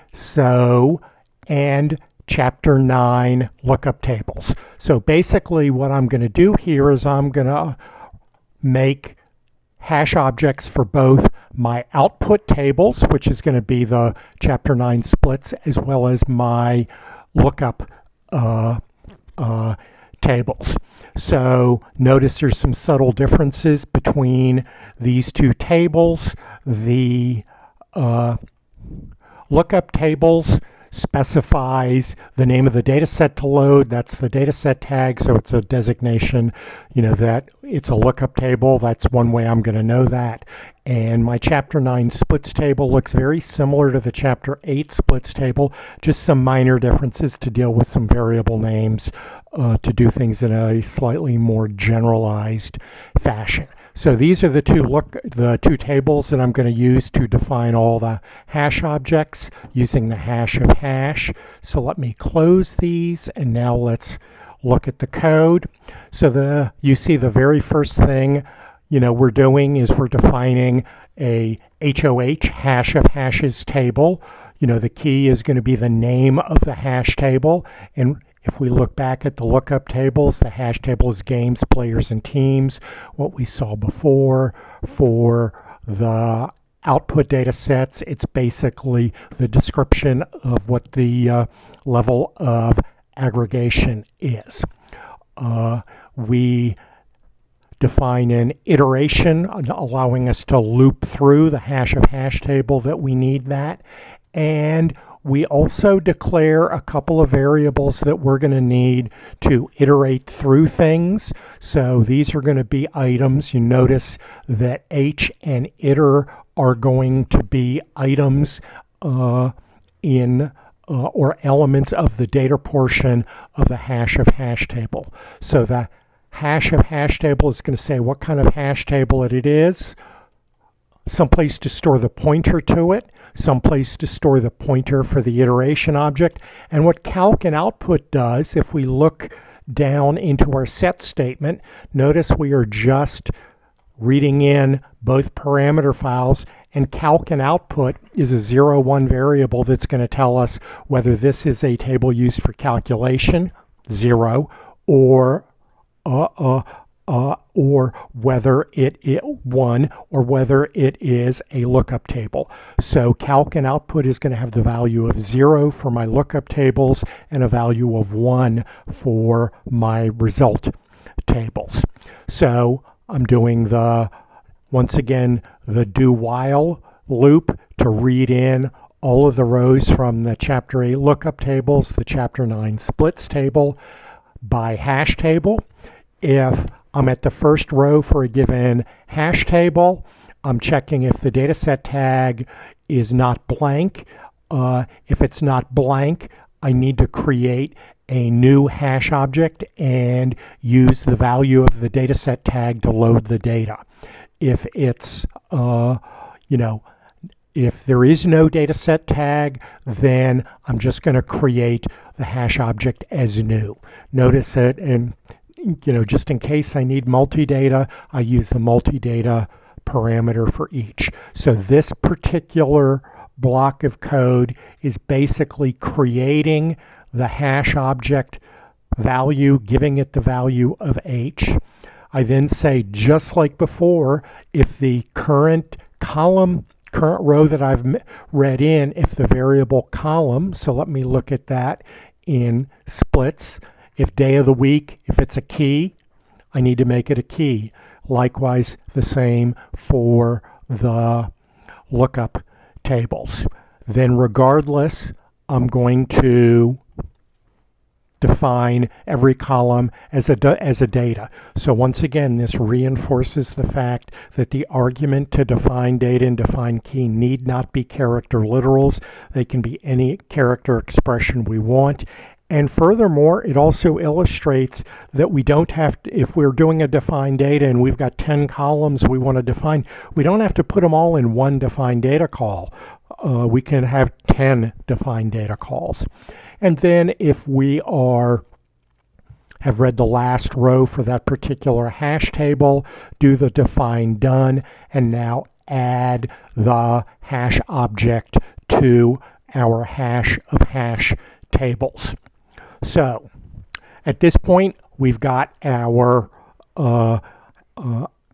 chapter 9 lookup tables. So basically what I'm going to do here is I'm going to make hash objects for both my output tables, which is going to be the chapter 9 splits, as well as my lookup tables. So notice there's some subtle differences between these two tables. The lookup tables specifies the name of the data set to load. That's the data set tag, so it's a designation, that it's a lookup table. That's one way I'm going to know that. And my chapter 9 splits table looks very similar to the chapter 8 splits table, just some minor differences to deal with some variable names to do things in a slightly more generalized fashion. So these are the two tables that I'm going to use to define all the hash objects using the hash of hash. So let me close these, and now let's look at the code. So you see the very first thing we're doing is we're defining a HOH, hash of hashes table. The key is going to be the name of the hash table, and if we look back at the lookup tables, the hash table is games, players, and teams. What we saw before for the output data sets, it's basically the description of what the level of aggregation is. We define an iteration allowing us to loop through the hash of hash table that we need that. And we also declare a couple of variables that we're going to need to iterate through things. So these are going to be items. You notice that H and iter are going to be items or elements of the data portion of the hash of hash table. So the hash of hash table is going to say what kind of hash table it is, someplace to store the pointer to it, someplace to store the pointer for the iteration object. And what calc and output does, if we look down into our set statement, notice we are just reading in both parameter files, and calc and output is a 0-1 variable that's going to tell us whether this is a table used for calculation, 0, or whether it is 1, or whether it is a lookup table. So calc and output is going to have the value of 0 for my lookup tables and a value of 1 for my result tables. So I'm doing once again, the do while loop to read in all of the rows from the chapter 8 lookup tables, the chapter 9 splits table by hash table. If I'm at the first row for a given hash table, I'm checking if the data set tag is not blank. If it's not blank, I need to create a new hash object and use the value of the data set tag to load the data. If it's, if there is no data set tag, then I'm just going to create the hash object as new. Notice that, and just in case I need multi-data, I use the multi-data parameter for each. So this particular block of code is basically creating the hash object value, giving it the value of H. I then say, just like before, if the current row that I've read in, if the variable column, so let me look at that in splits. If day of the week, if it's a key, I need to make it a key. Likewise, the same for the lookup tables. Then regardless, I'm going to define every column as a data. So once again, this reinforces the fact that the argument to define data and define key need not be character literals. They can be any character expression we want. And furthermore, it also illustrates that we don't have to, if we're doing a defined data and we've got 10 columns we want to define, we don't have to put them all in one defined data call. We can have 10 defined data calls. And then if we have read the last row for that particular hash table, do the define done, and now add the hash object to our hash of hash tables. So at this point, we've got our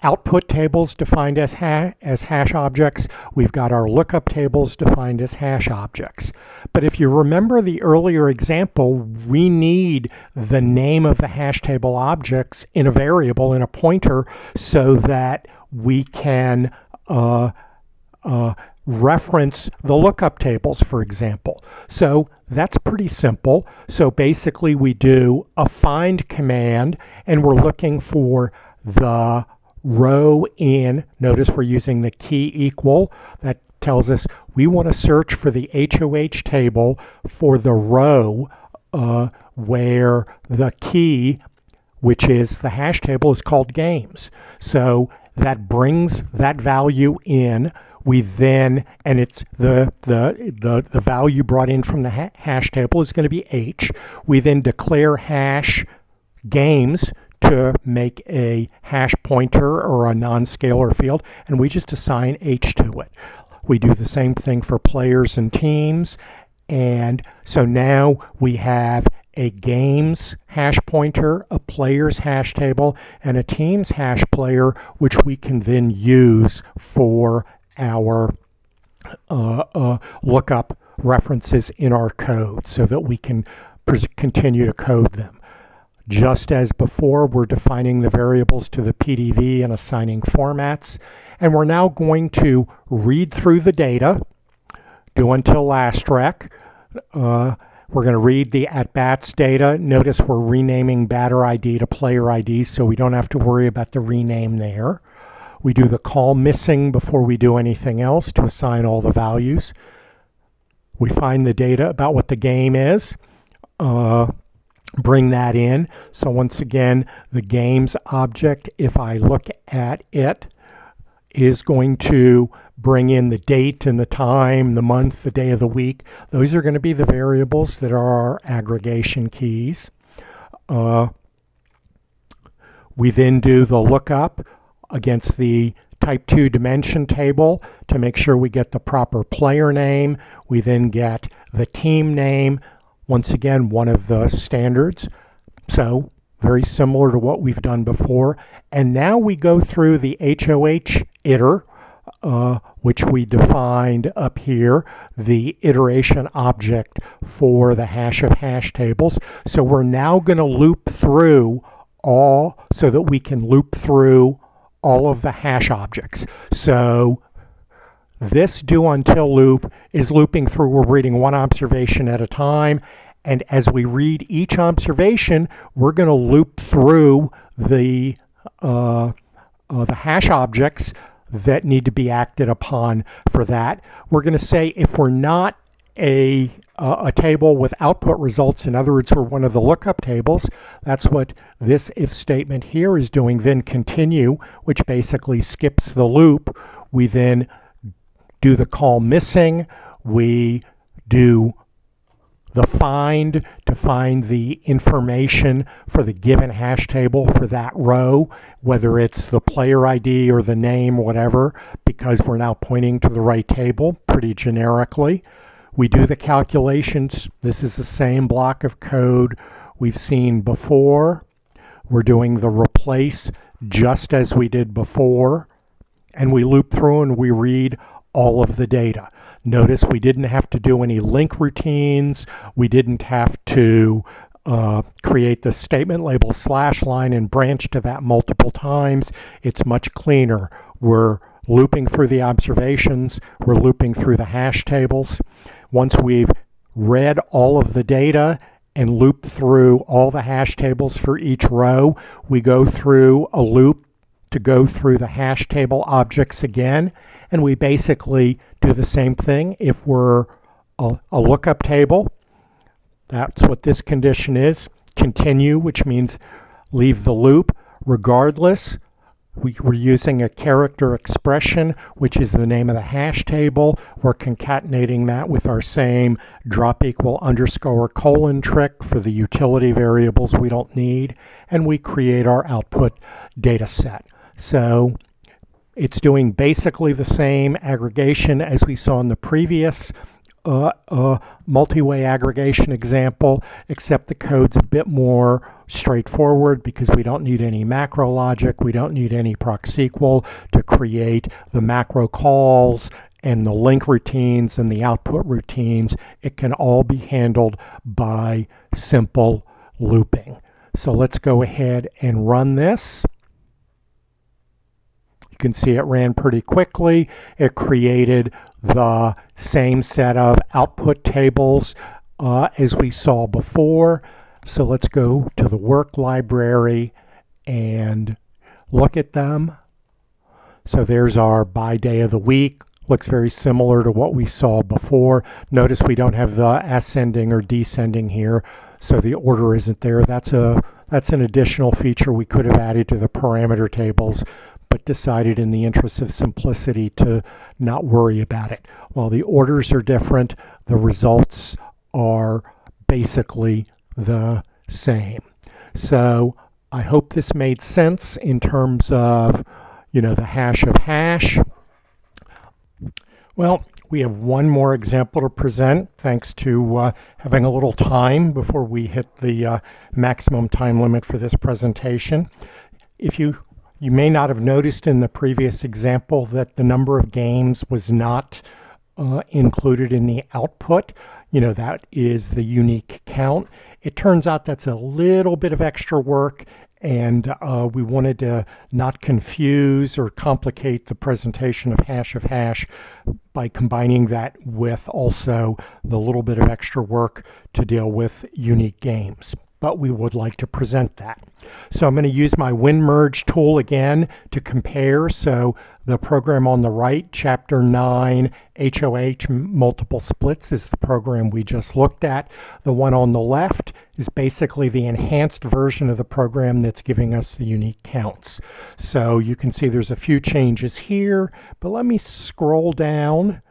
output tables defined as hash objects. We've got our lookup tables defined as hash objects. But if you remember the earlier example, we need the name of the hash table objects in a variable, in a pointer, so that we can reference the lookup tables, for example. So that's pretty simple. So basically we do a find command and we're looking for the row in, notice we're using the key equal, that tells us we want to search for the HOH table for the row where the key, which is the hash table, is called games. So that brings that value in. We then, and it's the value brought in from the hash table is going to be H. We then declare hash games to make a hash pointer or a non-scalar field, and we just assign H to it. We do the same thing for players and teams, and so now we have a games hash pointer, a player's hash table, and a team's hash player, which we can then use for our lookup references in our code so that we can continue to code them. Just as before, we're defining the variables to the PDV and assigning formats. And we're now going to read through the data, do until last rec. We're going to read the at-bats data. Notice we're renaming batter ID to player ID, so we don't have to worry about the rename there. We do the call missing before we do anything else to assign all the values. We find the data about what the game is, bring that in. So once again, the games object, if I look at it, is going to bring in the date and the time, the month, the day of the week. Those are going to be the variables that are our aggregation keys. We then do the lookup against the type 2 dimension table to make sure we get the proper player name. We then get the team name, once again one of the standards, so very similar to what we've done before. And now we go through the HOH iter, which we defined up here, the iteration object for the hash of hash tables. So we're now going to loop through all, so that we can loop through all of the hash objects. So this do until loop is looping through. We're reading one observation at a time, and as we read each observation, we're going to loop through the hash objects that need to be acted upon for that. We're going to say if we're not a table with output results, in other words, we're one of the lookup tables, that's what this if statement here is doing. Then continue, which basically skips the loop. We then do the call missing. We do the find to find the information for the given hash table for that row, whether it's the player ID or the name, whatever, because we're now pointing to the right table pretty generically. We do the calculations. This is the same block of code we've seen before. We're doing the replace just as we did before, and we loop through and we read all of the data. Notice we didn't have to do any link routines. We didn't have to create the statement label /line and branch to that multiple times. It's much cleaner. We're looping through the observations. We're looping through the hash tables. Once we've read all of the data and looped through all the hash tables for each row, we go through a loop to go through the hash table objects again, and we basically do the same thing. If we're a lookup table, That's what this condition is. Continue, which means leave the loop. Regardless, we're using a character expression, which is the name of the hash table. We're concatenating that with our same drop equal underscore colon trick for the utility variables we don't need, and we create our output data set. So it's doing basically the same aggregation as we saw in the previous multi-way aggregation example, except the code's a bit more straightforward because we don't need any macro logic, we don't need any proc-SQL to create the macro calls and the link routines and the output routines. It can all be handled by simple looping. So let's go ahead and run this. You can see it ran pretty quickly. It created the same set of output tables as we saw before. So let's go to the work library and look at them. So there's our by day of the week. Looks very similar to what we saw before. Notice we don't have the ascending or descending here, so the order isn't there. That's an additional feature we could have added to the parameter tables, but decided in the interest of simplicity to not worry about it. While the orders are different, the results are basically the same. So I hope this made sense in terms of, the hash of hash. Well, we have one more example to present, thanks to having a little time before we hit the maximum time limit for this presentation. You may not have noticed in the previous example that the number of games was not included in the output. That is the unique count. It turns out that's a little bit of extra work, and we wanted to not confuse or complicate the presentation of hash by combining that with also the little bit of extra work to deal with unique games. But we would like to present that. So I'm going to use my WinMerge tool again to compare. So the program on the right, Chapter 9, HOH multiple splits, is the program we just looked at. The one on the left is basically the enhanced version of the program that's giving us the unique counts. So you can see there's a few changes here, but let me scroll down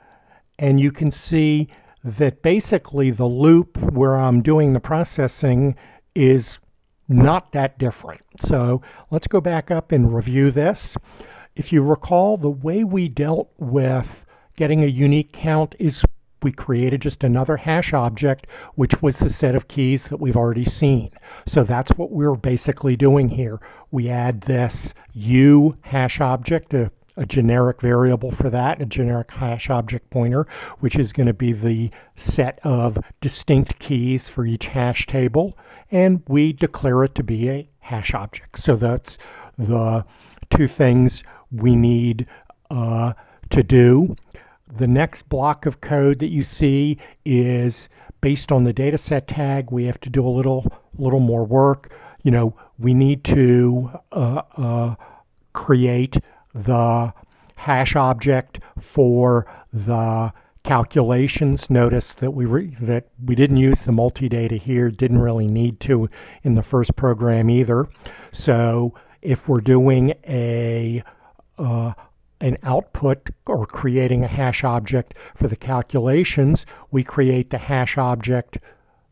and you can see that basically the loop where I'm doing the processing is not that different. So let's go back up and review this. If you recall, the way we dealt with getting a unique count is we created just another hash object, which was the set of keys that we've already seen. So that's what we're basically doing here. We add this U hash object, a generic variable for that, a generic hash object pointer, which is going to be the set of distinct keys for each hash table, and we declare it to be a hash object. So that's the two things we need to do. The next block of code that you see is based on the dataset tag. We have to do a little more work. We need to create the hash object for the calculations. Notice that we didn't use the multi-data here, didn't really need to in the first program either. So if we're doing an output or creating a hash object for the calculations, we create the hash object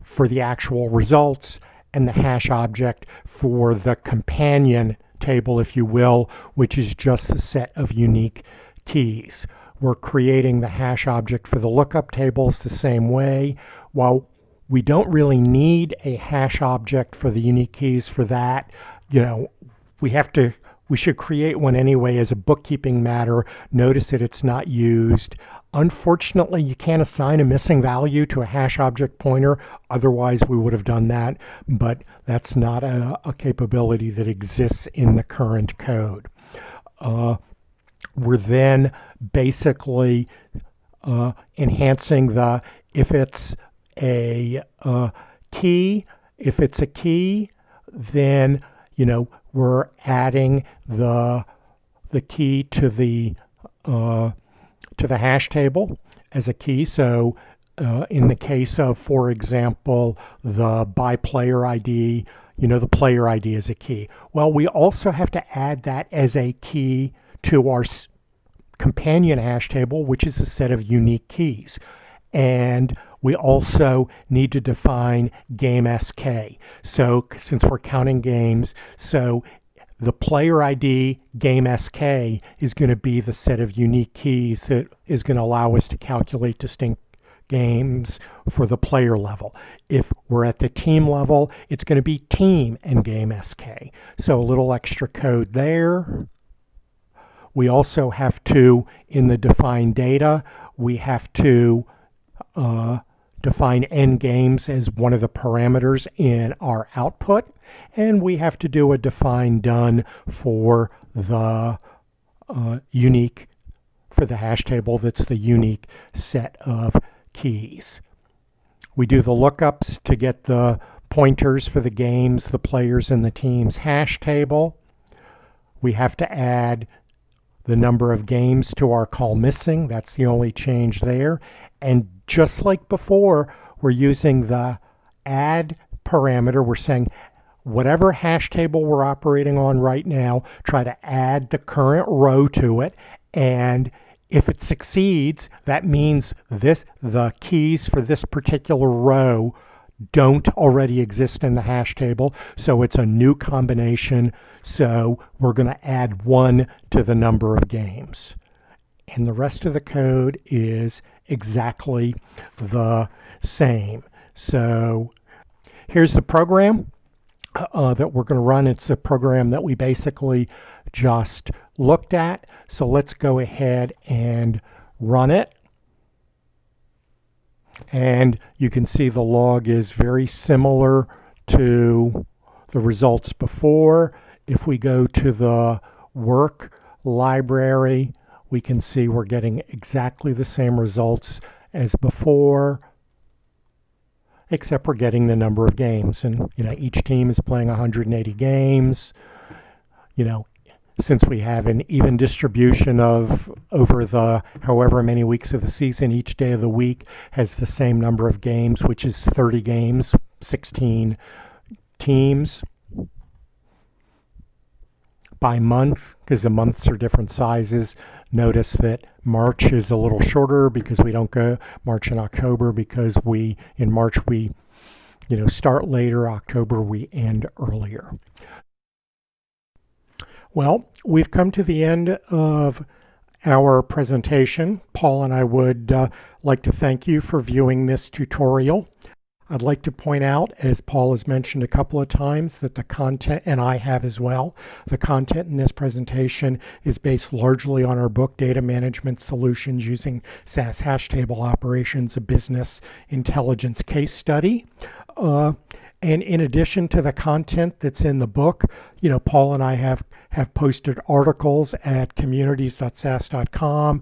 for the actual results and the hash object for the companion table, if you will, which is just the set of unique keys. We're creating the hash object for the lookup tables the same way. While we don't really need a hash object for the unique keys for that, we should create one anyway as a bookkeeping matter. Notice that it's not used. Unfortunately, you can't assign a missing value to a hash object pointer. Otherwise, we would have done that, but that's not a capability that exists in the current code. We're then basically enhancing the if it's a key. If it's a key, then we're adding the key to the hash table as a key. So in the case of, for example, the by player ID, the player ID is a key. Well, we also have to add that as a key to our companion hash table, which is a set of unique keys. And we also need to define game SK. So since we're counting games, so the player ID game SK is going to be the set of unique keys that is going to allow us to calculate distinct games for the player level. If we're at the team level, it's going to be team and game SK. So a little extra code there. We also have to, in the define data, we have to define end games as one of the parameters in our output, and we have to do a define done for the unique, for the hash table that's the unique set of keys. We do the lookups to get the pointers for the games, the players, and the team's hash table. We have to add the number of games to our call missing. That's the only change there. And just like before, we're using the add parameter. We're saying whatever hash table we're operating on right now, try to add the current row to it. And if it succeeds, that means the keys for this particular row don't already exist in the hash table, so it's a new combination. So we're going to add 1 to the number of games. And the rest of the code is exactly the same. So here's the program that we're going to run. It's a program that we basically just looked at. So let's go ahead and run it. And you can see the log is very similar to the results before. If we go to the work library, we can see we're getting exactly the same results as before, except we're getting the number of games. And each team is playing 180 games. Since we have an even distribution of over the however many weeks of the season, each day of the week has the same number of games, which is 30 games, 16 teams. By month, because the months are different sizes, notice that March is a little shorter because we don't go March and October, because in March we start later, October we end earlier. Well, we've come to the end of our presentation. Paul and I would like to thank you for viewing this tutorial. I'd like to point out, as Paul has mentioned a couple of times, that the content, and I have as well, the content in this presentation is based largely on our book, Data Management Solutions Using SAS Hash Table Operations, a Business Intelligence Case Study. And in addition to the content that's in the book, Paul and I have posted articles at communities.sas.com,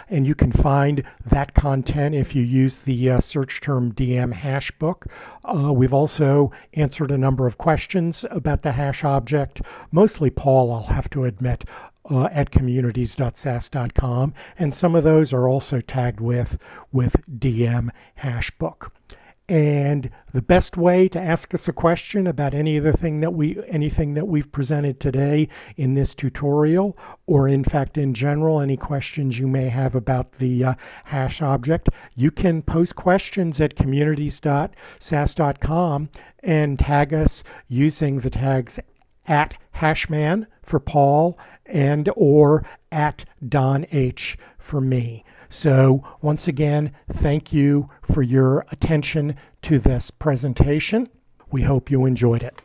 and you can find that content if you use the search term DM hash book. We've also answered a number of questions about the hash object, mostly Paul, I'll have to admit, at communities.sas.com, and some of those are also tagged with DM hash book. And the best way to ask us a question about anything that we've presented today in this tutorial, or in fact in general, any questions you may have about the hash object, you can post questions at communities.sas.com and tag us using the tags at Hashman for Paul and or at Don H for me. So once again, thank you for your attention to this presentation. We hope you enjoyed it.